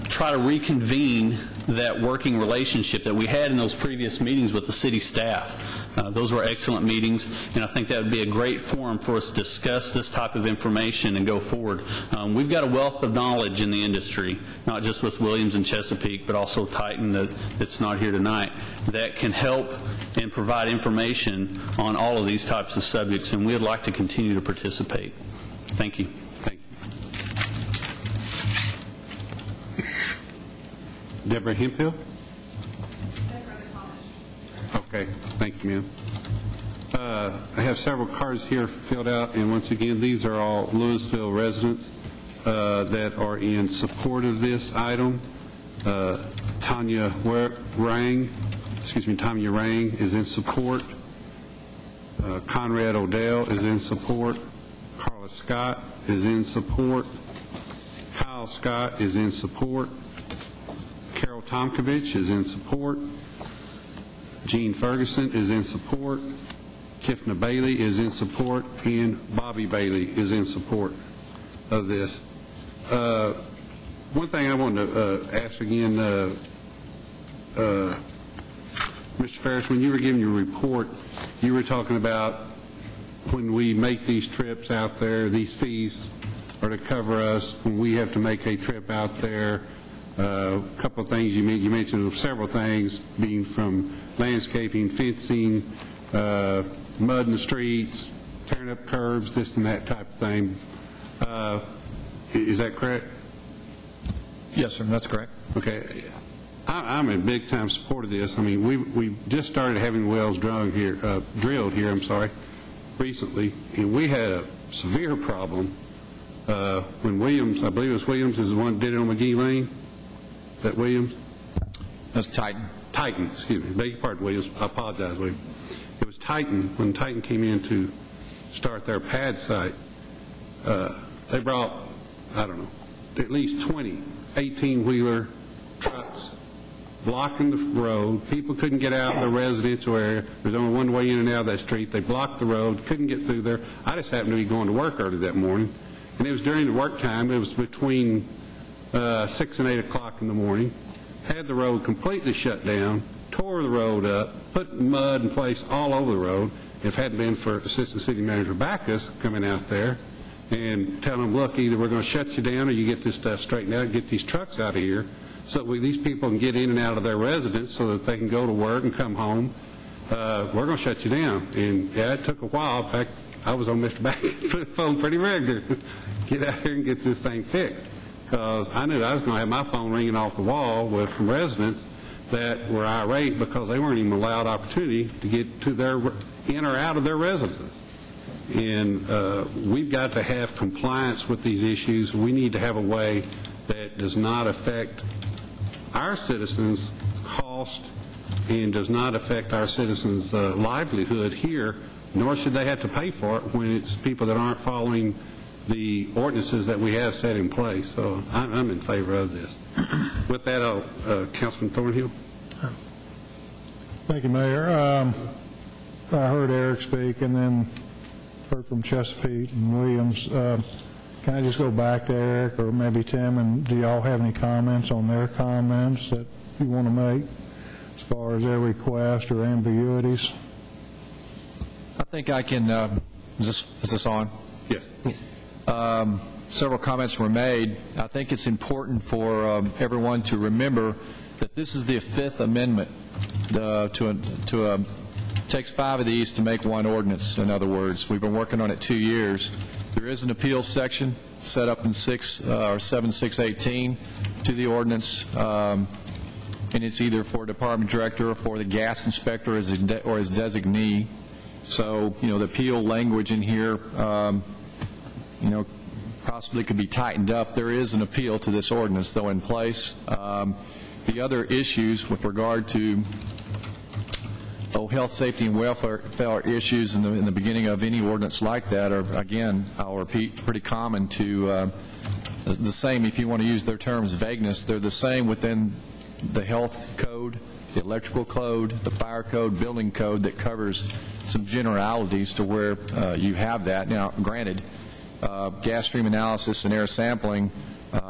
try to reconvene that working relationship that we had in those previous meetings with the city staff. Those were excellent meetings, and I think that would be a great forum for us to discuss this type of information and go forward. We've got a wealth of knowledge in the industry, not just with Williams and Chesapeake, but also Titan that's not here tonight, that can help and provide information on all of these types of subjects, and we'd like to continue to participate. Thank you. Thank you. Deborah Hemphill? Okay, thank you, ma'am. I have several cards here filled out, and once again, these are all Louisville residents that are in support of this item. Tanya Rang is in support. Conrad Odell is in support. Carla Scott is in support. Kyle Scott is in support. Carol Tomkovich is in support. Gene Ferguson is in support. Kifna Bailey is in support. And Bobby Bailey is in support of this. One thing I wanted to ask again, Mr. Ferris, when you were giving your report, you were talking about when we make these trips out there, these fees are to cover us when we have to make a trip out there A couple of things you mentioned, several things, being from landscaping, fencing, mud in the streets, tearing up curbs, this and that type of thing. Is that correct? Yes, sir, that's correct. Okay. I'm in big time support of this. I mean, we just started having wells drilled here, recently, and we had a severe problem when Williams, I believe it was Williams, is the one that did it on McGee Lane. Is that Williams? That's Titan. Titan, excuse me. Beg your pardon, Williams. I apologize, Williams. It was Titan. When Titan came in to start their pad site, they brought, I don't know, at least 20 18-wheeler trucks blocking the road. People couldn't get out of the residential area. There's only one way in and out of that street. They blocked the road, couldn't get through there. I just happened to be going to work early that morning, and it was during the work time. It was between 6 and 8 o'clock in the morning. Had the road completely shut down, tore the road up, put mud in place all over the road. If it hadn't been for Assistant City Manager Backus coming out there and telling them, look, either we're going to shut you down or you get this stuff straightened out and get these trucks out of here so that these people can get in and out of their residence so that they can go to work and come home. We're going to shut you down. And, yeah, it took a while. In fact, I was on Mr. Backus' phone pretty regular. Get out here and get this thing fixed. Because I knew I was going to have my phone ringing off the wall from residents that were irate because they weren't even allowed opportunity to get to their in or out of their residences. And we've got to have compliance with these issues. We need to have a way that does not affect our citizens' cost and does not affect our citizens' livelihood here, nor should they have to pay for it when it's people that aren't following the ordinances that we have set in place. So I'm in favor of this. With that, Councilman Thornhill. Thank you, Mayor. I heard Eric speak and then heard from Chesapeake and Williams. Can I just go back to Eric or maybe Tim, and do y'all have any comments on their comments that you want to make as far as their request or ambiguities? I think I can, is this on? Yes. Several comments were made. I think it's important for everyone to remember that this is the Fifth Amendment. Takes 5 of these to make one ordinance, in other words. We've been working on it 2 years. There is an appeals section set up in 7618 to the ordinance, and it's either for department director or for the gas inspector or his designee. So, the appeal language in here, possibly could be tightened up. There is an appeal to this ordinance, though, in place. The other issues with regard to health, safety, and welfare issues in the beginning of any ordinance like that are, again, I'll repeat, pretty common to the same, if you want to use their terms, vagueness. They're the same within the health code, the electrical code, the fire code, building code that covers some generalities to where you have that. Now, granted, gas stream analysis and air sampling,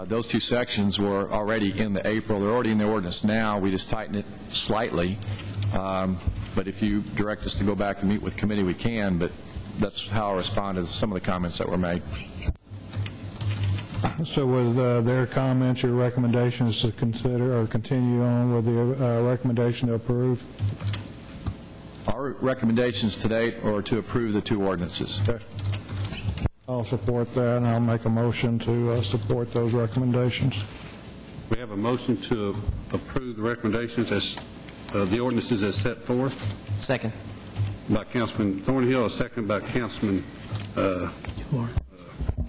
those 2 sections were already in the April. They're already in the ordinance now. We just tighten it slightly. But if you direct us to go back and meet with committee, we can. But that's how I respond to some of the comments that were made. So with their comments, your recommendation is to consider or continue on with the recommendation to approve? Our recommendations to date are to approve the 2 ordinances. Okay. I'll support that, and I'll make a motion to support those recommendations. We have a motion to approve the recommendations as the ordinances as set forth. Second. By Councilman Thornhill, a second by Councilman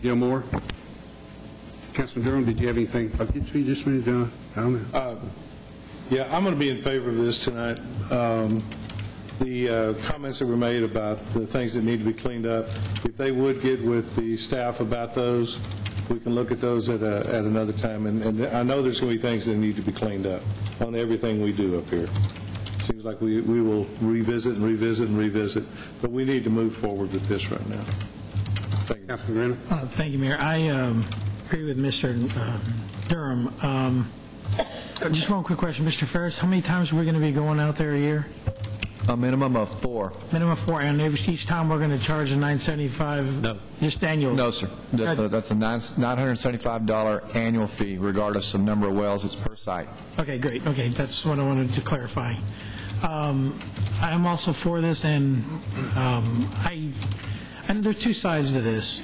Gilmore. Councilman Durham, did you have anything? I'll get you just a minute, John. I don't know. Yeah, I'm going to be in favor of this tonight. The comments that were made about the things that need to be cleaned up, if they would get with the staff about those, we can look at those at another time. And I know there's going to be things that need to be cleaned up on everything we do up here. Seems like we will revisit and revisit and revisit, but we need to move forward with this right now. Thank you. Councilman Renner. Thank you, Mayor. I agree with Mr. Durham. Just one quick question. Mr. Ferris, how many times are we going to be going out there a year? A minimum of 4. Minimum of 4, and each time we're going to charge a $975? No. Just annual? No, sir. That's a $975 annual fee, regardless of number of wells. It's per site. Okay, great. Okay, that's what I wanted to clarify. I'm also for this, and and there's two sides to this.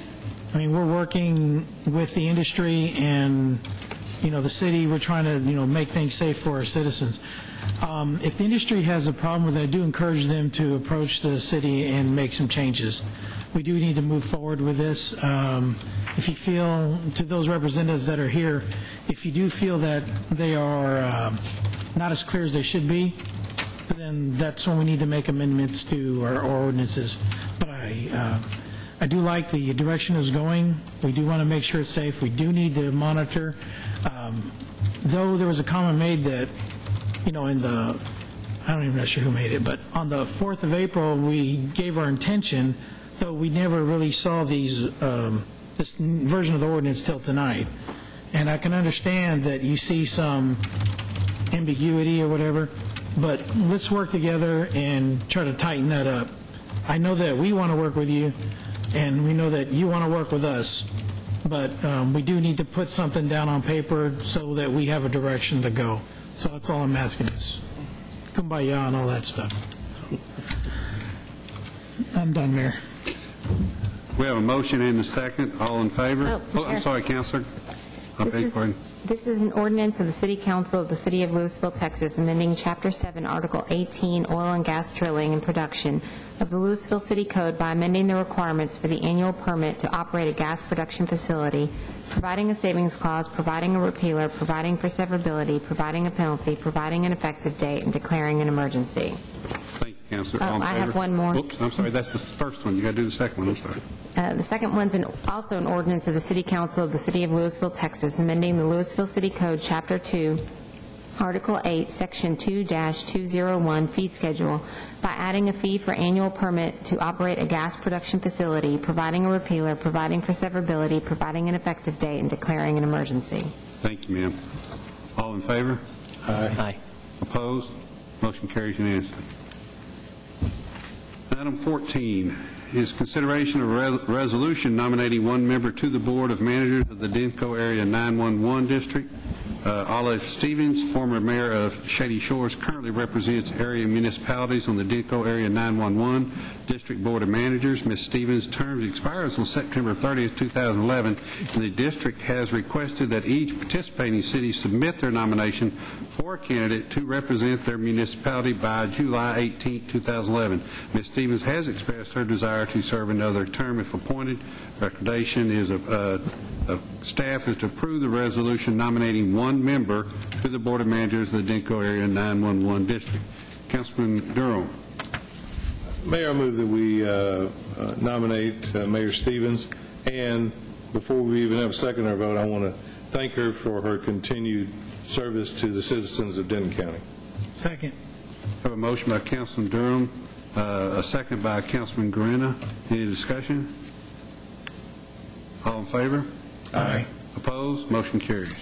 I mean, we're working with the industry and, the city. We're trying to, make things safe for our citizens. If the industry has a problem with it, I do encourage them to approach the city and make some changes. We do need to move forward with this. If you feel, to those representatives that are here, if you do feel that they are not as clear as they should be, then that's when we need to make amendments to our ordinances. But I do like the direction it's going. We do want to make sure it's safe. We do need to monitor. Though there was a comment made that, in the, I don't even know sure who made it, but on the 4th of April, we gave our intention, though we never really saw this version of the ordinance till tonight. And I can understand that you see some ambiguity or whatever, but let's work together and try to tighten that up. I know that we want to work with you, and we know that you want to work with us, but we do need to put something down on paper so that we have a direction to go. So that's all I'm asking is kumbaya and all that stuff. I'm done, Mayor. We have a motion and a second. All in favor? Oh, I'm sorry, Counselor. This is an ordinance of the City Council of the City of Louisville, Texas, amending Chapter 7, Article 18, Oil and Gas Drilling and Production of the Louisville City Code by amending the requirements for the annual permit to operate a gas production facility, providing a savings clause, providing a repealer, providing for severability, providing a penalty, providing an effective date, and declaring an emergency. Thank you, Counselor. All in I favor? have one more. Oops, I'm sorry. That's the first one. You got to do the second one. I'm sorry. The second one's also an ordinance of the City Council of the City of Louisville, Texas, amending the Louisville City Code, Chapter 2, Article 8, Section 2-201, Fee Schedule, by adding a fee for annual permit to operate a gas production facility, providing a repealer, providing for severability, providing an effective date, and declaring an emergency. Thank you, ma'am. All in favor? Aye. Opposed? Motion carries unanimously. Item 14 is consideration of a resolution nominating one member to the Board of Managers of the Denko Area 911 District. Olive Stevens, former mayor of Shady Shores, currently represents area municipalities on the Denko Area 911 District Board of Managers. Ms. Stevens' term expires on September 30th, 2011, and the district has requested that each participating city submit their nomination for a candidate to represent their municipality by July 18, 2011. Ms. Stevens has expressed her desire to serve another term if appointed. Recommendation is of staff is to approve the resolution nominating one member to the Board of Managers of the Denko Area 911 District. Councilman Durham. Mayor, I move that we nominate Mayor Stevens, and before we even have a second or vote, I want to thank her for her continued service to the citizens of Denton County. Second. I have a motion by Councilman Durham, a second by Councilman Guerrero. Any discussion? All in favor? Aye. Opposed? Motion carries.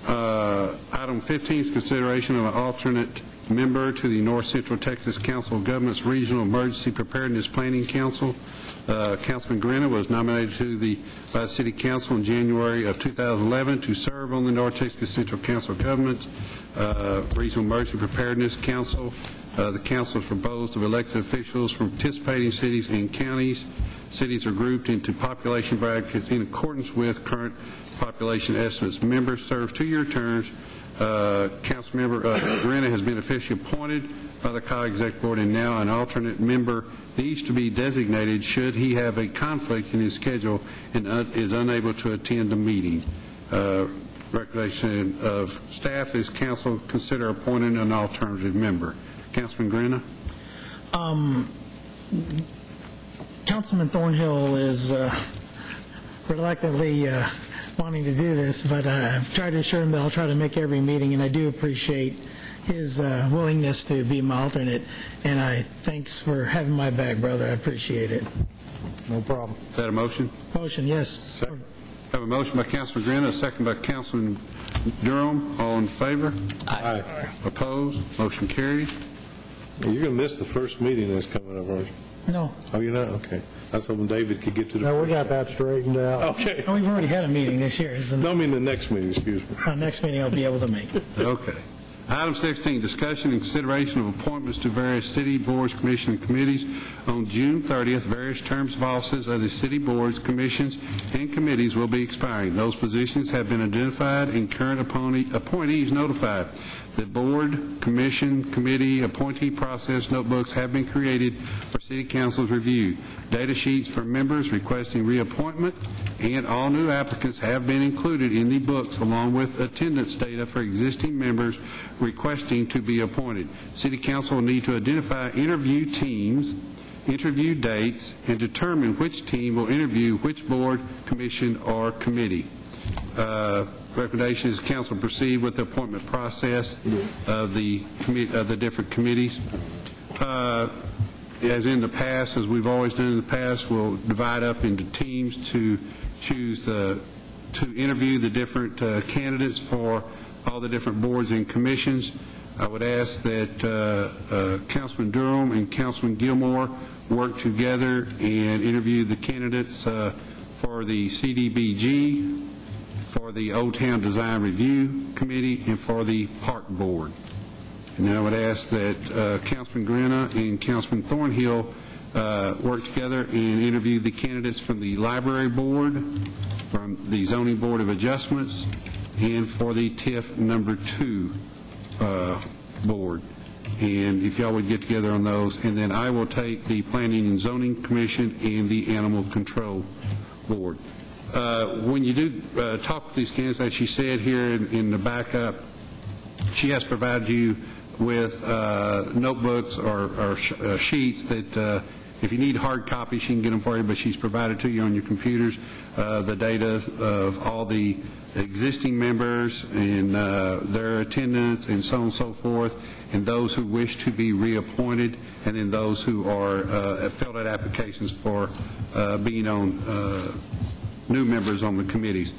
Item 15 is consideration of an alternate member to the North Central Texas Council of Governments Regional Emergency Preparedness Planning Council. Councilman Guerrero was nominated by the City Council in January of 2011 to serve on the North Texas Central Council of Governments Regional Emergency Preparedness Council. The council is composed of elected officials from participating cities and counties. Cities are grouped into population brackets in accordance with current population estimates. Members serve 2-year terms. Councilmember Guerrero has been officially appointed by the County Executive Board, and now an alternate member needs to be designated should he have a conflict in his schedule and is unable to attend a meeting. Recommendation of staff is council consider appointing an alternative member. Councilman Guerrero. Councilman Thornhill is reluctantly wanting to do this, but I've tried to assure him that I'll try to make every meeting, and I do appreciate his willingness to be my alternate, and thanks for having my back, brother. I appreciate it. No problem. Is that a motion? Motion, yes. Second. I have a motion by Councilman Guerrero, a second by Councilman Durham. All in favor? Aye. Opposed? Motion carries. You're going to miss the first meeting that's coming up, aren't you? No. Oh, you're not? Okay. I was hoping David could get to the... No, we got that straightened out. Okay. We've already had a meeting this year. No, I mean the next meeting, excuse me. Next meeting I'll be able to make. Okay. Item 16, discussion and consideration of appointments to various city boards, commissions, and committees. On June 30th, various terms of offices of the city boards, commissions, and committees will be expiring. Those positions have been identified and current appointees notified. The board, commission, committee, appointee process notebooks have been created for city council's review. Data sheets for members requesting reappointment and all new applicants have been included in the books along with attendance data for existing members requesting to be appointed. City council will need to identify interview teams, interview dates, and determine which team will interview which board, commission, or committee. Recommendation is council proceed with the appointment process of the different committees. As in the past, as we've always done in the past, we'll divide up into teams to choose to interview the different candidates for all the different boards and commissions. I would ask that Councilman Durham and Councilman Gilmore work together and interview the candidates for the CDBG, for the Old Town Design Review Committee, and for the Park Board. And then I would ask that Councilman Grena and Councilman Thornhill work together and interview the candidates from the Library Board, from the Zoning Board of Adjustments, and for the TIF number 2 board. And if y'all would get together on those, and then I will take the Planning and Zoning Commission and the Animal Control Board. When you do talk with these candidates, as she said here in the backup, she has provided you with notebooks or sheets that if you need hard copies, she can get them for you, but she's provided to you on your computers the data of all the existing members and their attendance and so on and so forth, and those who wish to be reappointed, and then those who are filled out applications for being on new members on the committees.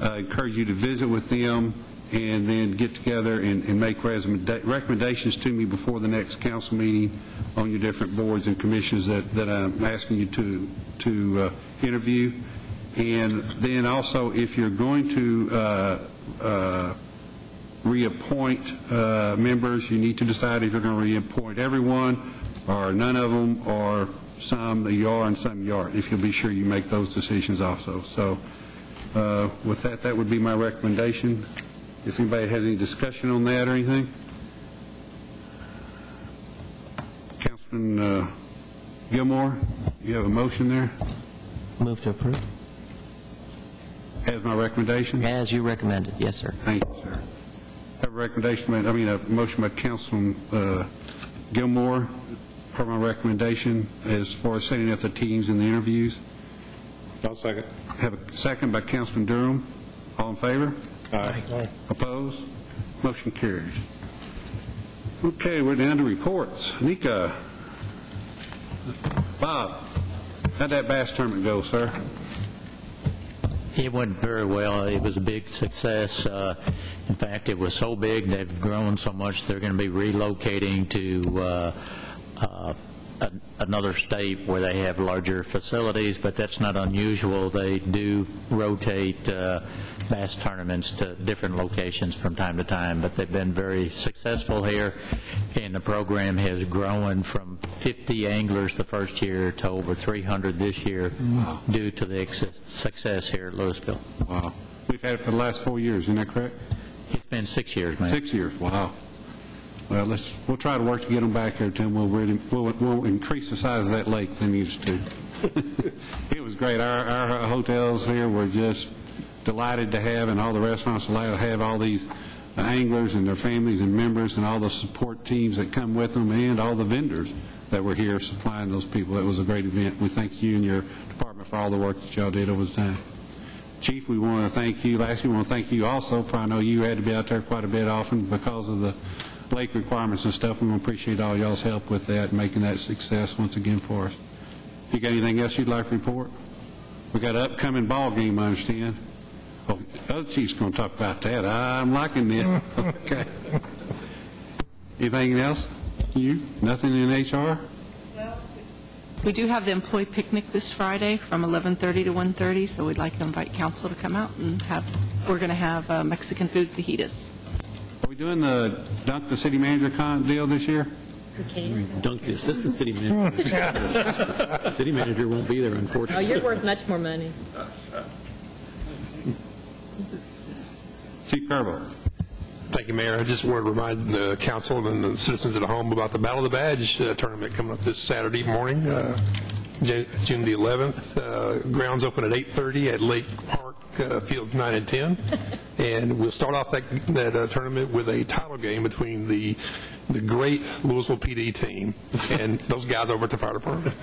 I encourage you to visit with them and then get together and make recommendations to me before the next council meeting on your different boards and commissions that I'm asking you to interview. And then also, if you're going to reappoint members, you need to decide if you're going to reappoint everyone or none of them, or some that you are and some you aren't, if you'll be sure you make those decisions also. So with that, that would be my recommendation. If anybody has any discussion on that or anything. Councilman Gilmore, you have a motion there? Move to approve. As my recommendation? As you recommended, yes, sir. Thank you, sir. I have a recommendation, a motion by Councilman Gilmore for my recommendation as far as setting up the teams in the interviews. I'll second. Have a second by Councilman Durham. All in favor? Aye. Opposed? Motion carries. Okay, we're down to reports. Nika, Bob, how'd that bass tournament go, sir? It went very well. It was a big success. In fact, it was so big, they've grown so much, they're going to be relocating to another state where they have larger facilities, but that's not unusual. They do rotate bass tournaments to different locations from time to time, but they've been very successful here, and the program has grown from 50 anglers the first year to over 300 this year. Wow. Due to the success here at Louisville. Wow. We've had it for the last 4 years, isn't that correct? It's been 6 years, man. 6 years, wow. Well, we'll try to work to get them back here, Tim. We'll increase the size of that lake they need us to. It was great. Our hotels here were just delighted to have, and all the restaurants allowed to have all these anglers and their families and members and all the support teams that come with them, and all the vendors that were here supplying those people. It was a great event. We thank you and your department for all the work that y'all did over the time. Chief, we want to thank you. Lastly, we want to thank you also, for I know you had to be out there quite a bit often because of the lake requirements and stuff. We want to appreciate all y'all's help with that and making that success once again for us. You got anything else you'd like to report? We got an upcoming ball game, I understand. Oh, the other chief's going to talk about that. I'm liking this. Okay. Anything else? You? Nothing in HR? We do have the employee picnic this Friday from 11:30 to 1:30, so we'd like to invite council to come out and we're going to have Mexican food fajitas. Are we doing the dunk the city manager deal this year? Dunk the assistant city manager. The city manager won't be there, unfortunately. Oh, you're worth much more money. Chief Carbo. Thank you, Mayor. I just want to remind the council and the citizens at home about the Battle of the Badge tournament coming up this Saturday morning, June the 11th. Grounds open at 8:30 at Lake Park, fields 9 and 10. And we'll start off that tournament with a title game between the great Louisville PD team and those guys over at the fire department.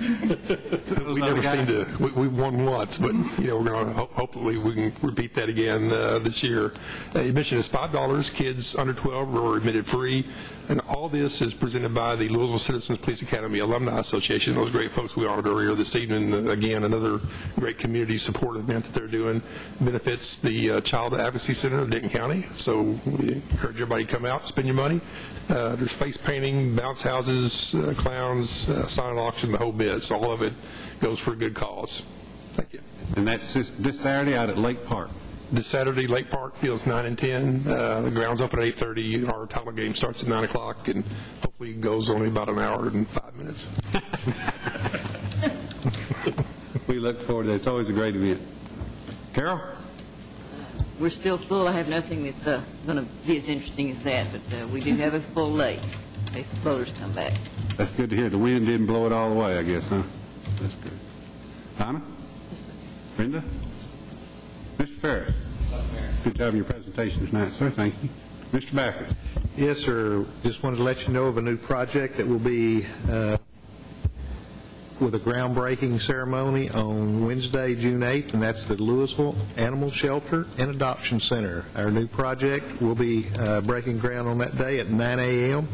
We never seem to. We won once, but we're going to hopefully we can repeat that again this year. Admission is $5. Kids under 12 are admitted free, and all this is presented by the Louisville Citizens Police Academy Alumni Association. Those great folks we honored earlier this evening. Again, another great community support event that they're doing. Benefits the Child Advocacy Center of Denton County. So we encourage everybody to come out, spend your money. There's face painting, bounce houses, clowns, silent auction, the whole bit. So all of it goes for a good cause. Thank you. And that's this Saturday out at Lake Park. This Saturday, Lake Park, fields 9 and 10. The ground's open at 8:30. Our title game starts at 9 o'clock and hopefully goes only about an hour and 5 minutes. We look forward to it. It's always a great event. Carol? We're still full. I have nothing that's going to be as interesting as that, but we do have a full lake in case the voters come back. That's good to hear. The wind didn't blow it all away, I guess, huh? That's good. Donna? Brenda? Mr. Ferris? Good job in your presentation tonight, sir. Thank you. Mr. Backer? Yes, sir. Just wanted to let you know of a new project that will be with a groundbreaking ceremony on Wednesday, June 8th, and that's the Louisville Animal Shelter and Adoption Center. Our new project will be breaking ground on that day at 9 a.m.,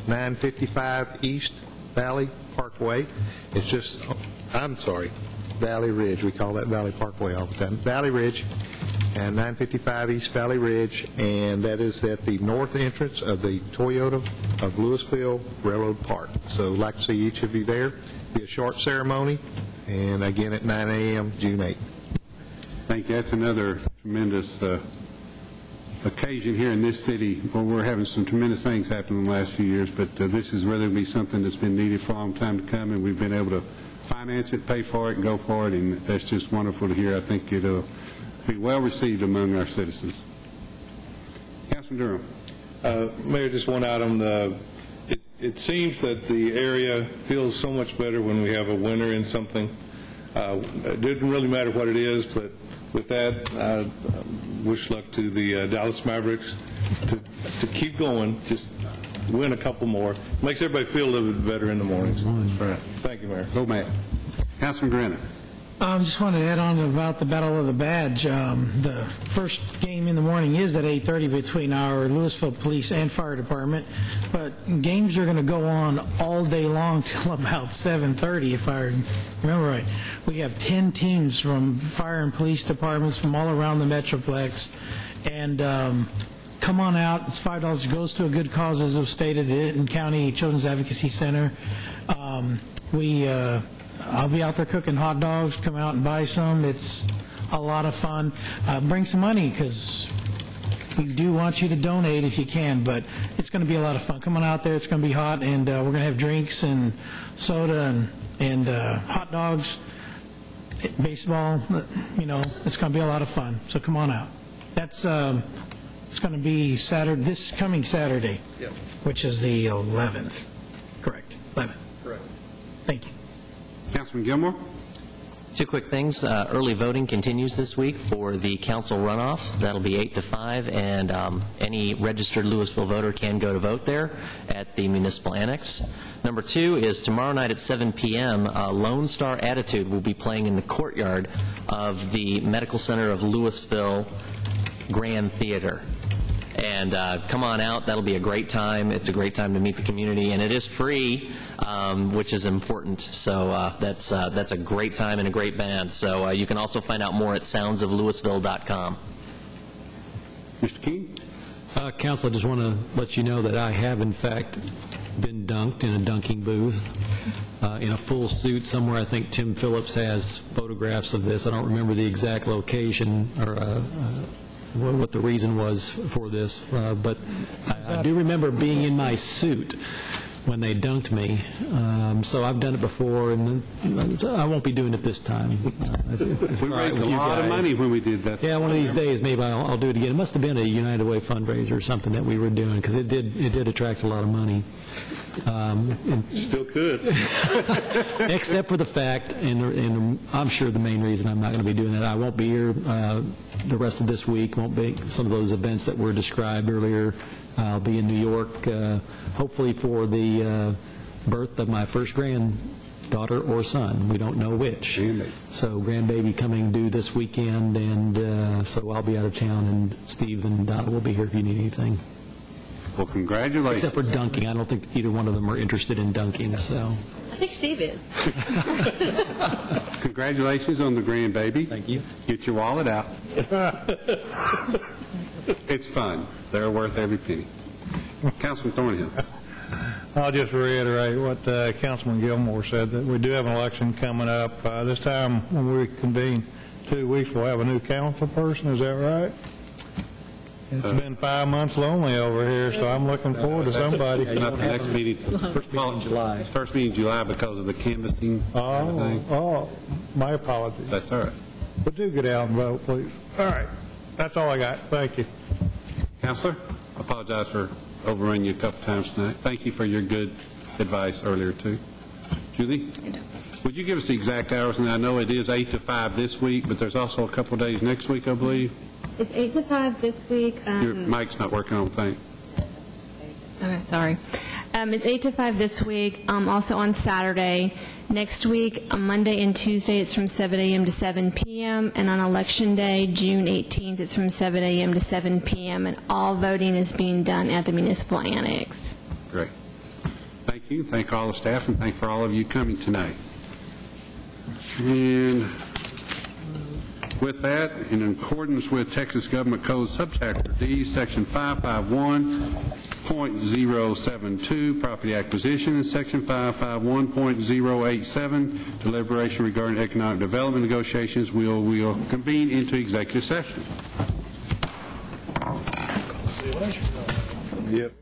955 East Valley Parkway. It's just, Valley Ridge. We call that Valley Parkway all the time. Valley Ridge and 955 East Valley Ridge, and that is at the north entrance of the Toyota of Louisville Railroad Park. So I'd like to see each of you there. Be a short ceremony, and again at 9 a.m., June 8th. Thank you. That's another tremendous occasion here in this city where we're having some tremendous things happen in the last few years, but this is really going to be something that's been needed for a long time to come, and we've been able to finance it, pay for it, and go for it, and that's just wonderful to hear. I think it'll be well received among our citizens. Councilman Durham. Mayor, just one item. It seems that the area feels so much better when we have a winner in something. It doesn't really matter what it is, but with that, I wish luck to the Dallas Mavericks to keep going, just win a couple more. Makes everybody feel a little bit better in the mornings. Right. Thank you, Mayor. Go, Matt. Councilman Grennan. Just wanted to add on about the Battle of the Badge. The first game in the morning is at 8:30 between our Louisville Police and Fire Department, but games are going to go on all day long till about 7:30, if I remember right. We have 10 teams from fire and police departments from all around the Metroplex, and come on out. It's $5. It goes to a good cause, as was stated, the Denton County Children's Advocacy Center. I'll be out there cooking hot dogs. Come out and buy some. It's a lot of fun. Bring some money, because we do want you to donate if you can, but it's going to be a lot of fun. Come on out there. It's going to be hot, and we're going to have drinks and soda and hot dogs, baseball. It's going to be a lot of fun. So come on out. That's it's going to be this coming Saturday, which is the 11th. Correct. 11th. Correct. Thank you. Councilman Gilmore. Two quick things. Early voting continues this week for the council runoff. That'll be 8 to 5, and any registered Louisville voter can go to vote there at the municipal annex. Number two is tomorrow night at 7 p.m., Lone Star Attitude will be playing in the courtyard of the Medical Center of Louisville Grand Theater. And come on out. That'll be a great time. It's a great time to meet the community, and it is free, which is important. So that's a great time and a great band. So you can also find out more at soundsoflouisville.com. Mr. King? Council, I just want to let you know that I have, in fact, been dunked in a dunking booth in a full suit somewhere. I think Tim Phillips has photographs of this. I don't remember the exact location or what the reason was for this, but I do remember being in my suit when they dunked me. So I've done it before, and I won't be doing it this time. We raised a lot of money when we did that. Yeah, one of these days maybe I'll do it again. It must have been a United Way fundraiser or something that we were doing, because it did attract a lot of money. Still could. Except for the fact, and I'm sure the main reason I'm not going to be doing it, I won't be here the rest of this week, won't be some of those events that were described earlier. I'll be in New York, hopefully for the birth of my first granddaughter or son. We don't know which. So grandbaby coming due this weekend, and so I'll be out of town, and Steve and Donna will be here if you need anything. Well, congratulations. Except for dunking. I don't think either one of them are interested in dunking, so. I think Steve is. Congratulations on the grandbaby. Thank you. Get your wallet out. It's fun. They're worth every penny. Councilman Thornhill. I'll just reiterate what Councilman Gilmore said, that we do have an election coming up. This time when we convene 2 weeks, we'll have a new council person. Is that right? It's been 5 months lonely over here, so I'm looking forward to somebody. Not the next meeting. First meeting in July. First meeting in July because of the canvassing. Oh, my apologies. That's all right. But do get out and vote, please. All right. That's all I got. Thank you. Counselor, I apologize for overrunning you a couple times tonight. Thank you for your good advice earlier, too. Julie? Would you give us the exact hours? And I know it is 8 to 5 this week, but there's also a couple of days next week, I believe. It's 8 to 5 this week. Your mic's not working, I don't think. Okay, sorry. It's 8 to 5 this week, also on Saturday. Next week, on Monday and Tuesday, it's from 7 a.m. to 7 p.m., and on Election Day, June 18th, it's from 7 a.m. to 7 p.m., and all voting is being done at the Municipal Annex. Great. Thank you. Thank all the staff, and thank for all of you coming tonight. And with that, in accordance with Texas Government Code Subchapter D, Section 551.072, Property Acquisition, and Section 551.087, Deliberation regarding economic development negotiations, we'll convene into executive session. Yep.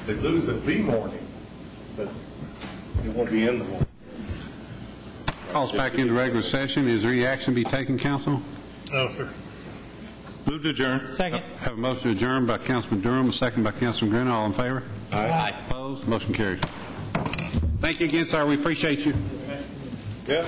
They lose the B morning, but it won't be in the morning. Calls back into regular session. Is there any action to be taken, council? No, sir. Move to adjourn. Second. Have a motion to adjourn by Councilman Durham, a second by Councilman Grennan. All in favor? Aye. Opposed? Motion carries. Thank you again, sir. We appreciate you. Yeah.